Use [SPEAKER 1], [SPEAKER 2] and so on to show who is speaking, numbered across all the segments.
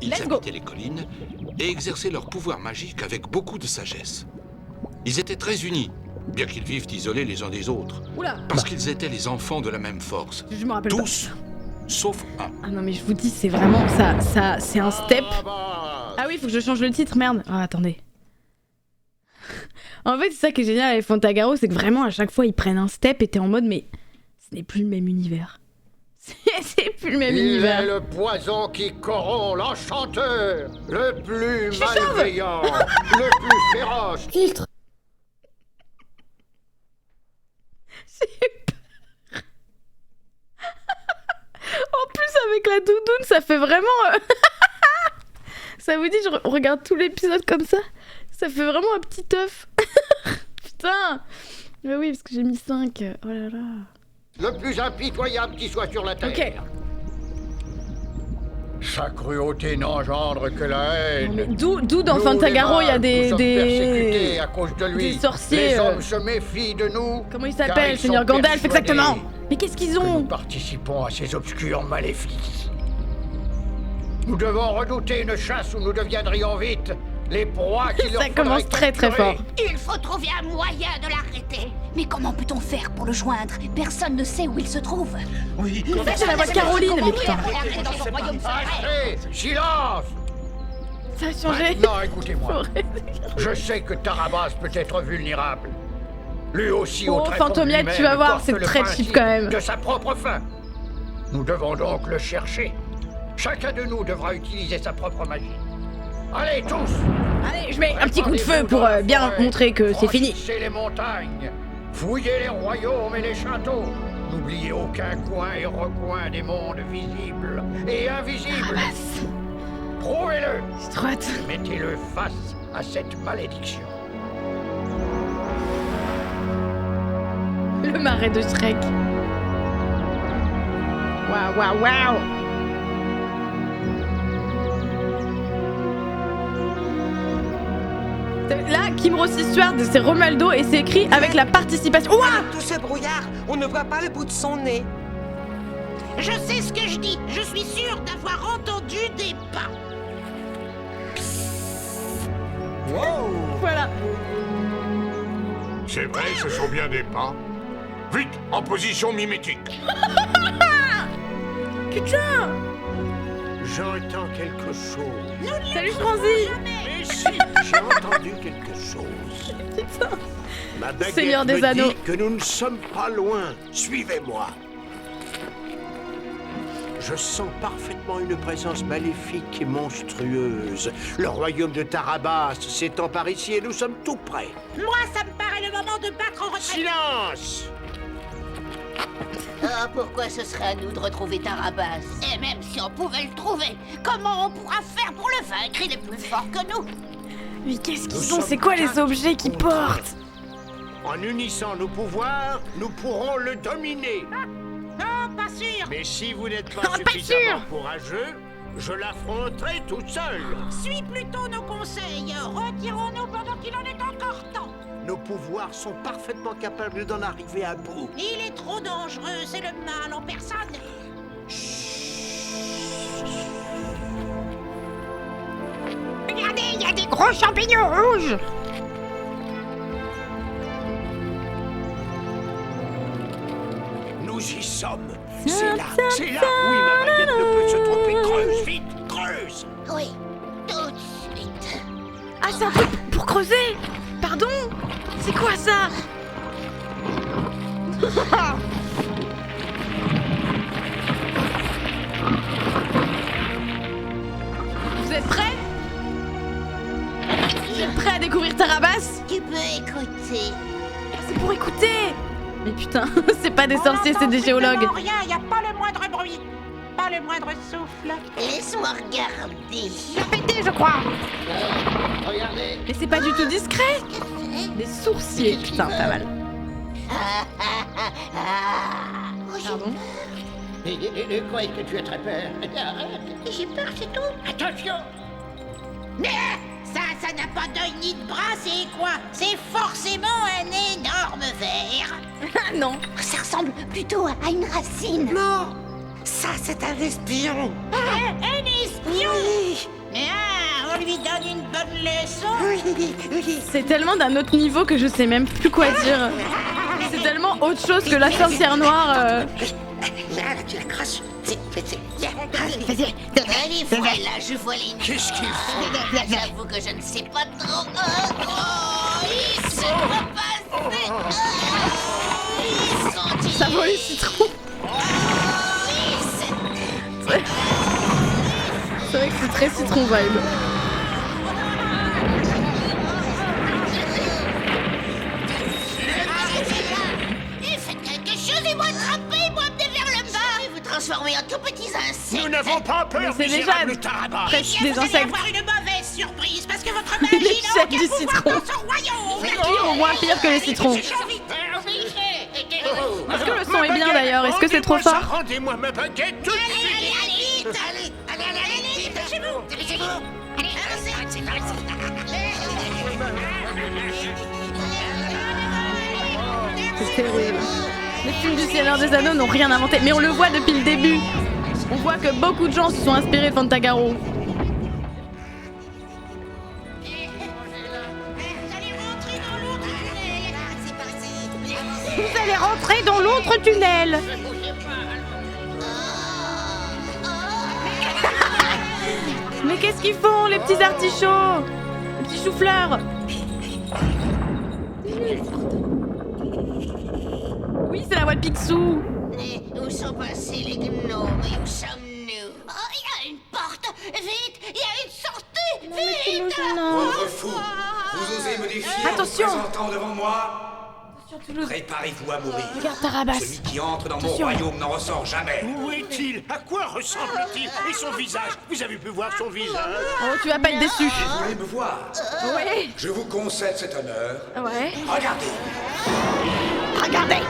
[SPEAKER 1] Ils
[SPEAKER 2] Let's go.
[SPEAKER 1] habitaient les collines et exerçaient leur pouvoir magique avec beaucoup de sagesse. Ils étaient très unis, bien qu'ils vivent isolés les uns des autres,
[SPEAKER 2] Oula.
[SPEAKER 1] parce qu'ils étaient les enfants de la même force.
[SPEAKER 2] Je me rappelle
[SPEAKER 1] Tous, sauf un.
[SPEAKER 2] pas. Ah non mais je vous dis, c'est vraiment ça, c'est un step. Ah oui, faut que je change le titre, merde. Ah attendez. En fait, c'est ça qui est génial avec Fantagaro, c'est que vraiment à chaque fois ils prennent un step et t'es en mode mais ce n'est plus le même univers. C'est plus le même univers.
[SPEAKER 3] Il est le poison qui corrompt l'enchanteur, le plus
[SPEAKER 2] suis chauve.
[SPEAKER 3] malveillant, le plus féroce.
[SPEAKER 2] Filtre. J'ai eu peur. En plus avec la doudoune, ça fait vraiment... Ça vous dit, je regarde tout l'épisode comme ça. Ça fait vraiment un petit œuf. Putain. Mais oui, parce que j'ai mis 5. Oh là là.
[SPEAKER 3] Le plus impitoyable qui soit sur la terre.
[SPEAKER 2] Ok.
[SPEAKER 3] Sa cruauté n'engendre que la haine.
[SPEAKER 2] Non, mais d'où dans
[SPEAKER 3] Nous,
[SPEAKER 2] Fantagaro, il y a
[SPEAKER 3] les mages, nous sommes persécutés
[SPEAKER 2] des...
[SPEAKER 3] à cause de lui.
[SPEAKER 2] des sorciers,
[SPEAKER 3] Les hommes se méfient de nous.
[SPEAKER 2] Comment il
[SPEAKER 3] car
[SPEAKER 2] s'appelle,
[SPEAKER 3] ils
[SPEAKER 2] Seigneur
[SPEAKER 3] sont
[SPEAKER 2] Gandalf,
[SPEAKER 3] persuadés
[SPEAKER 2] exactement. Mais qu'est-ce qu'ils
[SPEAKER 3] que nous
[SPEAKER 2] ont?
[SPEAKER 3] participons à ces obscurs maléfices. Nous devons redouter une chasse où nous deviendrions vite les proies qui leur
[SPEAKER 2] Ça commence
[SPEAKER 3] faudrait
[SPEAKER 2] très
[SPEAKER 3] capturer.
[SPEAKER 2] fort.
[SPEAKER 4] Il faut trouver un moyen de l'arrêter. Mais comment peut-on faire pour le joindre? Personne ne sait où il se trouve.
[SPEAKER 1] Oui,
[SPEAKER 2] En fait, c'est la voix de Caroline, mais putain.
[SPEAKER 4] Dans son royaume secret.
[SPEAKER 3] Assez, silence.
[SPEAKER 2] Ça a changé.
[SPEAKER 3] Maintenant, écoutez-moi. Je sais que Tarabas peut être vulnérable. Lui aussi
[SPEAKER 2] Oh,
[SPEAKER 3] au tréfonds
[SPEAKER 2] Fantomiette,
[SPEAKER 3] de
[SPEAKER 2] tu vas
[SPEAKER 3] lui-même
[SPEAKER 2] voir,
[SPEAKER 3] porte
[SPEAKER 2] c'est
[SPEAKER 3] le
[SPEAKER 2] très
[SPEAKER 3] principe
[SPEAKER 2] cheap quand même.
[SPEAKER 3] de sa propre fin. Nous devons donc le chercher. Chacun de nous devra utiliser sa propre magie. Allez, tous!
[SPEAKER 2] Allez, je mets un petit coup de feu pour bien montrer que c'est fini.
[SPEAKER 3] Franchissez les montagnes, fouillez les royaumes et les châteaux. N'oubliez aucun coin et recoin des mondes visibles et invisibles. Prouvez-le!
[SPEAKER 2] J'ai trop hâte.
[SPEAKER 3] Mettez-le face à cette malédiction.
[SPEAKER 2] Le marais de Shrek. Waouh, waouh, waouh. Là, Kim Rossi Stewart, c'est Romaldo et c'est écrit avec la participation. Ouah!
[SPEAKER 5] Avec tout ce brouillard, on ne voit pas le bout de son nez.
[SPEAKER 4] Je sais ce que je dis. Je suis sûre d'avoir entendu des pas.
[SPEAKER 2] Voilà.
[SPEAKER 6] C'est vrai, ce sont bien des pas. Vite, en position mimétique.
[SPEAKER 2] Putain!
[SPEAKER 7] J'entends quelque chose.
[SPEAKER 2] Salut Franzi!
[SPEAKER 7] Mais si, j'ai entendu quelque chose.
[SPEAKER 2] Putain!
[SPEAKER 7] Ma baguette
[SPEAKER 2] Seigneur des
[SPEAKER 7] me
[SPEAKER 2] Anneaux.
[SPEAKER 7] dit que nous ne sommes pas loin. Suivez-moi. Je sens parfaitement une présence maléfique et monstrueuse. Le royaume de Tarabas s'étend par ici et nous sommes tout près.
[SPEAKER 4] Moi, ça me paraît le moment de battre en retraite.
[SPEAKER 7] Silence!
[SPEAKER 4] Ah, pourquoi ce serait à nous de retrouver Tarabas? Et même si on pouvait le trouver, comment on pourra faire pour le vaincre? Il est plus fort que nous.
[SPEAKER 2] Mais qu'est-ce qu'ils
[SPEAKER 7] Nous
[SPEAKER 2] sont?
[SPEAKER 7] sommes
[SPEAKER 2] C'est quoi les
[SPEAKER 7] quatre
[SPEAKER 2] objets qu'ils
[SPEAKER 7] contre un.
[SPEAKER 2] portent?
[SPEAKER 7] En unissant nos pouvoirs, nous pourrons le dominer.
[SPEAKER 4] Non, pas sûr.
[SPEAKER 7] Mais si vous n'êtes
[SPEAKER 2] Ah,
[SPEAKER 7] pas
[SPEAKER 2] pas
[SPEAKER 7] suffisamment
[SPEAKER 2] sûr.
[SPEAKER 7] courageux, je l'affronterai tout seul.
[SPEAKER 4] Suis plutôt nos conseils. Retirons-nous pendant qu'il en est encore temps.
[SPEAKER 7] Nos pouvoirs sont parfaitement capables d'en arriver à bout.
[SPEAKER 4] Il est trop dangereux, c'est le mal en personne. Regardez, il y a des gros champignons rouges.
[SPEAKER 7] Nous y sommes. C'est là, c'est là. Oui, ma baguette ne peut se tromper. Creuse, vite, creuse.
[SPEAKER 4] Oui, tout de suite.
[SPEAKER 2] Ah, c'est un truc pour creuser! Pardon? C'est quoi ça? Vous êtes prêts? Vous êtes prêts à découvrir Tarabas?
[SPEAKER 4] Tu peux écouter.
[SPEAKER 2] Ah, c'est pour écouter! Mais putain, c'est pas des sorciers, c'est des géologues.
[SPEAKER 4] Rien, il n'y a pas le moindre bruit. Pas le moindre souffle. Laisse-moi regarder.
[SPEAKER 2] Pété, je crois!
[SPEAKER 3] Regardez.
[SPEAKER 2] Mais c'est pas du tout discret! Des sourciers, putain, pas mal. Pardon?
[SPEAKER 3] Quoi est-ce que tu es très peur? Arrête.
[SPEAKER 4] J'ai peur, c'est tout.
[SPEAKER 3] Attention!
[SPEAKER 4] Mais ça n'a pas d'œil ni de bras, c'est quoi? C'est forcément un énorme ver.
[SPEAKER 2] Ah non!
[SPEAKER 4] Ça ressemble plutôt à une racine.
[SPEAKER 5] Non, Ça, c'est un espion.
[SPEAKER 4] Un espion?
[SPEAKER 5] Oui,
[SPEAKER 4] Ah, on lui donne une bonne leçon.
[SPEAKER 5] oui.
[SPEAKER 2] C'est tellement d'un autre niveau que je sais même plus quoi dire. C'est tellement autre chose que la sorcière noire.
[SPEAKER 5] Là, tu l'accroches.
[SPEAKER 4] Allez, voilà, je vois les...
[SPEAKER 7] Qu'est-ce qu'il fait?
[SPEAKER 4] J'avoue que je ne sais pas trop. Il se passe.
[SPEAKER 2] Ça vaut les citrons. C'est vrai que c'est très citron vibe.
[SPEAKER 4] Faites quelque chose et moi attrapez, moi vers le bas. Je vais vous transformer en tout petits insectes.
[SPEAKER 7] Nous n'avons pas
[SPEAKER 2] Mais
[SPEAKER 7] peur,
[SPEAKER 2] c'est déjà
[SPEAKER 7] misérable Tarabas.
[SPEAKER 2] presque
[SPEAKER 4] Eh bien,
[SPEAKER 2] des
[SPEAKER 4] vous allez
[SPEAKER 2] insectes.
[SPEAKER 4] avoir une mauvaise surprise parce que votre
[SPEAKER 2] Les
[SPEAKER 4] magie n'a
[SPEAKER 2] chefs
[SPEAKER 4] aucun
[SPEAKER 2] du
[SPEAKER 4] pouvoir
[SPEAKER 2] citron.
[SPEAKER 4] dans son royaume.
[SPEAKER 2] Pire ou moins pire que les citrons. Est-ce que le son est bien d'ailleurs? Est-ce que c'est trop fort?
[SPEAKER 7] Rendez-moi ma baguette tout de suite.
[SPEAKER 4] Allez, dépêchez-vous. Allez,
[SPEAKER 2] C'est terrible. Les films du Seigneur des Anneaux n'ont rien inventé, mais on le voit depuis le début. On voit que beaucoup de gens se sont inspirés de Fantagaro. Vous allez rentrer dans l'autre tunnel. Mais qu'est-ce qu'ils font, les petits artichauts? Les petits choux-fleurs? Oui, c'est la voix de Picsou.
[SPEAKER 4] Où sont passés les gnomes et où sommes-nous? Oh, il y a une porte. Vite, il y a une sortie. Vite.
[SPEAKER 8] Pauvre fou, vous osez me défier
[SPEAKER 2] Attention.
[SPEAKER 8] en vous présentant devant moi?
[SPEAKER 2] Toulouse.
[SPEAKER 8] Préparez-vous à mourir.
[SPEAKER 2] Regarde Tarabas.
[SPEAKER 8] Celui qui entre dans
[SPEAKER 2] Attention.
[SPEAKER 8] mon royaume n'en ressort jamais.
[SPEAKER 7] Où est-il? À quoi ressemble-t-il? Et son visage? Vous avez pu voir son visage?
[SPEAKER 2] Oh, tu vas pas être déçu.
[SPEAKER 8] Vous voulez me voir?
[SPEAKER 2] Ouais.
[SPEAKER 8] Je vous concède cet honneur.
[SPEAKER 2] Ouais.
[SPEAKER 8] Regardez,
[SPEAKER 2] Regardez.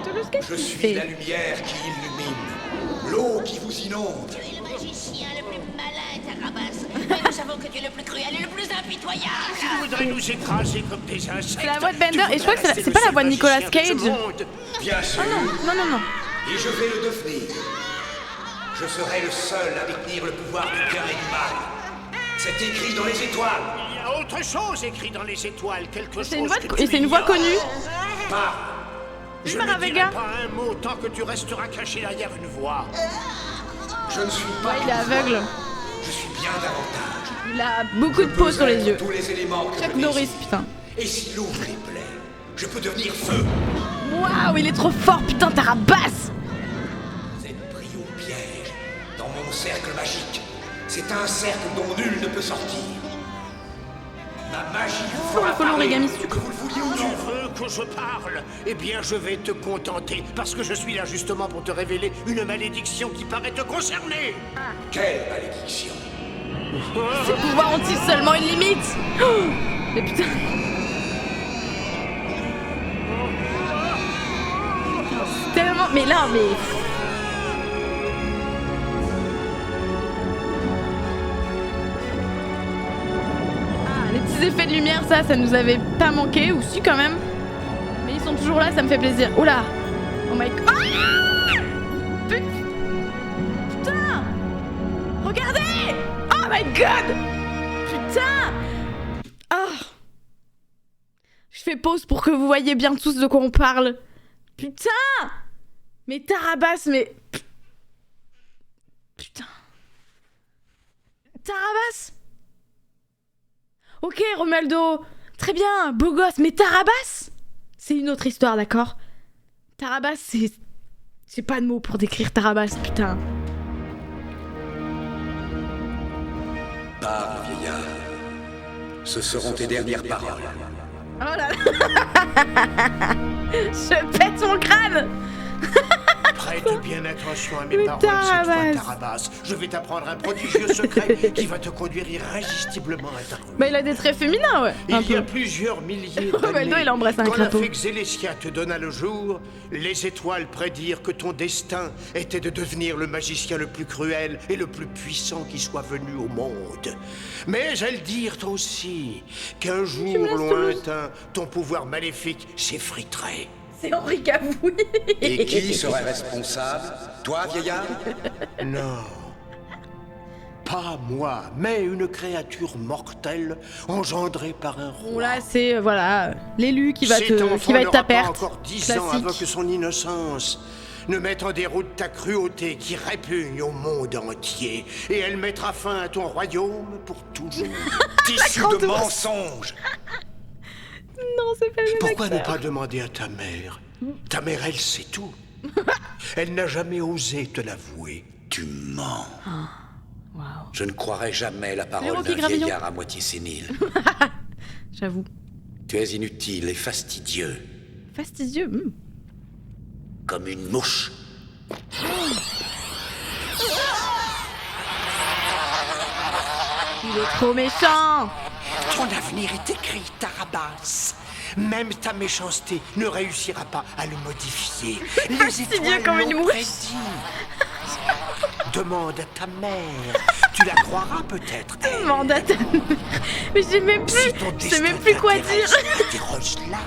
[SPEAKER 2] Toulouse, qu'est-ce
[SPEAKER 8] je
[SPEAKER 2] qu'il
[SPEAKER 8] suis
[SPEAKER 2] fait?
[SPEAKER 8] la lumière qui illumine, l'eau qui vous inonde.
[SPEAKER 4] Tu es le magicien le plus malin, Tarabas. Mais nous savons que tu es le plus cruel et le plus impitoyable.
[SPEAKER 7] Tu voudrais nous écraser comme des insectes?
[SPEAKER 2] C'est la voix de Bender,
[SPEAKER 7] Tu
[SPEAKER 2] et je crois que
[SPEAKER 7] voudrais
[SPEAKER 2] c'est
[SPEAKER 7] rester
[SPEAKER 2] pas
[SPEAKER 7] le
[SPEAKER 2] la voix de
[SPEAKER 7] seul
[SPEAKER 2] Nicolas
[SPEAKER 7] magicien de ce
[SPEAKER 2] Cage.
[SPEAKER 7] monde.
[SPEAKER 8] Bien sûr,
[SPEAKER 2] Non.
[SPEAKER 8] et je vais le devenir. Je serai le seul à détenir le pouvoir du bien et du mal. C'est écrit dans les étoiles.
[SPEAKER 7] Il y a autre chose écrit dans les étoiles, quelque chose
[SPEAKER 2] C'est une voix,
[SPEAKER 7] que
[SPEAKER 2] et
[SPEAKER 7] tu
[SPEAKER 2] c'est une voix
[SPEAKER 7] ignores.
[SPEAKER 2] connue.
[SPEAKER 8] Parle.
[SPEAKER 7] Je
[SPEAKER 2] Mara
[SPEAKER 7] ne dirai
[SPEAKER 2] Vega.
[SPEAKER 7] pas un mot tant que tu resteras caché derrière une voix.
[SPEAKER 8] Je ne suis pas.
[SPEAKER 2] Ouais, il est aveugle.
[SPEAKER 8] Je suis bien davantage.
[SPEAKER 2] Il a beaucoup de peau sur les yeux.
[SPEAKER 8] Tous les éléments que
[SPEAKER 2] Chuck
[SPEAKER 8] je
[SPEAKER 2] Norris,
[SPEAKER 8] désire.
[SPEAKER 2] putain.
[SPEAKER 8] Et si l'eau vous plaît, je peux devenir feu.
[SPEAKER 2] Waouh, il est trop fort, putain, Tarabas.
[SPEAKER 8] Vous êtes pris au piège dans mon cercle magique. C'est un cercle dont nul ne peut sortir. Ma magie vous fera
[SPEAKER 2] Follow
[SPEAKER 8] parler,
[SPEAKER 2] Origami
[SPEAKER 8] que vous le vouliez ou
[SPEAKER 7] Tu
[SPEAKER 8] non.
[SPEAKER 7] veux que je parle? Eh bien, je vais te contenter, parce que je suis là justement pour te révéler une malédiction qui paraît te concerner.
[SPEAKER 8] Quelle malédiction.
[SPEAKER 2] Ces pouvoirs ont-ils seulement une limite? Oh, mais putain. C'est tellement... Mais là, mais... Ah, les petits effets de lumière, ça nous avait pas manqué, ou si quand même. Mais ils sont toujours là, ça me fait plaisir. Oula. Oh my... Ah, putain. Regardez. Oh my god. Putain. Oh. Je fais pause pour que vous voyez bien tous de quoi on parle. Putain. Mais Tarabas, mais... Putain. Tarabas. Ok, Romualdo. Très bien, beau gosse. Mais Tarabas, c'est une autre histoire, d'accord? Tarabas, c'est... J'ai pas de mots pour décrire Tarabas, putain.
[SPEAKER 8] Parle, vieillard. Ce seront tes dernières paroles.
[SPEAKER 2] Oh là là. Je pète mon crâne.
[SPEAKER 7] Prête bien attention à mes
[SPEAKER 2] Mais
[SPEAKER 7] paroles cette fois,
[SPEAKER 2] Tarabas.
[SPEAKER 7] Tarabas. Je vais t'apprendre un prodigieux secret qui va te conduire irrésistiblement à ta ruine.
[SPEAKER 2] Bah il a des traits féminins, ouais. Un
[SPEAKER 7] Il y a
[SPEAKER 2] peu.
[SPEAKER 7] plusieurs milliers
[SPEAKER 2] Romualdo,
[SPEAKER 7] d'années,
[SPEAKER 2] il embrasse un
[SPEAKER 7] quand la
[SPEAKER 2] crapaud.
[SPEAKER 7] fée Xélécia te donna le jour, les étoiles prédirent que ton destin était de devenir le magicien le plus cruel et le plus puissant qui soit venu au monde. Mais elles dirent aussi qu'un jour
[SPEAKER 2] me laisses
[SPEAKER 7] lointain, ton pouvoir maléfique s'effriterait.
[SPEAKER 2] C'est Henri Cavouille.
[SPEAKER 8] Et qui serait responsable? Toi, vieillard?
[SPEAKER 7] Non. Pas moi, mais une créature mortelle engendrée par un roi.
[SPEAKER 2] Bon là c'est voilà l'élu qui va
[SPEAKER 7] Cet
[SPEAKER 2] te
[SPEAKER 7] enfant
[SPEAKER 2] qui va être ta
[SPEAKER 7] n'aura pas
[SPEAKER 2] perte.
[SPEAKER 7] encore 10 ans
[SPEAKER 2] Classique.
[SPEAKER 7] invoque son innocence, ne met en déroute ta cruauté qui répugne au monde entier, et elle mettra fin à ton royaume pour toujours.
[SPEAKER 8] Tissu
[SPEAKER 2] grande
[SPEAKER 8] de
[SPEAKER 2] ours.
[SPEAKER 8] mensonges!
[SPEAKER 2] Non, c'est pas le même
[SPEAKER 7] Pourquoi ne
[SPEAKER 2] acteur.
[SPEAKER 7] pas demander à ta mère? Ta mère, elle sait tout. Elle n'a jamais osé te l'avouer.
[SPEAKER 8] Tu mens.
[SPEAKER 2] Waouh.
[SPEAKER 8] Je ne croirai jamais la parole
[SPEAKER 2] Rocky
[SPEAKER 8] d'un
[SPEAKER 2] Gravillon.
[SPEAKER 8] vieillard à moitié sénile.
[SPEAKER 2] J'avoue.
[SPEAKER 8] Tu es inutile et fastidieux,
[SPEAKER 2] Fastidieux.
[SPEAKER 8] comme une mouche.
[SPEAKER 2] Il est trop méchant.
[SPEAKER 7] Ton avenir est écrit, Tarabas. Même ta méchanceté ne réussira pas à le modifier. Les
[SPEAKER 2] Fastidieux
[SPEAKER 7] étoiles
[SPEAKER 2] comme une
[SPEAKER 7] l'ont
[SPEAKER 2] mouche.
[SPEAKER 7] prédit. Demande à ta mère. Tu la croiras peut-être. elle.
[SPEAKER 2] Demande ta mère. Mais je sais même plus.
[SPEAKER 7] Si ton
[SPEAKER 2] Je sais
[SPEAKER 7] destin
[SPEAKER 2] même plus quoi dire.
[SPEAKER 7] t'intéresse, interroge-la.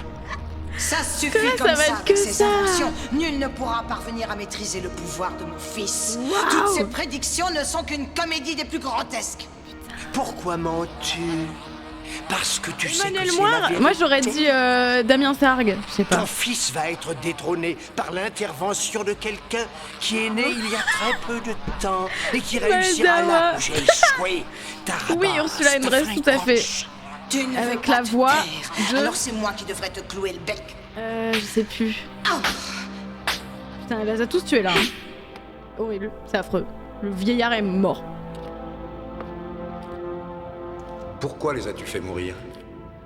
[SPEAKER 9] Ça suffit
[SPEAKER 2] Que
[SPEAKER 9] comme
[SPEAKER 2] ça va
[SPEAKER 9] ça,
[SPEAKER 2] être que
[SPEAKER 9] avec ces
[SPEAKER 2] ça.
[SPEAKER 9] inventions. Nul ne pourra parvenir à maîtriser le pouvoir de mon fils.
[SPEAKER 2] Waouh.
[SPEAKER 9] Toutes ces prédictions ne sont qu'une comédie des plus grotesques.
[SPEAKER 7] Pourquoi mens-tu? Parce que tu sais que
[SPEAKER 2] Emmanuel
[SPEAKER 7] c'est
[SPEAKER 2] Moire.
[SPEAKER 7] la vérité.
[SPEAKER 2] Moi j'aurais dit Damien Sargue. Je sais
[SPEAKER 7] Ton
[SPEAKER 2] pas.
[SPEAKER 7] fils va être détrôné par l'intervention de quelqu'un qui est né il y a très peu de temps et qui réussira là où j'ai échoué. Tarabas,
[SPEAKER 2] Oui, Ursula Andress, tout à fait.
[SPEAKER 9] Tu ne
[SPEAKER 2] Avec
[SPEAKER 9] veux pas
[SPEAKER 2] la
[SPEAKER 9] te
[SPEAKER 2] voix
[SPEAKER 9] taire.
[SPEAKER 2] de-
[SPEAKER 9] Alors c'est moi qui devrais te clouer le bec.
[SPEAKER 2] Je sais plus.
[SPEAKER 9] Ah.
[SPEAKER 2] Putain, elle les a tous tués là. hein. Horrible, c'est affreux. Le vieillard est mort.
[SPEAKER 8] Pourquoi les as-tu fait mourir?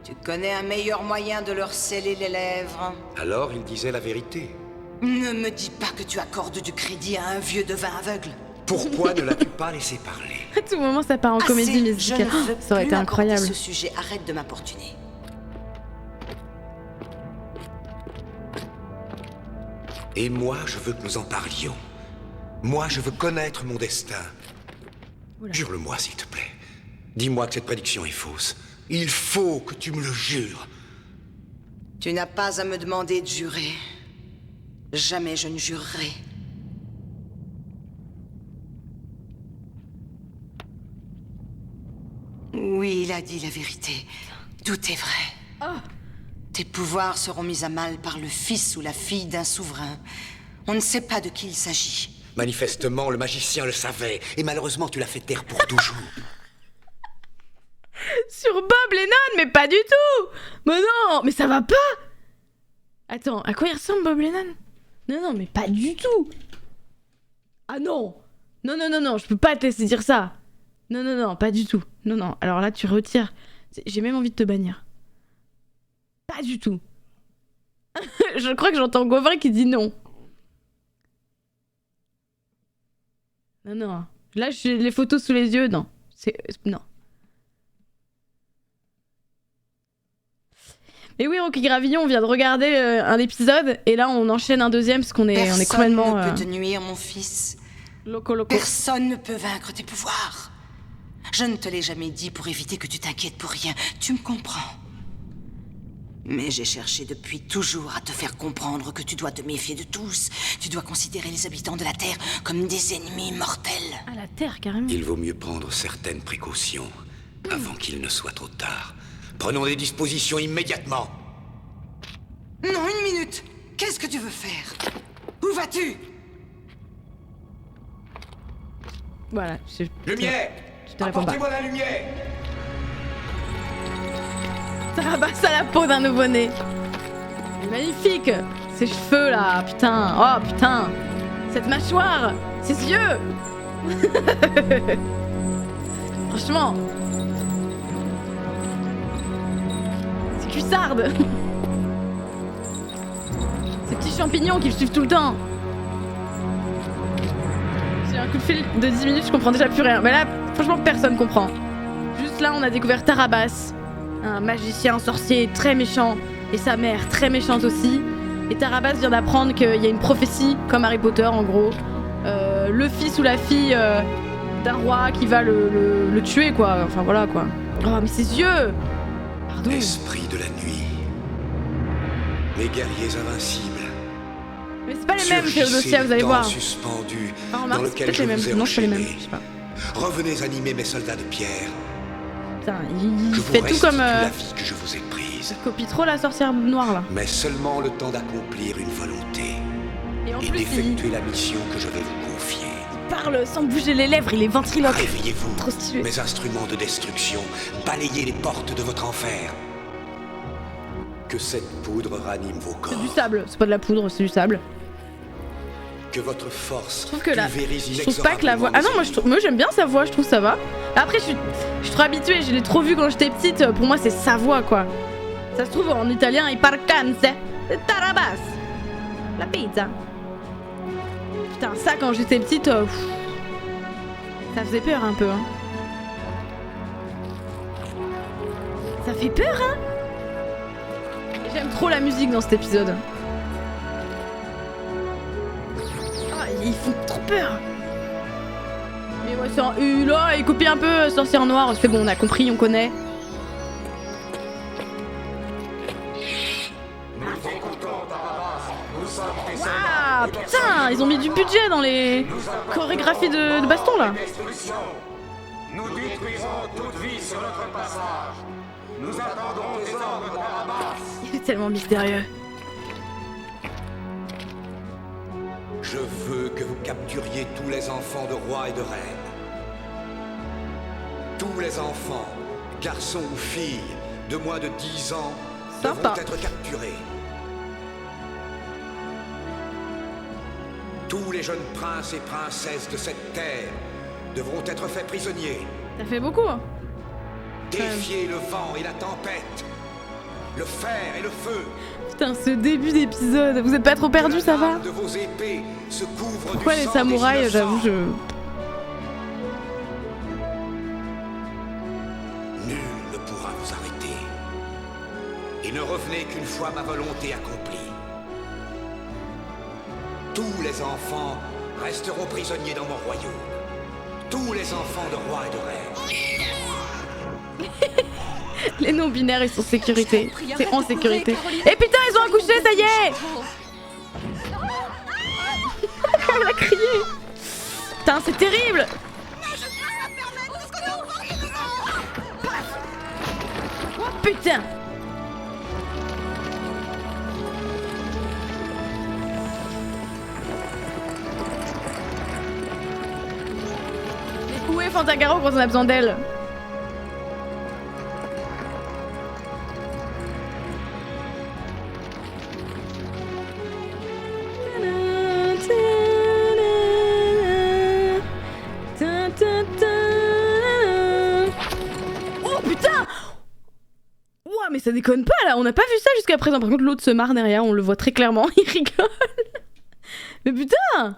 [SPEAKER 9] Tu connais un meilleur moyen de leur sceller les lèvres.
[SPEAKER 8] Alors ils disaient la vérité.
[SPEAKER 9] Ne me dis pas que tu accordes du crédit à un vieux devin aveugle.
[SPEAKER 8] Pourquoi ne l'as-tu pas laissé parler?
[SPEAKER 2] À tout moment, ça part en
[SPEAKER 9] Assez,
[SPEAKER 2] comédie
[SPEAKER 9] je
[SPEAKER 2] musicale.
[SPEAKER 9] ne veux
[SPEAKER 2] Oh, ça aurait
[SPEAKER 9] plus
[SPEAKER 2] été
[SPEAKER 9] aborder
[SPEAKER 2] incroyable.
[SPEAKER 9] ce sujet, arrête de m'importuner.
[SPEAKER 8] Et moi, je veux que nous en parlions. Moi, je veux connaître mon destin.
[SPEAKER 2] Oula.
[SPEAKER 8] Jure-le-moi, s'il te plaît. Dis-moi que cette prédiction est fausse. Il faut que tu me le jures.
[SPEAKER 9] Tu n'as pas à me demander de jurer. Jamais je ne jurerai. Oui, il a dit la vérité. Tout est vrai. Tes pouvoirs seront mis à mal par le fils ou la fille d'un souverain. On ne sait pas de qui il s'agit.
[SPEAKER 8] Manifestement, le magicien le savait. Et malheureusement, tu l'as fait taire pour toujours.
[SPEAKER 2] Sur Bob Lennon, mais pas du tout. Mais non, mais ça va pas. Attends, à quoi il ressemble Bob Lennon? Non, non, mais pas du tout. Ah non. Non, non, non, non, je peux pas te laisser dire ça. Non, non, non, pas du tout. Non, non, alors là, tu retires. J'ai même envie de te bannir. Pas du tout. Je crois que j'entends Gauvin qui dit non. Non, non. Là, j'ai les photos sous les yeux, non. Non. Et oui, Rocky Gravillon, on vient de regarder un épisode et là on enchaîne un deuxième parce qu'on est, on est
[SPEAKER 9] Personne
[SPEAKER 2] complètement
[SPEAKER 9] ne peut te nuire, mon fils.
[SPEAKER 2] loco.
[SPEAKER 9] Personne ne peut vaincre tes pouvoirs. Je ne te l'ai jamais dit pour éviter que tu t'inquiètes pour rien. Tu me comprends. Mais j'ai cherché depuis toujours à te faire comprendre que tu dois te méfier de tous. Tu dois considérer les habitants de la Terre comme des ennemis mortels.
[SPEAKER 2] Ah, la Terre, carrément.
[SPEAKER 8] Il vaut mieux prendre certaines précautions avant qu'il ne soit trop tard. Prenons des dispositions immédiatement.
[SPEAKER 9] Non, une minute. Qu'est-ce que tu veux faire? Où vas-tu?
[SPEAKER 2] Voilà.
[SPEAKER 8] Lumière!
[SPEAKER 2] Je te réponds pas.
[SPEAKER 8] Apportez-moi la lumière!
[SPEAKER 2] Ça rabasse à la peau d'un nouveau-né. Il est magnifique. Ses cheveux là, putain. Oh putain. Cette mâchoire. Ses yeux. Franchement. C'est cuissarde. Ces petits champignons qui me suivent tout le temps. J'ai un coup de fil de 10 minutes, je comprends déjà plus rien. Mais là, franchement, personne comprend. Juste là, on a découvert Tarabas, un magicien, un sorcier très méchant, et sa mère très méchante aussi. Et Tarabas vient d'apprendre qu'il y a une prophétie, comme Harry Potter en gros. Le fils ou la fille d'un roi qui va le tuer, quoi. Enfin voilà, quoi. Oh, mais ses yeux! Pardon.
[SPEAKER 8] Esprit de la nuit. Les guerriers invincibles.
[SPEAKER 2] Mais c'est pas pas les mêmes Théodosia, vous allez voir.
[SPEAKER 8] Suspendu
[SPEAKER 2] Ah,
[SPEAKER 8] dans
[SPEAKER 2] remarque, c'est
[SPEAKER 8] lequel
[SPEAKER 2] peut-être
[SPEAKER 8] je
[SPEAKER 2] les mêmes.
[SPEAKER 8] vous ai
[SPEAKER 2] Non, c'est pas les mêmes.
[SPEAKER 8] enchaîné.
[SPEAKER 2] Je sais pas.
[SPEAKER 8] Revenez animer mes soldats de pierre.
[SPEAKER 2] Putain, il
[SPEAKER 8] Je
[SPEAKER 2] fait
[SPEAKER 8] vous
[SPEAKER 2] tout comme.
[SPEAKER 8] restitue la vie que je vous ai prise.
[SPEAKER 2] Il copie trop la sorcière noire là.
[SPEAKER 8] Mais seulement le temps d'accomplir une volonté
[SPEAKER 2] Et en
[SPEAKER 8] et
[SPEAKER 2] plus, il
[SPEAKER 8] d'effectuer la mission que je vais vous confier.
[SPEAKER 2] parle sans bouger les lèvres, il est ventriloque.
[SPEAKER 8] Réveillez-vous,
[SPEAKER 2] Trop stylé.
[SPEAKER 8] mes instruments de destruction. Balayez les portes de votre enfer. Que cette poudre ranime vos corps.
[SPEAKER 2] C'est du sable, c'est pas de la poudre, c'est du sable.
[SPEAKER 8] Que votre force
[SPEAKER 2] Je trouve que là,
[SPEAKER 8] pulvérise
[SPEAKER 2] je trouve pas que la voix. Ah non,
[SPEAKER 8] inexorablement
[SPEAKER 2] moi j'aime bien sa voix, je trouve ça va. Après, je suis trop habituée, je l'ai trop vu quand j'étais petite. Pour moi, c'est sa voix quoi. Ça se trouve en italien, il parle canse. C'est Tarabas. La pizza. Putain, ça quand j'étais petite, ça faisait peur un peu. Hein. Ça fait peur, hein. Et j'aime trop la musique dans cet épisode. Ils font trop peur. Mais ouais, c'est un là, il copie un peu Sorcière Noire. C'est bon, on a compris, on connaît. Waouh, putain, ils ont mis du budget dans les chorégraphies de baston là.
[SPEAKER 6] Nous détruisons toute vie sur notre passage. Nous attendons les ordres d'Arabas.
[SPEAKER 2] Il est tellement mystérieux.
[SPEAKER 8] Je veux que vous capturiez tous les enfants de rois et de reines. Tous les enfants, garçons ou filles, de moins de 10 ans,
[SPEAKER 2] Sympa.
[SPEAKER 8] devront être capturés. Tous les jeunes princes et princesses de cette terre devront être faits prisonniers.
[SPEAKER 2] Ça fait beaucoup. Hein.
[SPEAKER 8] Défiez le vent et la tempête, le fer et le feu.
[SPEAKER 2] Putain, ce début d'épisode, vous êtes pas trop perdus, ça va?
[SPEAKER 8] De vos épées se couvre
[SPEAKER 2] Pourquoi
[SPEAKER 8] du
[SPEAKER 2] les
[SPEAKER 8] sang
[SPEAKER 2] samouraïs,
[SPEAKER 8] des
[SPEAKER 2] j'avoue,
[SPEAKER 8] innocents.
[SPEAKER 2] je...
[SPEAKER 8] Nul ne pourra vous arrêter. Et ne revenez qu'une fois ma volonté accomplie. Tous les enfants resteront prisonniers dans mon royaume. Tous les enfants de rois et de reines.
[SPEAKER 2] Les non-binaires, ils sont en sécurité. C'est en sécurité. Et putain, ils ont accouché, ça y est! Elle a crié! Putain, c'est terrible! Oh putain! Mais où est Fantagaro quand on a besoin d'elle? Oh putain! Ouah, mais ça déconne pas là, on n'a pas vu ça jusqu'à présent. Par contre, l'autre se marre derrière, on le voit très clairement, il rigole. Mais putain!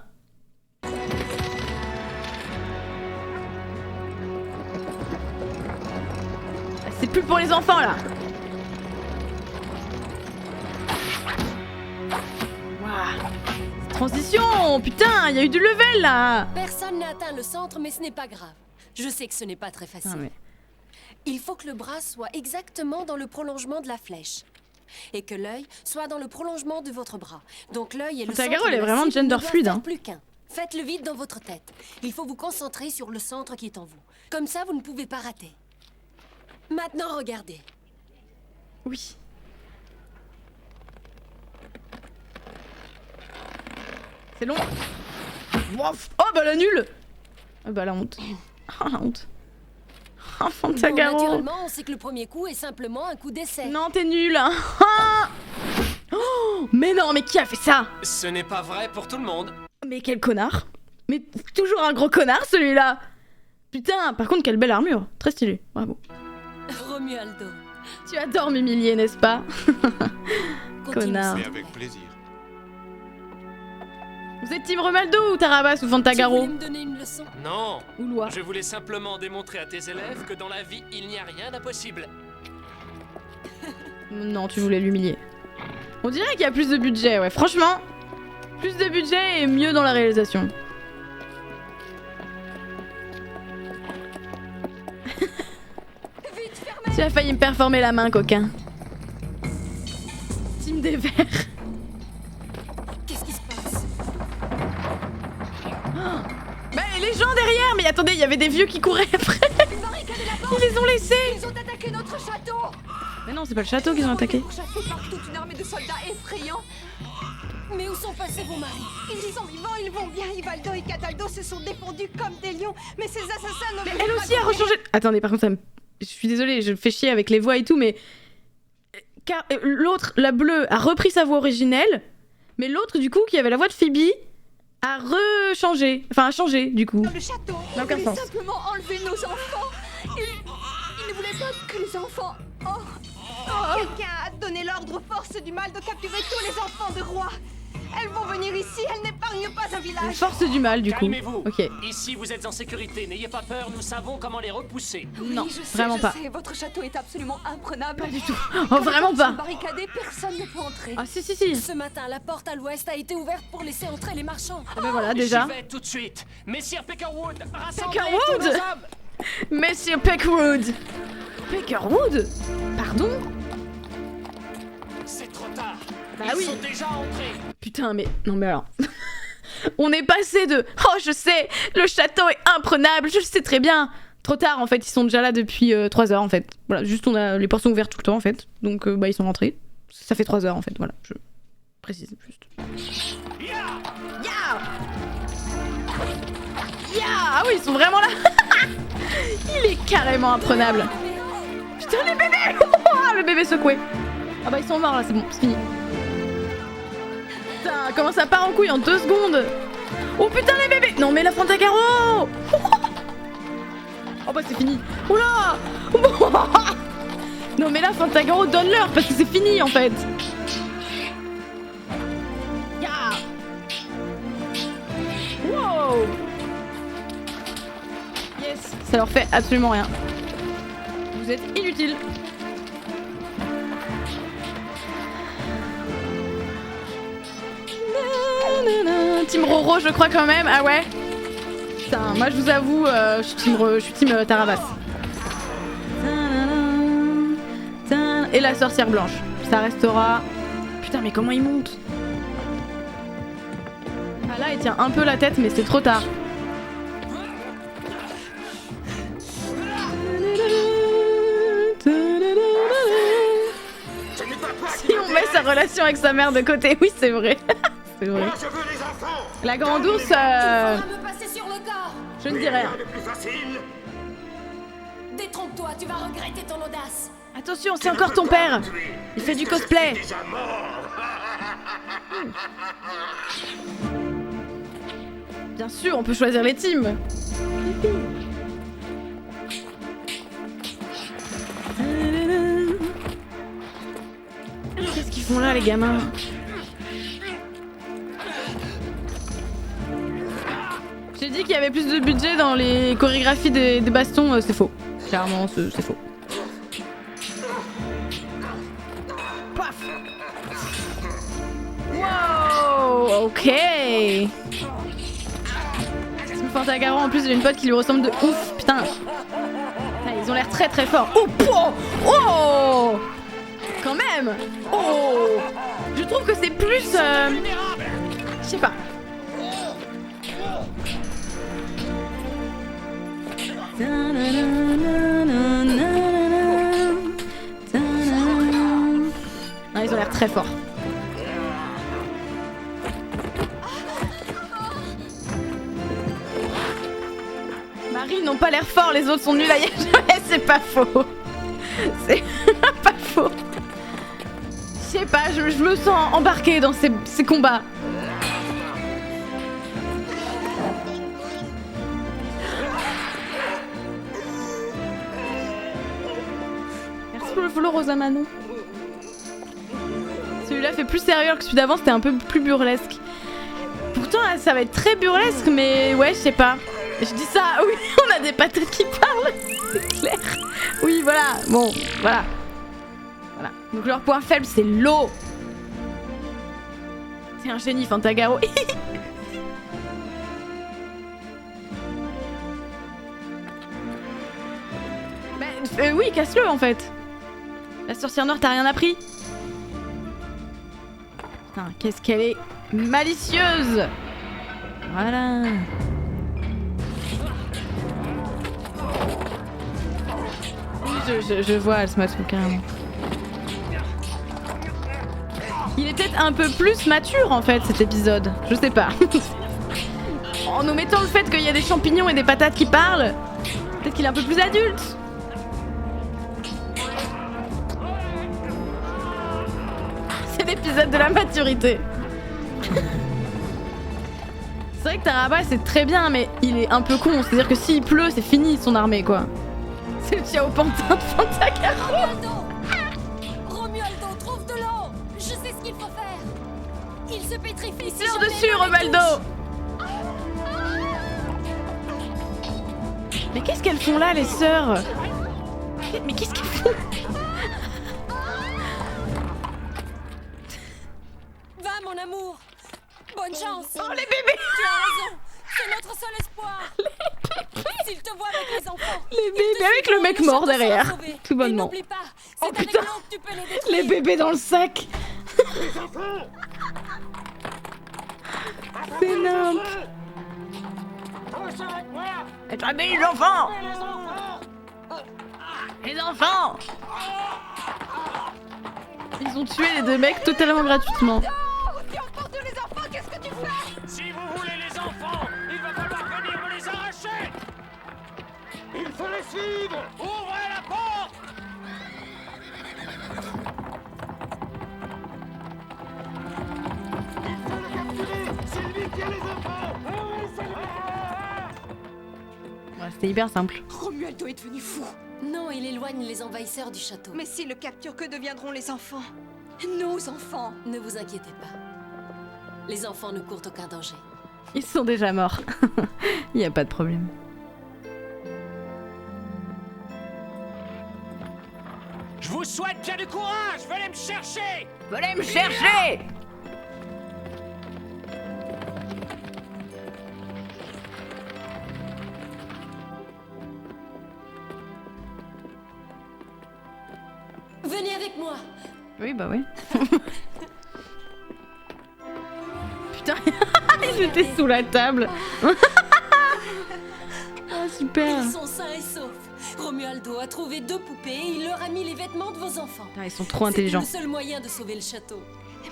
[SPEAKER 2] C'est plus pour les enfants là. Waouh. Transition, putain, il y a eu du level là.
[SPEAKER 10] Personne n'a atteint le centre, mais ce n'est pas grave. Je sais que ce n'est pas très facile.
[SPEAKER 2] Ah, mais...
[SPEAKER 10] Il faut que le bras soit exactement dans le prolongement de la flèche. Et que l'œil soit dans le prolongement de votre bras. Donc l'œil et le
[SPEAKER 2] Fantagaro,
[SPEAKER 10] centre
[SPEAKER 2] elle est
[SPEAKER 10] de la
[SPEAKER 2] vraiment
[SPEAKER 10] cible
[SPEAKER 2] gender
[SPEAKER 10] ne doivent
[SPEAKER 2] fluide,
[SPEAKER 10] faire
[SPEAKER 2] hein.
[SPEAKER 10] plus qu'un. Faites-le vite dans votre tête. Il faut vous concentrer sur le centre qui est en vous. Comme ça, vous ne pouvez pas rater. Maintenant, regardez.
[SPEAKER 2] Oui. C'est long. Oh bah la nulle. Ah bah la honte. Ah la honte. Oh
[SPEAKER 10] Bon,
[SPEAKER 2] Fantagaro.
[SPEAKER 10] naturellement, on sait que le premier coup est simplement un coup d'essai.
[SPEAKER 2] Non, t'es nul. Hein. Ah oh, mais non, mais qui a fait ça?
[SPEAKER 11] Ce n'est pas vrai pour tout le monde.
[SPEAKER 2] Mais quel connard. Mais toujours un gros connard celui-là. Putain, par contre, quelle belle armure. Très stylé, bravo.
[SPEAKER 10] Romualdo.
[SPEAKER 2] Tu adores m'humilier, n'est-ce pas? Connard.
[SPEAKER 1] Mais avec plaisir.
[SPEAKER 2] Vous êtes Team Romaldo ou Tarabas ou Fantagaro?
[SPEAKER 10] Tu voulais me donner une leçon?
[SPEAKER 11] Non.
[SPEAKER 2] Ou Loi.
[SPEAKER 11] Je voulais simplement démontrer à tes élèves que dans la vie, il n'y a rien d'impossible.
[SPEAKER 2] Non, tu voulais l'humilier. On dirait qu'il y a plus de budget, ouais. Franchement, plus de budget et mieux dans la réalisation. Tu as failli me performer la main, coquin. Team des verts.
[SPEAKER 10] Qu'est-ce qui se passe?
[SPEAKER 2] mais attendez, il y avait des vieux qui couraient après. Ils les ont laissés.
[SPEAKER 12] Ils ont attaqué notre château.
[SPEAKER 2] Mais non, c'est pas le château qu'ils ont attaqué.
[SPEAKER 12] Chassés par toute une armée de soldats effrayants.
[SPEAKER 10] Mais où sont passés vos maris?
[SPEAKER 12] Ils sont vivants, ils vont bien. Ivaldo et Cataldo se sont défendus comme des lions. Mais ces assassins ne
[SPEAKER 2] Mais
[SPEAKER 12] veulent
[SPEAKER 2] elle
[SPEAKER 12] pas
[SPEAKER 2] aussi a
[SPEAKER 12] crever.
[SPEAKER 2] rechangé. Attendez, par contre, je suis désolée, je fais chier avec les voix et tout, mais car l'autre, la bleue, a repris sa voix originelle, mais l'autre, du coup, qui avait la voix de Phoebe, a rechangé. Enfin, a changé, du coup.
[SPEAKER 12] Dans le château,
[SPEAKER 2] Ça n'a aucun
[SPEAKER 12] ils
[SPEAKER 2] sens.
[SPEAKER 12] simplement enlevé nos enfants. Ils ne voulaient pas que les enfants... Quelqu'un a donné l'ordre aux forces du mal de capturer tous les enfants de roi. Elles vont venir ici, elles n'épargnent pas un
[SPEAKER 2] Les
[SPEAKER 12] village.
[SPEAKER 2] forces du mal, du coup.
[SPEAKER 11] Calmez-vous.
[SPEAKER 2] Ok.
[SPEAKER 11] Ici, vous êtes en sécurité. N'ayez pas peur, nous savons comment les repousser.
[SPEAKER 2] Non,
[SPEAKER 12] Oui, je sais,
[SPEAKER 2] vraiment
[SPEAKER 12] je
[SPEAKER 2] pas.
[SPEAKER 12] sais, votre château est absolument imprenable.
[SPEAKER 2] Pas du tout. Oh, vraiment pas.
[SPEAKER 12] Barricadé, personne ne peut entrer.
[SPEAKER 2] Ah, si, si, si.
[SPEAKER 10] Ce matin, la porte à l'ouest a été ouverte pour laisser entrer les marchands.
[SPEAKER 2] Ah ben voilà, déjà.
[SPEAKER 11] J'y vais tout de suite. Messire Peckerwood, rassemblez
[SPEAKER 2] Peckerwood
[SPEAKER 11] tous vos hommes.
[SPEAKER 2] Monsieur Peckerwood. Peckerwood? Pardon?
[SPEAKER 11] C'est trop tard.
[SPEAKER 2] Bah
[SPEAKER 11] Ils
[SPEAKER 2] oui.
[SPEAKER 11] sont déjà entrés.
[SPEAKER 2] Putain, mais... Non, mais alors... On est passé de... Oh, je sais, le château est imprenable, je le sais très bien. Trop tard, en fait, ils sont déjà là depuis 3 heures, en fait. Voilà, juste, on a les portes sont ouvertes tout le temps, en fait. Donc, bah, ils sont rentrés. Ça fait 3 heures, en fait, voilà. Je précise, juste. Ya! Ah oui, ils sont vraiment là. Il est carrément imprenable. Putain, les bébés. Oh, le bébé secoué. Ah bah, ils sont morts, là, c'est bon, c'est fini. Putain, comment ça part en couille en 2 secondes. Oh putain, les bébés. Non mais la Fantagaro. Oh bah c'est fini. Oula. Non mais là Fantagaro, donne-leur parce que c'est fini en fait. Ya. Wow. Yes. Ça leur fait absolument rien. Vous êtes inutiles. Team Roro, je crois quand même. Ah ouais. Putain, moi je vous avoue, je suis team Tarabas. Et la sorcière blanche. Ça restera. Putain, mais comment il monte? Ah là, il tient un peu la tête, mais c'est trop tard. Si on met sa relation avec sa mère de côté, oui, c'est vrai. C'est vrai.
[SPEAKER 6] Moi, je veux les enfants.
[SPEAKER 2] La grande ours,
[SPEAKER 10] Tu pourras me passer sur le corps.
[SPEAKER 2] je ne dis rien.
[SPEAKER 6] Rien de plus facile.
[SPEAKER 10] Détrompe-toi, tu vas regretter ton audace.
[SPEAKER 2] Attention, c'est encore ton père. Il fait du cosplay.
[SPEAKER 6] Déjà mort.
[SPEAKER 2] Bien sûr, on peut choisir les teams. Qu'est-ce qu'ils font là, les gamins? J'ai dit qu'il y avait plus de budget dans les chorégraphies des bastons, c'est faux. Clairement, c'est faux. Paf. Wow, ok. Fantagaro, en plus, il a une pote qui lui ressemble de ouf, putain. Ils ont l'air très très forts. Oh, oh, quand même. Oh, je trouve que c'est plus... Je sais pas. Ah, ils ont l'air très forts. Marie n'ont pas l'air forts, les autres sont nuls à y jamais, c'est pas faux. C'est pas faux. Je sais pas, je me sens embarquée dans ces combats. Merci pour le follow, Rosa Manon. Celui-là fait plus sérieux que celui d'avant, c'était un peu plus burlesque. Pourtant, là, ça va être très burlesque, mais ouais, je sais pas. Je dis ça, oui, on a des patates qui parlent, c'est clair. Oui, voilà, bon, voilà. Voilà. Donc leur point faible, c'est l'eau. C'est un génie, Fantagaro. Oui, casse-le en fait. La sorcière noire, t'as rien appris? Putain, qu'est-ce qu'elle est malicieuse. Voilà. Je vois le Smasou carrément. Il est peut-être un peu plus mature en fait cet épisode. Je sais pas. En omettant le fait qu'il y a des champignons et des patates qui parlent, peut-être qu'il est un peu plus adulte. C'est l'épisode de la maturité. C'est vrai que Tarabas c'est très bien, mais il est un peu con. C'est-à-dire que s'il pleut, c'est fini son armée quoi. C'est le Ciao Pantin de Fantagaro.
[SPEAKER 10] Romualdo, trouve de l'eau. Je sais ce qu'il faut faire. Il se pétrifie si
[SPEAKER 2] Tire
[SPEAKER 10] jamais
[SPEAKER 2] dessus,
[SPEAKER 10] l'eau les
[SPEAKER 2] Romualdo.
[SPEAKER 10] touche.
[SPEAKER 2] Mais qu'est-ce qu'elles font là, les sœurs? Mais qu'est-ce qu'elles font?
[SPEAKER 10] Va, mon amour. Bonne chance.
[SPEAKER 2] Oh, les bébés.
[SPEAKER 10] Tu as raison. C'est notre seul espoir. S'il te voit avec les enfants.
[SPEAKER 2] Les bébés avec le mec mort derrière. Tout bonnement.
[SPEAKER 10] N'oublie pas,
[SPEAKER 2] Oh
[SPEAKER 10] c'est avec
[SPEAKER 2] putain.
[SPEAKER 10] l'eau que tu peux les détruire.
[SPEAKER 2] Les bébés dans le sac. C'est nimp. Attrapez les enfants. Les enfants. Ils ont tué les deux mecs totalement gratuitement.
[SPEAKER 12] Tu emportes les enfants, qu'est-ce que tu fais?
[SPEAKER 11] Si vous voulez les enfants, il va falloir venir me les arracher.
[SPEAKER 6] Il faut les suivre.
[SPEAKER 11] Ouvrez la porte.
[SPEAKER 6] Il faut le capturer. C'est lui qui a les enfants. Ah oui, c'est lui.
[SPEAKER 2] Ouais, c'était hyper simple.
[SPEAKER 12] Romualdo est devenu fou.
[SPEAKER 10] Non, il éloigne les envahisseurs du château.
[SPEAKER 12] Mais s'il le capture, que deviendront les enfants? Nos enfants.
[SPEAKER 10] Ne vous inquiétez pas. Les enfants ne courent aucun danger.
[SPEAKER 2] Ils sont déjà morts. Il y a pas de problème.
[SPEAKER 11] Je vous souhaite bien du courage. Venez me chercher.
[SPEAKER 2] Venez me chercher.
[SPEAKER 10] Venez avec moi.
[SPEAKER 2] Oui, bah oui. Putain, ils étaient sous la table. Ah, super.
[SPEAKER 10] Ils sont sains et saufs. Romualdo a trouvé 2 poupées et il leur a mis les vêtements de vos enfants.
[SPEAKER 2] Ah, ils sont trop intelligents.
[SPEAKER 10] C'est le seul moyen de sauver le château.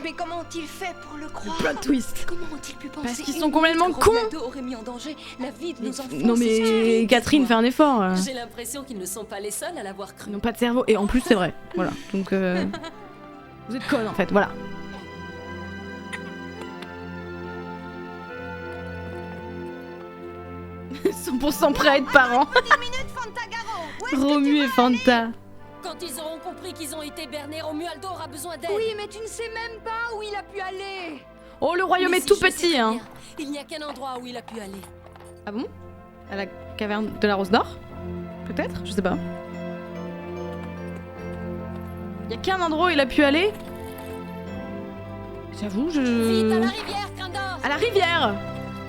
[SPEAKER 12] Mais comment ont-ils fait pour le croire?
[SPEAKER 2] Plot twist.
[SPEAKER 12] Comment ont-ils pu penser
[SPEAKER 2] Parce qu'ils
[SPEAKER 12] une
[SPEAKER 2] sont complètement
[SPEAKER 12] minute que
[SPEAKER 2] cons.
[SPEAKER 12] Romualdo aurait mis en danger la vie de nos enfants?
[SPEAKER 2] Non mais Catherine, fais un effort.
[SPEAKER 10] J'ai l'impression qu'ils ne sont pas les seuls à l'avoir cru.
[SPEAKER 2] Ils n'ont pas de cerveau. Et en plus, c'est vrai. Voilà. Donc, vous êtes connes en fait. Voilà. Ils sont pour s'en prêt à être parents. Romu et Fanta.
[SPEAKER 10] Quand ils auront compris qu'ils ont été bernés, Romualdo aura besoin d'aide.
[SPEAKER 12] Oui, mais tu ne sais même pas où il a pu aller.
[SPEAKER 2] Oh, le royaume
[SPEAKER 10] Mais
[SPEAKER 2] est
[SPEAKER 10] si,
[SPEAKER 2] tout
[SPEAKER 10] je sais
[SPEAKER 2] petit,
[SPEAKER 10] très
[SPEAKER 2] hein.
[SPEAKER 10] bien. Il n'y a qu'un endroit où il a pu aller.
[SPEAKER 2] Ah bon? À la caverne de la Rose d'Or? Peut-être? Je sais pas. Y a qu'un endroit où il a pu aller? J'avoue,
[SPEAKER 10] Vite, à la rivière, Crindor.
[SPEAKER 2] À la rivière!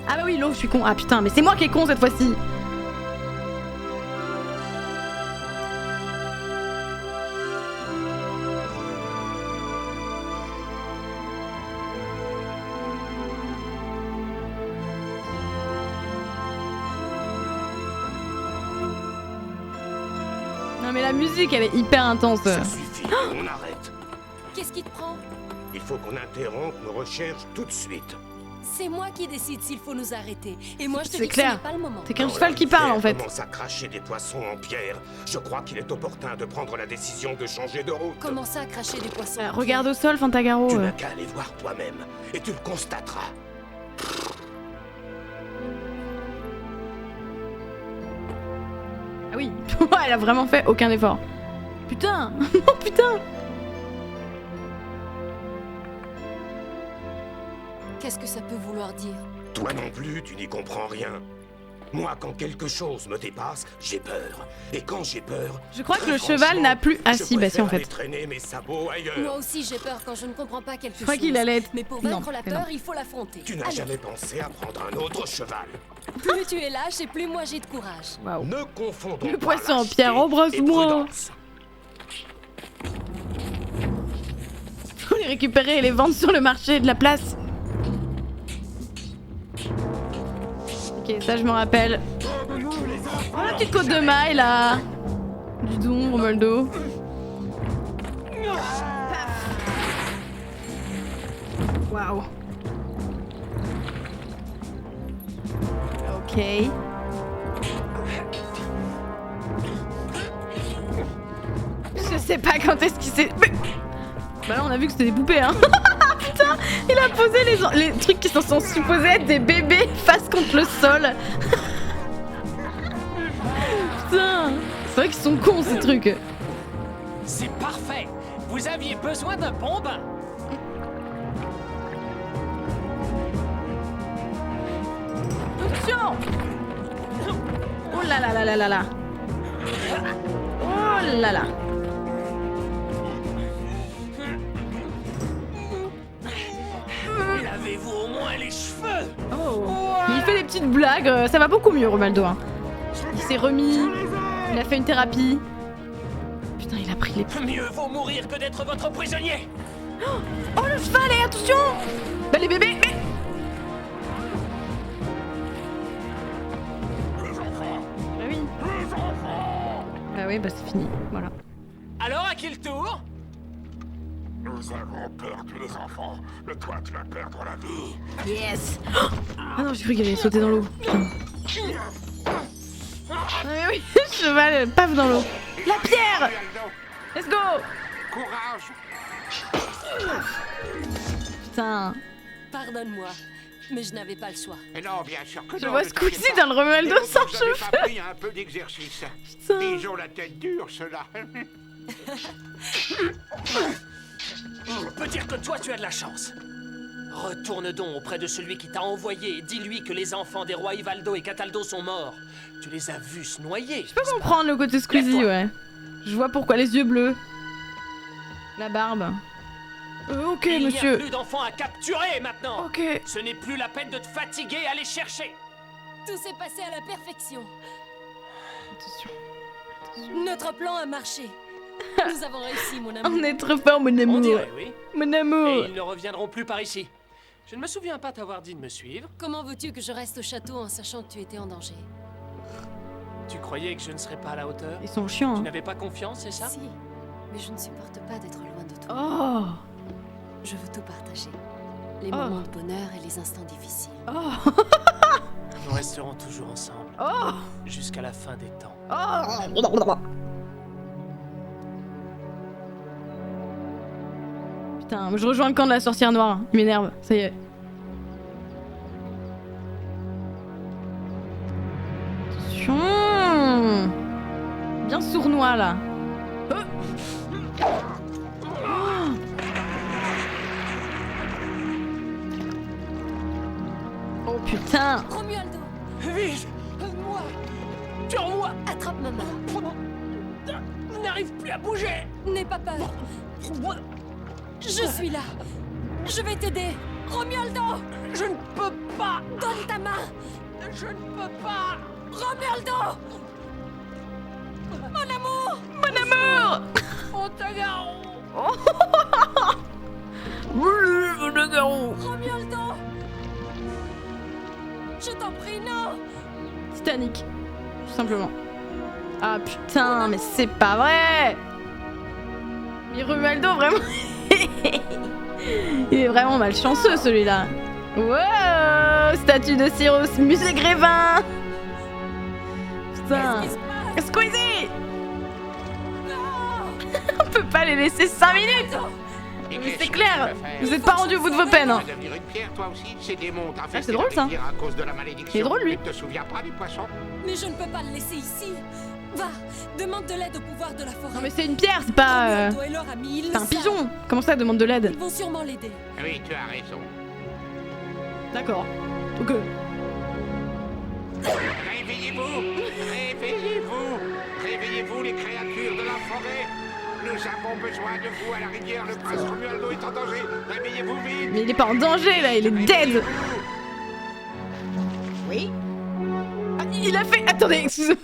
[SPEAKER 2] Ah bah oui, l'eau, je suis con. Ah putain, mais c'est moi qui est con cette fois-ci! Non mais la musique, elle est hyper intense.
[SPEAKER 7] Ça suffit, on arrête.
[SPEAKER 10] Qu'est-ce qui te prend?
[SPEAKER 7] Il faut qu'on interrompe nos recherches tout de suite.
[SPEAKER 10] C'est moi qui décide s'il faut nous arrêter. Et moi, je te
[SPEAKER 2] C'est
[SPEAKER 10] dis que ce
[SPEAKER 2] clair.
[SPEAKER 10] n'est pas le moment.
[SPEAKER 2] C'est qu'un
[SPEAKER 7] Quand
[SPEAKER 2] cheval
[SPEAKER 7] la
[SPEAKER 2] qui parle
[SPEAKER 7] rivière
[SPEAKER 2] en fait.
[SPEAKER 7] commence à cracher des poissons en pierre. Je crois qu'il est opportun de prendre la décision de changer de route.
[SPEAKER 10] Comment ça, cracher des poissons?
[SPEAKER 2] Regarde au sol, Fantagaro.
[SPEAKER 7] Tu n'as qu'à aller voir toi-même et tu le constateras.
[SPEAKER 2] Ah oui, elle a vraiment fait aucun effort. Putain. Oh putain.
[SPEAKER 10] Qu'est-ce que ça peut vouloir dire?
[SPEAKER 7] Toi non plus, tu n'y comprends rien. Moi, quand quelque chose me dépasse, j'ai peur. Et quand j'ai peur...
[SPEAKER 2] Je crois que
[SPEAKER 7] très
[SPEAKER 2] le cheval
[SPEAKER 7] franchement,
[SPEAKER 2] n'a plus... Ah
[SPEAKER 7] je
[SPEAKER 2] si, bah si en
[SPEAKER 7] préfère aller
[SPEAKER 2] fait.
[SPEAKER 7] traîner mes sabots ailleurs.
[SPEAKER 10] Moi aussi, j'ai peur quand je ne comprends pas quelque chose.
[SPEAKER 2] Je crois qu'il allait être...
[SPEAKER 10] Mais pour
[SPEAKER 2] Non,
[SPEAKER 10] vaincre la
[SPEAKER 2] mais non.
[SPEAKER 10] peur, il faut l'affronter.
[SPEAKER 7] Tu n'as
[SPEAKER 10] Allez.
[SPEAKER 7] jamais pensé à prendre un autre cheval.
[SPEAKER 10] Plus tu es lâche et plus moi j'ai de courage.
[SPEAKER 2] Waouh.
[SPEAKER 7] Ne confondons
[SPEAKER 2] Le
[SPEAKER 7] pas
[SPEAKER 2] poisson en
[SPEAKER 7] lâcheté
[SPEAKER 2] pierre,
[SPEAKER 7] et
[SPEAKER 2] embrasse-moi.
[SPEAKER 7] prudence.
[SPEAKER 2] Faut les récupérer et les vendre sur le marché de la place. Ok, ça je me rappelle. Oh la petite côte de maille là. Dis donc, Romaldo. Waouh. Ok. Je sais pas quand est-ce qu'il s'est... Bah là on a vu que c'était des poupées hein. Putain, il a posé les trucs qui sont supposés être des bébés face contre le sol. Putain, c'est vrai qu'ils sont cons ces trucs.
[SPEAKER 11] C'est parfait. Vous aviez besoin d'un bon bain.
[SPEAKER 2] Attention. Oh là là là là là là. Oh là là.
[SPEAKER 11] Lavez-vous au moins les cheveux.
[SPEAKER 2] Oh. Il fait des petites blagues, ça va beaucoup mieux Romaldo. Hein. Il s'est remis, il a fait une thérapie. Putain, il a pris les...
[SPEAKER 11] Mieux vaut mourir que d'être votre prisonnier.
[SPEAKER 2] Oh le cheval, et attention. Bah les bébés, mais... Bah oui. Bah oui, bah c'est fini, voilà.
[SPEAKER 11] Alors à qui le tour?
[SPEAKER 6] Nous avons perdu les enfants, mais toi tu vas perdre la vie.
[SPEAKER 2] Yes. Ah non, j'ai cru qu'il allait sauter dans l'eau. Ah mais oui, le cheval paf dans l'eau. La pierre. Let's go.
[SPEAKER 3] Courage.
[SPEAKER 2] Putain.
[SPEAKER 10] Pardonne-moi, mais je n'avais pas le choix.
[SPEAKER 3] Et non, bien sûr que
[SPEAKER 2] Je
[SPEAKER 3] non,
[SPEAKER 2] vois
[SPEAKER 3] ne
[SPEAKER 2] Squeezie
[SPEAKER 3] t'inquiète
[SPEAKER 2] dans le
[SPEAKER 3] pas.
[SPEAKER 2] Romaldo
[SPEAKER 3] Et
[SPEAKER 2] sans
[SPEAKER 3] vous avez
[SPEAKER 2] cheveux.
[SPEAKER 3] pas pris un peu d'exercice.
[SPEAKER 2] Putain.
[SPEAKER 3] Ils ont la tête dure, ceux-là.
[SPEAKER 11] On peut dire que toi tu as de la chance. Retourne donc auprès de celui qui t'a envoyé et dis-lui que les enfants des rois Ivaldo et Cataldo sont morts. Tu les as vus se noyer.
[SPEAKER 2] Je peux comprendre le côté Squeezie, ouais. Je vois pourquoi les yeux bleus. La barbe. Ok,
[SPEAKER 11] Il
[SPEAKER 2] monsieur.
[SPEAKER 11] n'y a plus d'enfants à capturer maintenant.
[SPEAKER 2] Ok.
[SPEAKER 11] Ce n'est plus la peine de te fatiguer à les chercher.
[SPEAKER 10] Tout s'est passé à la perfection.
[SPEAKER 2] Attention.
[SPEAKER 10] Notre plan a marché. Nous avons réussi, mon amour.
[SPEAKER 2] On est trop fort, mon
[SPEAKER 11] On
[SPEAKER 2] amour.
[SPEAKER 11] dirait, oui.
[SPEAKER 2] Mon amour.
[SPEAKER 11] Et ils ne reviendront plus par ici. Je ne me souviens pas t'avoir dit de me suivre.
[SPEAKER 10] Comment veux-tu que je reste au château en sachant que tu étais en danger?
[SPEAKER 11] Tu croyais que je ne serais pas à la hauteur?
[SPEAKER 2] Ils sont chiants.
[SPEAKER 11] Tu
[SPEAKER 2] Hein.
[SPEAKER 11] n'avais pas confiance, c'est ça?
[SPEAKER 10] Si, mais je ne supporte pas d'être loin de toi.
[SPEAKER 2] Oh.
[SPEAKER 10] Je veux tout partager. Les moments de bonheur et les instants difficiles.
[SPEAKER 2] Oh.
[SPEAKER 11] Nous resterons toujours ensemble.
[SPEAKER 2] Oh.
[SPEAKER 11] Jusqu'à la fin des temps.
[SPEAKER 2] Oh. Putain, je rejoins le camp de la sorcière noire. Il m'énerve, ça y est. Attention. Bien sournois là. Oh putain.
[SPEAKER 10] Romualdo,
[SPEAKER 11] Vite! Moi! Tu en moi!
[SPEAKER 10] attrape ma main.
[SPEAKER 11] Je n'arrive plus à bouger!
[SPEAKER 10] N'aie pas peur. Je suis là. Je vais t'aider. Romualdo,
[SPEAKER 11] Je ne peux pas!
[SPEAKER 10] donne ta main.
[SPEAKER 11] Je ne peux pas!
[SPEAKER 10] Romualdo, mon amour.
[SPEAKER 2] Mon amour.
[SPEAKER 10] Romualdo, je t'en prie, non.
[SPEAKER 2] Titanic, tout simplement. Ah putain, mais c'est pas vrai. Mais Romualdo, vraiment... Il est vraiment malchanceux celui-là. Wow, statue de Cyrus, musée Grévin. Putain. Squeezie. On peut pas les laisser 5 minutes. Mais c'est clair, vous êtes pas rendu au bout de vos peines. Hein.
[SPEAKER 3] Devenir une pierre, toi aussi, ces démons t'ont
[SPEAKER 2] Ah, c'est drôle ça.
[SPEAKER 3] à cause de la malédiction.
[SPEAKER 2] Il est drôle lui.
[SPEAKER 3] Tu te souviens pas du poisson?
[SPEAKER 10] Mais je ne peux pas le laisser ici. Va, demande de l'aide au pouvoir de la forêt.
[SPEAKER 2] Non mais c'est une pierre, c'est pas...
[SPEAKER 10] Romualdo et leur ami, ils
[SPEAKER 2] C'est
[SPEAKER 10] le
[SPEAKER 2] un
[SPEAKER 10] savent.
[SPEAKER 2] pigeon. Comment ça, demande de l'aide?
[SPEAKER 10] Ils vont sûrement l'aider.
[SPEAKER 3] Oui, tu as raison.
[SPEAKER 2] D'accord. Ok.
[SPEAKER 3] Réveillez-vous! Réveillez-vous! Réveillez-vous, les créatures de la forêt! Nous avons besoin de vous à la rivière, le prince Romualdo est en danger! Réveillez-vous vite!
[SPEAKER 2] Mais il est pas en danger là, il est dead.
[SPEAKER 5] Oui?
[SPEAKER 2] Ah, il a fait... Attendez, excusez-moi.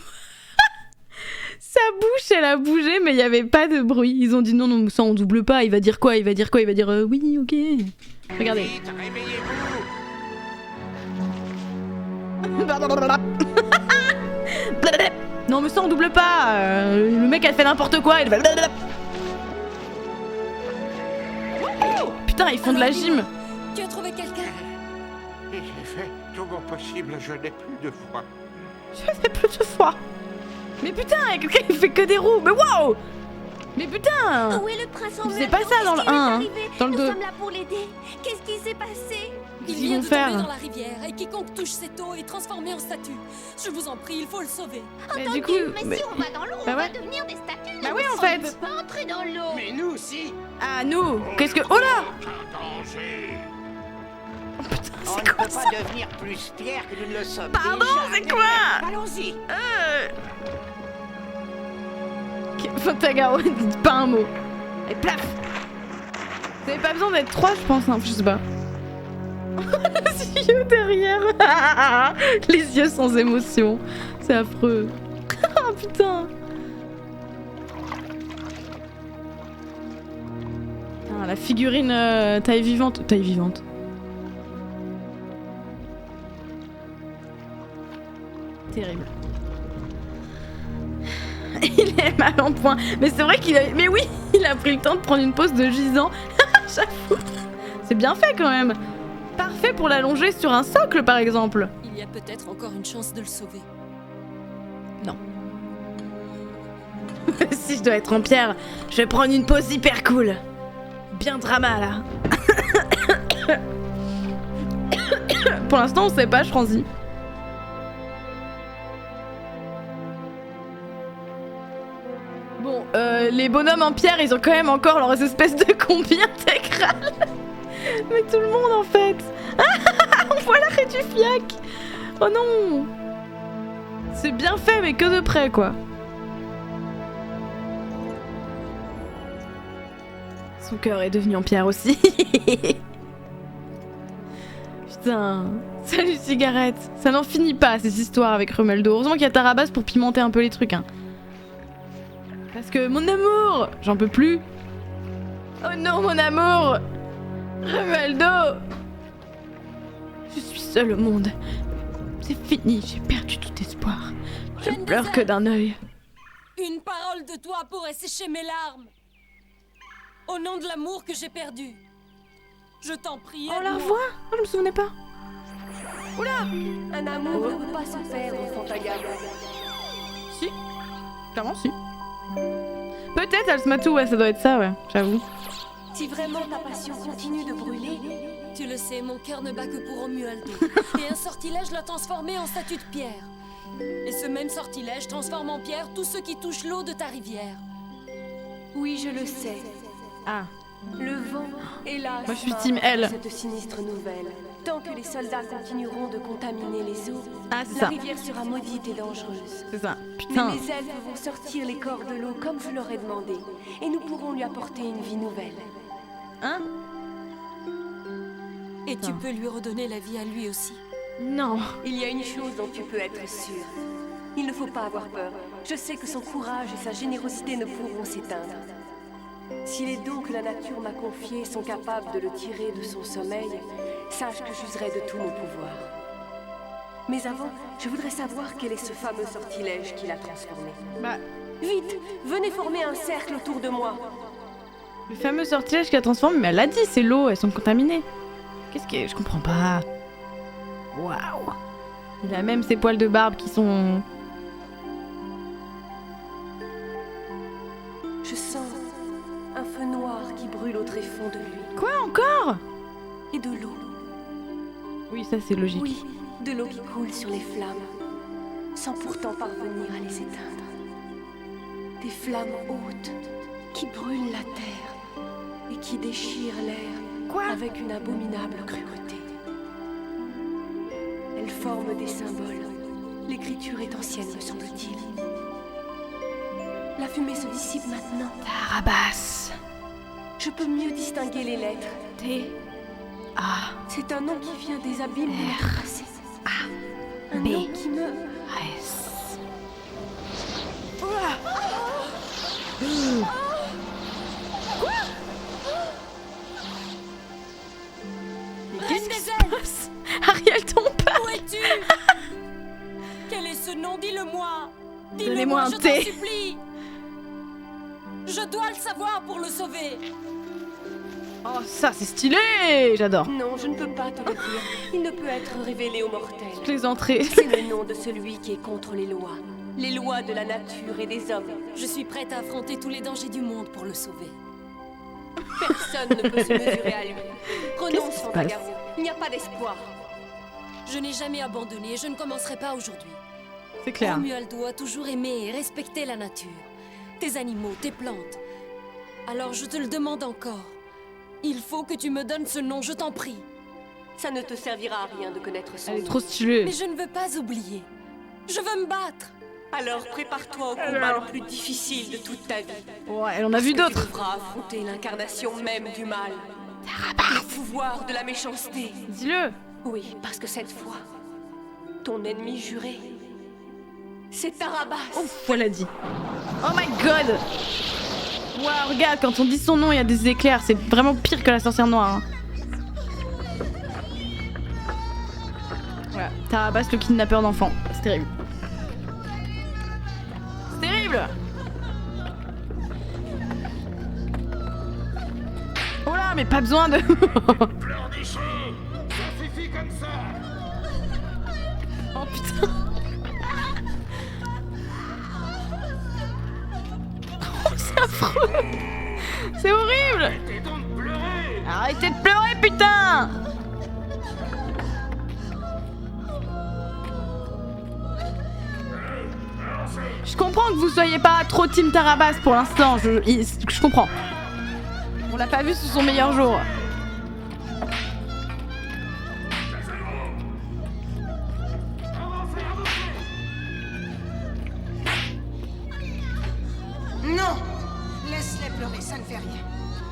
[SPEAKER 2] Sa bouche, elle a bougé, mais il y avait pas de bruit. Ils ont dit non, non, ça on double pas. Il va dire quoi? Il va dire quoi? Il va dire oui, ok. Regardez.
[SPEAKER 3] Vite, réveillez-vous!
[SPEAKER 2] Non, Non mais ça on double pas. Le mec a fait n'importe quoi. Il va... Putain, ils font de la gym.
[SPEAKER 10] Tu as trouvé quelqu'un?
[SPEAKER 3] J'ai fait tout mon possible, je n'ai plus de foi.
[SPEAKER 2] Je fais plus de fois. Mais putain, il y a quelqu'un qui fait que des roues. Mais waouh! Mais putain!
[SPEAKER 12] Où est le prince en
[SPEAKER 2] C'est pas ça dans le 1, hein. Dans le
[SPEAKER 12] Nous
[SPEAKER 2] 2.
[SPEAKER 12] sommes là pour l'aider. Qu'est-ce qui s'est passé?
[SPEAKER 10] Il
[SPEAKER 2] Qu'ils
[SPEAKER 10] vient
[SPEAKER 2] vont
[SPEAKER 10] de
[SPEAKER 2] faire
[SPEAKER 10] tomber dans la rivière et quiconque touche cette eau est transformé en statue. Je vous en prie, il faut le sauver.
[SPEAKER 2] Mais du coup,
[SPEAKER 12] Mais si on va dans l'eau,
[SPEAKER 2] bah
[SPEAKER 12] on
[SPEAKER 2] ouais.
[SPEAKER 12] va devenir des statues.
[SPEAKER 2] Bah
[SPEAKER 12] non,
[SPEAKER 2] oui,
[SPEAKER 12] mais
[SPEAKER 2] en
[SPEAKER 12] on
[SPEAKER 2] fait.
[SPEAKER 12] ne peut pas entrer dans l'eau.
[SPEAKER 8] Mais nous aussi.
[SPEAKER 2] Ah nous, qu'est-ce que... Oh là!
[SPEAKER 3] Danger.
[SPEAKER 5] On ne peut pas devenir plus pierre que nous ne le sommes.
[SPEAKER 2] Pardon,
[SPEAKER 5] déjà.
[SPEAKER 2] c'est quoi?
[SPEAKER 5] Allons-y.
[SPEAKER 2] Fantagaro, dites pas un mot. Et plaf! Vous avez pas besoin d'être 3, je pense, hein, je sais pas. Les yeux derrière. Les yeux sans émotion. C'est affreux. Ah putain. Ah, la figurine taille vivante. Taille vivante. Terrible. Il est mal en point. Mais c'est vrai qu'il a... Mais oui, il a pris le temps de prendre une pause de gisant. J'avoue. C'est bien fait quand même. Parfait pour l'allonger sur un socle par exemple.
[SPEAKER 10] Il y a peut-être encore une chance de le sauver.
[SPEAKER 2] Non. Si je dois être en pierre, je vais prendre une pause hyper cool. Bien drama là. Pour l'instant on sait pas, je franchis. Bon, les bonhommes en pierre, ils ont quand même encore leurs espèces de combi intégrales. Mais tout le monde en fait. On voit l'arrêt du fiac. Oh non. C'est bien fait mais que de près quoi. Son cœur est devenu en pierre aussi. Putain. Salut cigarette. Ça n'en finit pas ces histoires avec Rumeldo. Heureusement qu'il y a Tarabas pour pimenter un peu les trucs hein. Parce que mon amour, j'en peux plus. Oh non mon amour. Rumeldo. Je suis seule au monde. C'est fini, j'ai perdu tout espoir. Je
[SPEAKER 10] Reine
[SPEAKER 2] pleure
[SPEAKER 10] des
[SPEAKER 2] que
[SPEAKER 10] airs.
[SPEAKER 2] d'un œil.
[SPEAKER 10] Une parole de toi pourrait sécher mes larmes. Au nom de l'amour que j'ai perdu. Je t'en prie.
[SPEAKER 2] On la
[SPEAKER 10] aide-moi.
[SPEAKER 2] revoit? Oh, je me souvenais pas.
[SPEAKER 10] Un amour ne peut pas se perdre, Fantagaro.
[SPEAKER 2] Si. Clairement si. Peut-être Alsmatou, ouais, ça doit être ça, ouais, j'avoue.
[SPEAKER 10] Si vraiment ta passion continue de brûler, tu le sais, mon cœur ne bat que pour Romualdo. Et un sortilège l'a transformé en statue de pierre. Et ce même sortilège transforme en pierre tous ceux qui touchent l'eau de ta rivière.
[SPEAKER 12] Oui, je le sais.
[SPEAKER 2] Ah.
[SPEAKER 12] Le vent, hélas,
[SPEAKER 2] Moi, je suis team L.
[SPEAKER 12] cette sinistre nouvelle. Tant que les soldats continueront de contaminer les eaux,
[SPEAKER 2] Ah, c'est
[SPEAKER 12] la
[SPEAKER 2] ça.
[SPEAKER 12] rivière sera maudite et dangereuse.
[SPEAKER 2] C'est ça.
[SPEAKER 12] Mais
[SPEAKER 2] Putain.
[SPEAKER 12] les elfes vont sortir les corps de l'eau comme je leur ai demandé, et nous pourrons lui apporter une vie nouvelle.
[SPEAKER 2] Hein?
[SPEAKER 10] Et tu peux lui redonner la vie à lui aussi.
[SPEAKER 2] Non.
[SPEAKER 12] Il y a une chose dont tu peux être sûr. Il ne faut pas avoir peur. Je sais que son courage et sa générosité ne pourront s'éteindre. Si les dons que la nature m'a confiés sont capables de le tirer de son sommeil, sache que j'userai de tout mon pouvoir. Mais avant, je voudrais savoir quel est ce fameux sortilège qui l'a transformé.
[SPEAKER 2] Bah,
[SPEAKER 12] Vite, venez former un cercle autour de moi.
[SPEAKER 2] le fameux sortilège qui la transforme, mais elle l'a dit, c'est l'eau, elles sont contaminées. Qu'est-ce que... Je comprends pas. Waouh. Il a même ses poils de barbe qui sont...
[SPEAKER 12] Je sens un feu noir qui brûle au tréfonds de lui.
[SPEAKER 2] Quoi encore?
[SPEAKER 12] Et de l'eau.
[SPEAKER 2] Oui, ça c'est logique.
[SPEAKER 12] Oui, de l'eau qui coule sur les flammes, sans pourtant parvenir à les éteindre. Des flammes hautes qui brûlent la terre et qui déchirent l'air avec une abominable cruauté. Elles forment des symboles. L'écriture est ancienne, me semble-t-il. La fumée se dissipe maintenant.
[SPEAKER 2] Tarabas.
[SPEAKER 12] Je peux mieux distinguer les lettres.
[SPEAKER 2] T. A.
[SPEAKER 12] C'est un nom qui vient des abîmes de notre passé. Un
[SPEAKER 2] B.
[SPEAKER 12] nom qui me...
[SPEAKER 2] S. Mais qu'est-ce qui se passe? Ariel tombe pas.
[SPEAKER 10] Où es-tu? Quel est ce nom? Dis-le-moi.
[SPEAKER 2] Donnez-moi monter.
[SPEAKER 10] Je t'en supplie. Je dois le savoir pour le sauver.
[SPEAKER 2] Oh, ça, c'est stylé. J'adore.
[SPEAKER 12] Non, je ne peux pas te le dire. Il ne peut être révélé aux mortels.
[SPEAKER 2] Toutes les entrées.
[SPEAKER 12] C'est le nom de celui qui est contre les lois. Les lois de la nature et des hommes.
[SPEAKER 10] Je suis prête à affronter tous les dangers du monde pour le sauver.
[SPEAKER 12] Personne ne peut se mesurer à lui. Renonce, Fantagaro. Il n'y a pas d'espoir.
[SPEAKER 10] Je n'ai jamais abandonné et je ne commencerai pas aujourd'hui.
[SPEAKER 2] C'est clair.
[SPEAKER 10] Romualdo a toujours aimé et respecté la nature. Tes animaux, tes plantes. Alors je te le demande encore. Il faut que tu me donnes ce nom, je t'en prie.
[SPEAKER 12] Ça ne te servira à rien de connaître son nom.
[SPEAKER 2] Elle est trop stylée.
[SPEAKER 10] Mais je ne veux pas oublier. Je veux me battre.
[SPEAKER 12] Alors prépare-toi au combat le plus difficile de toute ta vie.
[SPEAKER 2] Ouais, elle en a vu d'autres.
[SPEAKER 12] Tu devras affronter l'incarnation même du mal. Le pouvoir de la méchanceté.
[SPEAKER 2] Dis-le.
[SPEAKER 12] Oui, parce que cette fois, ton ennemi juré, c'est Tarabas.
[SPEAKER 2] Ouf, elle a dit. Oh my god. Waouh, regarde, quand on dit son nom, il y a des éclairs. C'est vraiment pire que la sorcière noire. Hein. Voilà, Tarabas, le kidnappeur d'enfants. C'est terrible. C'est terrible. Oh là, mais pas besoin de...
[SPEAKER 6] Pleurnicher, ça suffit comme ça.
[SPEAKER 2] Oh putain. Oh, c'est affreux. C'est horrible.
[SPEAKER 6] Arrêtez donc de pleurer.
[SPEAKER 2] Arrêtez de pleurer, putain. Je comprends que vous soyez pas trop team Tarabas pour l'instant, je comprends. On l'a pas vu sous son meilleur jour.
[SPEAKER 9] Non! Laisse-les pleurer, ça ne fait rien.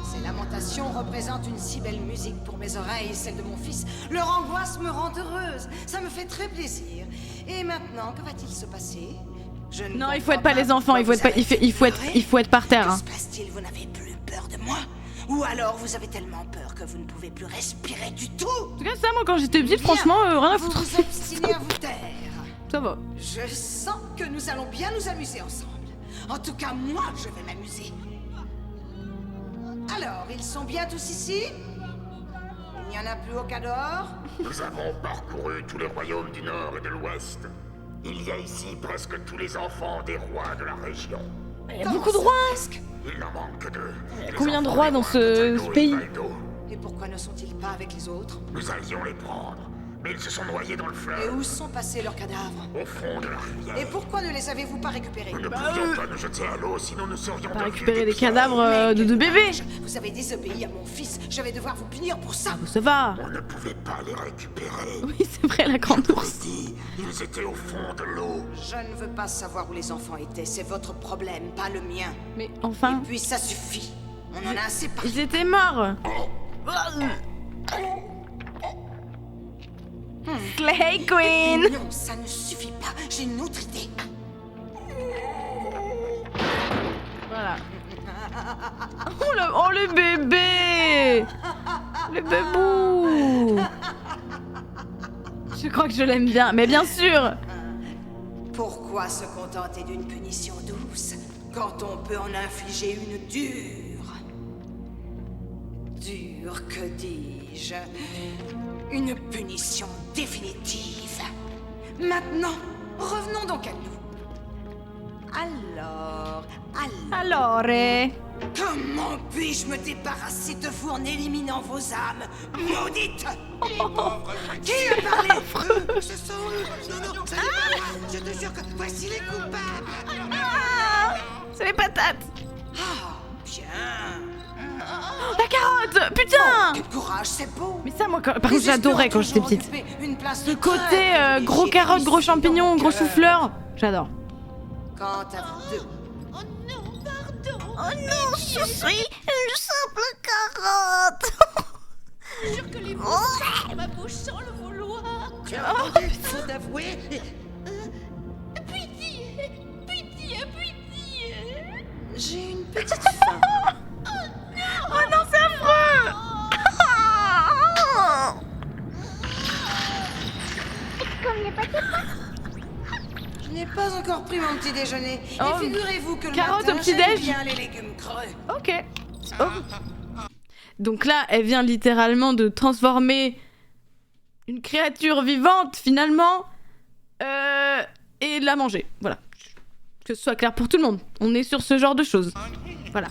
[SPEAKER 9] Ces lamentations représentent une si belle musique pour mes oreilles et celle de mon fils. Leur angoisse me rend heureuse. Ça me fait très plaisir. Et maintenant, que va-t-il se passer? Je ne
[SPEAKER 2] Non, il faut être pas les enfants, il faut être par terre.
[SPEAKER 9] Que
[SPEAKER 2] Hein.
[SPEAKER 9] se passe-t-il? Vous n'avez plus peur de moi? Ou alors vous avez tellement peur que vous ne pouvez plus respirer du tout?
[SPEAKER 2] En tout cas, ça, moi, quand j'étais petite, franchement, rien à
[SPEAKER 9] Vous
[SPEAKER 2] foutre.
[SPEAKER 9] vous obstinez à vous taire.
[SPEAKER 2] Ça va.
[SPEAKER 9] Je sens que nous allons bien nous amuser ensemble. En tout cas, moi, je vais m'amuser. Alors, ils sont bien tous ici? Il n'y en a plus au Cador?
[SPEAKER 6] Nous avons parcouru tous les royaumes du Nord et de l'Ouest. Il y a ici presque tous les enfants des rois de la région.
[SPEAKER 2] Il y a beaucoup de rois.
[SPEAKER 6] Il n'en manque que deux.
[SPEAKER 2] Combien de rois dans ce pays?
[SPEAKER 9] Et pourquoi ne sont-ils pas avec les autres?
[SPEAKER 6] Nous allions les prendre, mais ils se sont noyés dans le
[SPEAKER 9] Et
[SPEAKER 6] fleuve,
[SPEAKER 9] où sont passés leurs cadavres?
[SPEAKER 6] au fond de la rivière.
[SPEAKER 9] Et pourquoi ne les avez-vous pas récupérés?
[SPEAKER 6] Nous ne pouvions pas nous jeter à l'eau, sinon nous serions
[SPEAKER 2] On va
[SPEAKER 6] devenus
[SPEAKER 2] récupérer des
[SPEAKER 6] pierres.
[SPEAKER 2] cadavres de bébés.
[SPEAKER 9] Vous avez désobéi à mon fils. Je vais devoir vous punir pour ça.
[SPEAKER 2] Ça va.
[SPEAKER 6] On ne pouvait pas les récupérer.
[SPEAKER 2] Oui, c'est vrai, la grande ours.
[SPEAKER 6] Dit, ils étaient au fond de l'eau.
[SPEAKER 9] Je ne veux pas savoir où les enfants étaient. C'est votre problème, pas le mien.
[SPEAKER 2] Mais enfin,
[SPEAKER 9] Et puis ça suffit. On en a assez parlé.
[SPEAKER 2] ils étaient morts. Slay Queen.
[SPEAKER 9] Non, ça ne suffit pas. J'ai une autre idée.
[SPEAKER 2] Voilà. Oh le bébé. Le bébou. Je crois que je l'aime bien, mais bien sûr.
[SPEAKER 9] Pourquoi se contenter d'une punition douce quand on peut en infliger une dure? Dure, que dis-je? Une punition définitive. Maintenant, revenons donc à nous. Alors... Comment puis-je me débarrasser de vous en éliminant vos âmes, maudite? Qui a parlé? Ce sont eux. Non, ça n'est pas moi. Je te jure que voici les coupables.
[SPEAKER 2] C'est les patates.
[SPEAKER 9] Ah, bien.
[SPEAKER 2] La carotte. Putain.
[SPEAKER 9] Quel courage, c'est beau.
[SPEAKER 2] Mais ça, moi, par contre, j'adorais quand j'étais petite.
[SPEAKER 9] Une place
[SPEAKER 2] Le côté gros carotte, gros champignon, gros chou-fleur. J'adore.
[SPEAKER 9] Quant à vous deux.
[SPEAKER 4] Oh non, je suis une simple carotte.
[SPEAKER 12] Je jure que les mots sortent de ma bouche sans le vouloir.
[SPEAKER 9] Tu as entendu? Faut avouer.
[SPEAKER 12] Pitié, pitié, pitié.
[SPEAKER 9] J'ai une petite faim.
[SPEAKER 2] Oh non, c'est affreux.
[SPEAKER 9] Je n'ai Pas encore pris mon petit déjeuner.
[SPEAKER 2] Oh,
[SPEAKER 9] Et figurez-vous que le
[SPEAKER 2] carotte
[SPEAKER 9] matin,
[SPEAKER 2] au petit
[SPEAKER 9] j'aime
[SPEAKER 2] déj.
[SPEAKER 9] bien les légumes creux.
[SPEAKER 2] Ok. Oh. Donc là, elle vient littéralement de transformer une créature vivante, finalement, et de la manger. Voilà. Que ce soit clair pour tout le monde. On est sur ce genre de choses. Voilà.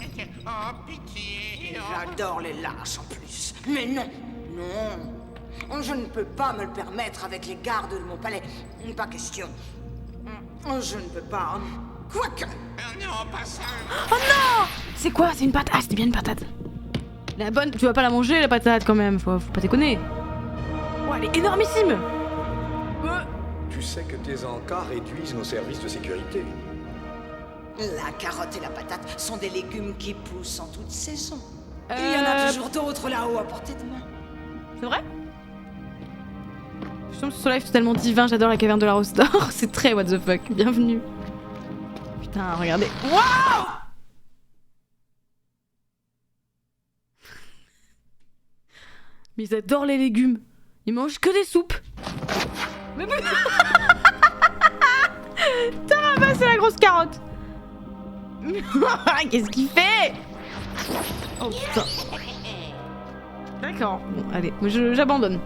[SPEAKER 9] J'adore les lâches en plus. Mais non, non. Je ne peux pas me le permettre avec les gardes de mon palais. Pas question. Je ne peux pas. Quoique.
[SPEAKER 2] Oh non! C'est quoi? C'est une patate. Ah, c'était bien une patate. La bonne, tu vas pas la manger la patate quand même, faut pas déconner. Oh, elle est énormissime!
[SPEAKER 13] Tu sais que tes encas réduisent nos services de sécurité.
[SPEAKER 9] La carotte et la patate sont des légumes qui poussent en toute saison. Il y en a toujours d'autres là-haut à portée de main.
[SPEAKER 2] C'est vrai? Je tombe sur ce live totalement divin, j'adore la caverne de la Rose d'Or. C'est très what the fuck, bienvenue. Putain, regardez. Waouh! Mais ils adorent les légumes. Ils mangent que des soupes. Mais Tarabas, c'est la grosse carotte. Qu'est-ce qu'il fait? Oh putain. D'accord. Bon, allez, j'abandonne.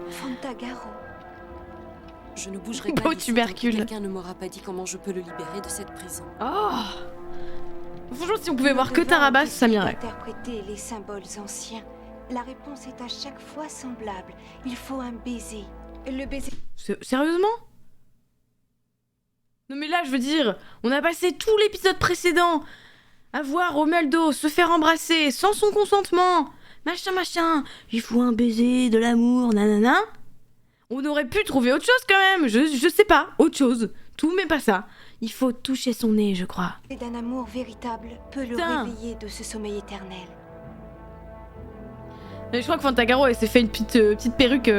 [SPEAKER 10] Fantagaro. Je ne bougerai
[SPEAKER 2] Beau
[SPEAKER 10] pas d'ici tant que
[SPEAKER 2] tubercule.
[SPEAKER 10] quelqu'un ne m'aura pas dit comment je peux le libérer de cette prison.
[SPEAKER 2] Oh. Franchement, si on pouvait voir que Tarabas, ça m'irait.
[SPEAKER 12] Interpréter les symboles anciens. La réponse est à chaque fois semblable. Il faut un baiser. Le baiser...
[SPEAKER 2] Sérieusement? Non mais là, je veux dire, on a passé tout l'épisode précédent à voir Romualdo se faire embrasser sans son consentement. Machin. Il faut un baiser, de l'amour, nanana. On aurait pu trouver autre chose quand même. Je sais pas, autre chose. Tout mais pas ça. Il faut toucher son nez, je crois.
[SPEAKER 12] d'un amour véritable peut le
[SPEAKER 2] Putain.
[SPEAKER 12] réveiller de ce sommeil éternel.
[SPEAKER 2] Mais je crois que Fantagaro, elle s'est fait une petite perruque.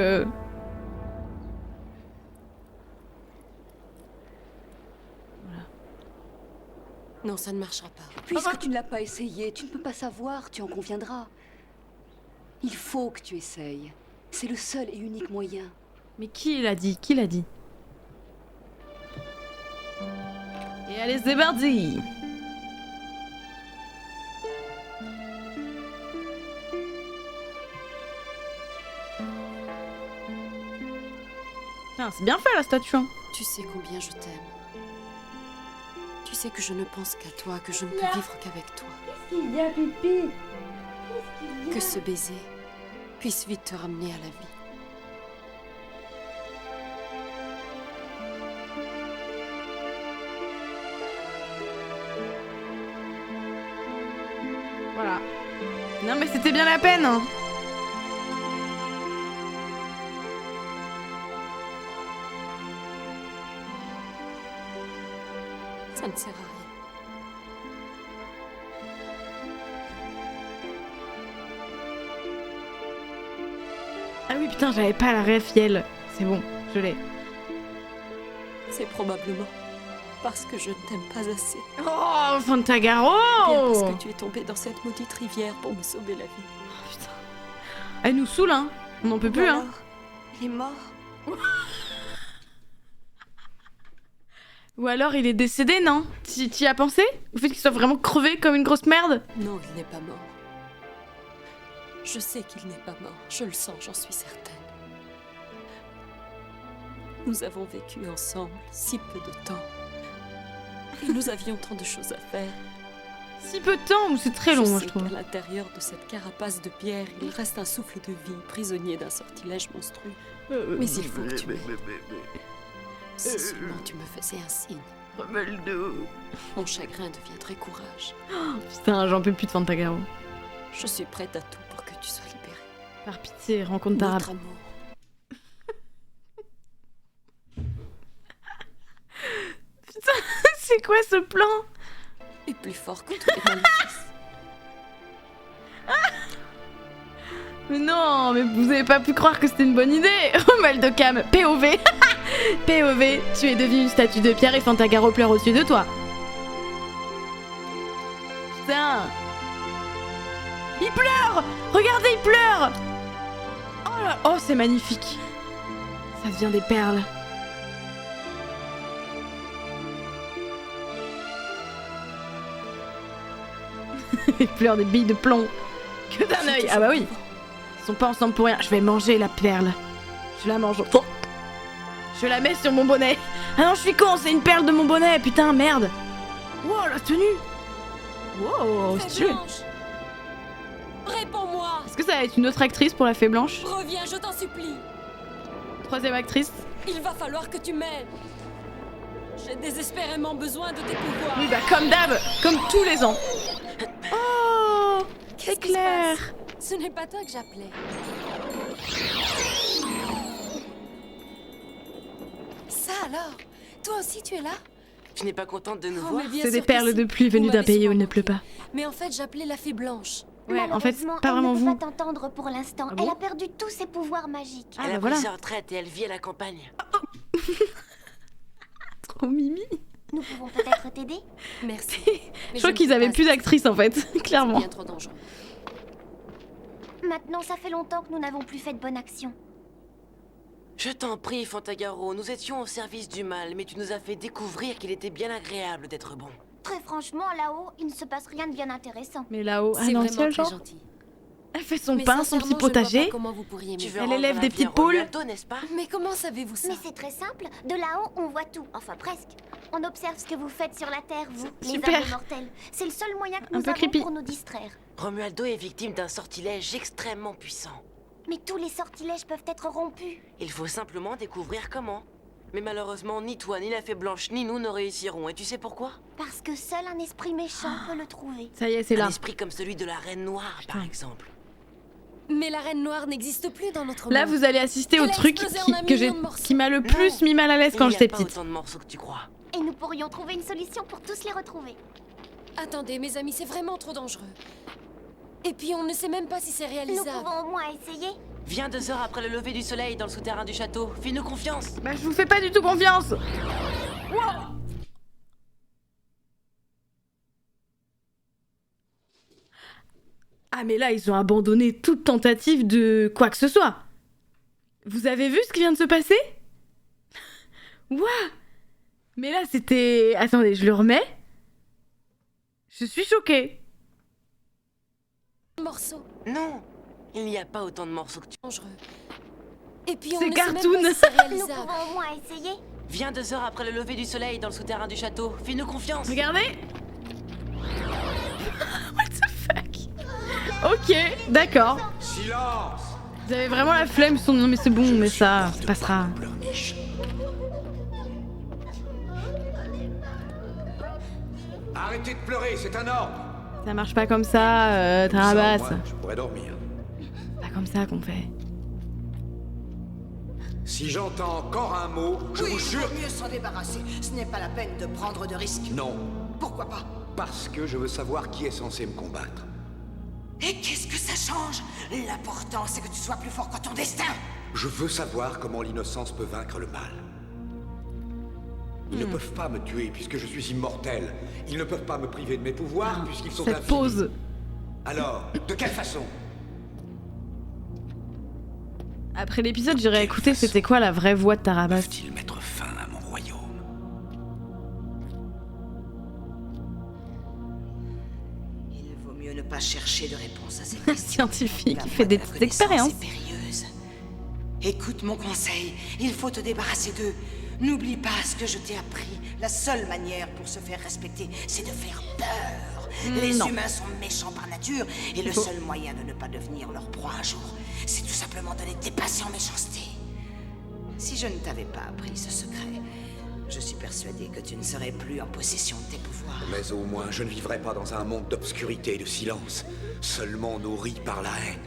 [SPEAKER 10] Non, ça ne marchera pas.
[SPEAKER 14] Puisque tu ne l'as pas essayé, tu ne peux pas savoir, tu en conviendras. Il faut que tu essayes. C'est le seul et unique moyen.
[SPEAKER 2] Mais qui l'a dit? Qui l'a dit? Et allez, c'est parti! Putain, c'est bien fait la statue. Hein.
[SPEAKER 10] Tu sais combien je t'aime. Tu sais que je ne pense qu'à toi, que je ne peux vivre qu'avec toi.
[SPEAKER 2] Qu'est-ce qu'il y a, Pipi?
[SPEAKER 10] Que ce baiser puisse vite te ramener à la vie.
[SPEAKER 2] Voilà. Non mais c'était bien la peine. Hein.
[SPEAKER 10] Ça ne sert à rien.
[SPEAKER 2] Ah oui putain, j'avais pas la ref Yel. C'est bon, je l'ai.
[SPEAKER 10] C'est probablement parce que je ne t'aime pas assez.
[SPEAKER 2] Oh, Fantagaro!
[SPEAKER 10] Bien parce que tu es tombé dans cette maudite rivière pour me sauver la vie.
[SPEAKER 2] Oh, putain. Elle nous saoule, hein. On n'en peut plus, hein.
[SPEAKER 12] Il est mort.
[SPEAKER 2] Ou alors il est décédé, non? T'y as pensé? Au fait qu'il soit vraiment crevé comme une grosse merde?
[SPEAKER 10] Non, il n'est pas mort. Je sais qu'il n'est pas mort. Je le sens, j'en suis certaine. Nous avons vécu ensemble si peu de temps. Et nous avions tant de choses à faire.
[SPEAKER 2] Si peu de temps, ou c'est très long, moi, je trouve.
[SPEAKER 10] À l'intérieur de cette carapace de pierre, il reste un souffle de vie, prisonnier d'un sortilège monstrueux. Mais il faut que tu m'aides. Si seulement tu me faisais un signe.
[SPEAKER 2] Romualdo.
[SPEAKER 10] Mon chagrin deviendrait courage.
[SPEAKER 2] Oh, putain, j'en peux plus de Fantagaro.
[SPEAKER 10] Je suis prête à tout pour que tu sois libérée.
[SPEAKER 2] Par pitié, rencontre ta
[SPEAKER 10] Notre amour.
[SPEAKER 2] Putain, c'est quoi ce plan?
[SPEAKER 10] Est plus fort que tous les maléfices.
[SPEAKER 2] Mais non, mais vous avez pas pu croire que c'était une bonne idée. Oh, Maldocam, POV. POV, tu es devenu une statue de pierre et Fantagaro pleure au-dessus de toi. Putain. Il pleure. Regardez, il pleure. Oh là. Oh, c'est magnifique. Ça devient des perles. Il pleure des billes de plomb. Que d'un œil. Ah bah oui. Ils sont pas ensemble pour rien. Je vais manger la perle. Je la mange. Oh. Je la mets sur mon bonnet. Ah non, je suis con, c'est une perle de mon bonnet. Putain, merde. Wow, la tenue. Wow, stylé.
[SPEAKER 10] Réponds-moi.
[SPEAKER 2] Est-ce que ça va être une autre actrice pour la Fée Blanche?
[SPEAKER 10] Reviens, je t'en supplie.
[SPEAKER 2] Troisième actrice.
[SPEAKER 10] Il va falloir que tu m'aides. J'ai désespérément besoin de tes pouvoirs.
[SPEAKER 2] Oui, bah comme d'hab, comme tous les ans. Oh, c'est clair.
[SPEAKER 10] Ce n'est pas toi que j'appelais. Ça alors? Toi aussi tu es là?
[SPEAKER 15] Tu n'es pas contente de nous
[SPEAKER 10] Oh,
[SPEAKER 15] voir?
[SPEAKER 10] mais bien
[SPEAKER 2] C'est des
[SPEAKER 10] sûr que
[SPEAKER 2] perles
[SPEAKER 10] si.
[SPEAKER 2] de pluie venues
[SPEAKER 10] Vous
[SPEAKER 2] d'un
[SPEAKER 10] m'avez
[SPEAKER 2] pays où il ne
[SPEAKER 10] sûrement
[SPEAKER 2] pleut pas.
[SPEAKER 10] manqué. Mais en fait j'appelais la Fée Blanche.
[SPEAKER 2] Ouais, en fait, pas vraiment
[SPEAKER 16] elle ne
[SPEAKER 2] vous.
[SPEAKER 16] peut pas t'entendre pour l'instant.
[SPEAKER 2] Ah bon?
[SPEAKER 16] Elle a perdu tous ses pouvoirs magiques.
[SPEAKER 15] Elle
[SPEAKER 2] bah
[SPEAKER 15] a
[SPEAKER 2] voilà.
[SPEAKER 15] pris sa retraite et elle vit à la campagne.
[SPEAKER 2] Trop mimi.
[SPEAKER 16] Nous pouvons peut-être t'aider?
[SPEAKER 10] Merci.
[SPEAKER 2] Je crois qu'ils avaient plus d'actrices en fait, clairement.
[SPEAKER 10] Bien trop dangereux.
[SPEAKER 16] Maintenant, ça fait longtemps que nous n'avons plus fait de bonne action.
[SPEAKER 15] Je t'en prie, Fantagaro, nous étions au service du mal, mais tu nous as fait découvrir qu'il était bien agréable d'être bon.
[SPEAKER 16] Très franchement, là-haut, il ne se passe rien de bien intéressant.
[SPEAKER 2] Mais là-haut,
[SPEAKER 10] C'est
[SPEAKER 2] dans le
[SPEAKER 10] vraiment
[SPEAKER 2] ciel,
[SPEAKER 10] très
[SPEAKER 2] genre.
[SPEAKER 10] gentil.
[SPEAKER 2] Elle fait son
[SPEAKER 10] Mais
[SPEAKER 2] pain, son
[SPEAKER 10] sincèrement,
[SPEAKER 2] petit
[SPEAKER 10] je vois
[SPEAKER 2] potager.
[SPEAKER 10] pas comment vous pourriez
[SPEAKER 15] Tu
[SPEAKER 10] m'aider.
[SPEAKER 15] veux
[SPEAKER 2] Elle
[SPEAKER 15] rendre
[SPEAKER 2] élève
[SPEAKER 15] la
[SPEAKER 2] des
[SPEAKER 15] vie
[SPEAKER 2] petites
[SPEAKER 15] à
[SPEAKER 2] poules.
[SPEAKER 15] Romualdo, n'est-ce pas?
[SPEAKER 10] Mais comment savez-vous ça?
[SPEAKER 16] Mais c'est très simple. De là-haut, on voit tout. Enfin, presque. On observe ce que vous faites sur la Terre, vous, les
[SPEAKER 2] Super.
[SPEAKER 16] âmes mortels. C'est le seul moyen que
[SPEAKER 2] Un
[SPEAKER 16] nous
[SPEAKER 2] peu
[SPEAKER 16] avons
[SPEAKER 2] creepy.
[SPEAKER 16] pour nous distraire.
[SPEAKER 15] Romualdo est victime d'un sortilège extrêmement puissant.
[SPEAKER 16] Mais tous les sortilèges peuvent être rompus.
[SPEAKER 15] Il faut simplement découvrir comment. Mais malheureusement, ni toi, ni la Fée Blanche, ni nous ne réussirons. Et tu sais pourquoi?
[SPEAKER 16] Parce que seul un esprit méchant peut le trouver.
[SPEAKER 2] Ça y est, c'est
[SPEAKER 15] Un
[SPEAKER 2] là.
[SPEAKER 15] esprit comme celui de la Reine Noire, par exemple.
[SPEAKER 10] Mais la Reine Noire n'existe plus dans notre monde.
[SPEAKER 2] Là, vous allez assister au
[SPEAKER 10] Elle a
[SPEAKER 2] truc
[SPEAKER 10] explosé en un million de morceaux.
[SPEAKER 2] qui m'a le plus mis mal à l'aise quand
[SPEAKER 15] Il n'y
[SPEAKER 2] j'étais
[SPEAKER 15] a pas
[SPEAKER 2] petite.
[SPEAKER 15] autant de morceaux que tu crois.
[SPEAKER 16] Et nous pourrions trouver une solution pour tous les retrouver.
[SPEAKER 10] Attendez, mes amis, c'est vraiment trop dangereux. Et puis on ne sait même pas si c'est
[SPEAKER 16] Nous
[SPEAKER 10] réalisable.
[SPEAKER 16] pouvons au moins essayer.
[SPEAKER 15] Viens 2 heures après le lever du soleil dans le souterrain du château. Fais-nous confiance.
[SPEAKER 2] Bah, je vous fais pas du tout confiance. Ah, mais là, ils ont abandonné toute tentative de quoi que ce soit. Vous avez vu ce qui vient de se passer? Ouah. Mais là, c'était... Attendez, je le remets. Je suis choquée.
[SPEAKER 10] Morceaux.
[SPEAKER 15] Non, il n'y a pas autant de morceaux que tu...
[SPEAKER 10] Dangereux. Et puis on
[SPEAKER 2] C'est
[SPEAKER 10] ne sait même
[SPEAKER 2] cartoon.
[SPEAKER 10] pas si c'est
[SPEAKER 16] Nous
[SPEAKER 10] réalisable.
[SPEAKER 16] pouvons au moins essayer.
[SPEAKER 15] Viens 2 heures après le lever du soleil dans le souterrain du château. Fais-nous confiance.
[SPEAKER 2] Regardez. What the fuck? Ok, d'accord.
[SPEAKER 7] Silence!
[SPEAKER 2] Vous avez vraiment la flemme, ils sont... Non mais c'est bon, mais ça passera.
[SPEAKER 13] Arrêtez de pleurer, c'est un ordre.
[SPEAKER 2] Ça marche pas comme ça, Tarabas.
[SPEAKER 13] Sans moi, je pourrais dormir.
[SPEAKER 2] Pas comme ça qu'on fait.
[SPEAKER 13] Si j'entends encore un mot, je vous jure...
[SPEAKER 5] mieux s'en débarrasser. Ce n'est pas la peine de prendre de risques.
[SPEAKER 13] Non,
[SPEAKER 5] Pourquoi pas?
[SPEAKER 13] parce que je veux savoir qui est censé me combattre.
[SPEAKER 5] Et qu'est-ce que ça change? L'important, c'est que tu sois plus fort que ton destin.
[SPEAKER 13] Je veux savoir comment l'innocence peut vaincre le mal. Ils ne peuvent pas me tuer puisque je suis immortel. Ils ne peuvent pas me priver de mes pouvoirs puisqu'ils sont
[SPEAKER 2] Cette
[SPEAKER 13] infinis.
[SPEAKER 2] pause.
[SPEAKER 13] Alors, de quelle façon?
[SPEAKER 2] Après l'épisode, j'irai écouter c'était quoi la vraie voix de Tarabas.
[SPEAKER 8] Peuvent-ils mettre fin à mon royaume?
[SPEAKER 9] Il vaut mieux ne pas chercher de réponse à ces questions.
[SPEAKER 2] Scientifique
[SPEAKER 9] La
[SPEAKER 2] qui
[SPEAKER 9] voie
[SPEAKER 2] fait
[SPEAKER 9] de
[SPEAKER 2] des
[SPEAKER 9] la
[SPEAKER 2] petites
[SPEAKER 9] connaissance
[SPEAKER 2] expériences.
[SPEAKER 9] est périlleuse. Écoute mon conseil, il faut te débarrasser d'eux. N'oublie pas ce que je t'ai appris. La seule manière pour se faire respecter, c'est de faire peur. Les
[SPEAKER 2] Non.
[SPEAKER 9] humains sont méchants par nature, et le seul moyen de ne pas devenir leur proie un jour, c'est tout simplement de les dépasser en méchanceté. Si je ne t'avais pas appris ce secret, je suis persuadée que tu ne serais plus en possession de tes pouvoirs.
[SPEAKER 13] Mais au moins, je ne vivrai pas dans un monde d'obscurité et de silence, seulement nourri par la haine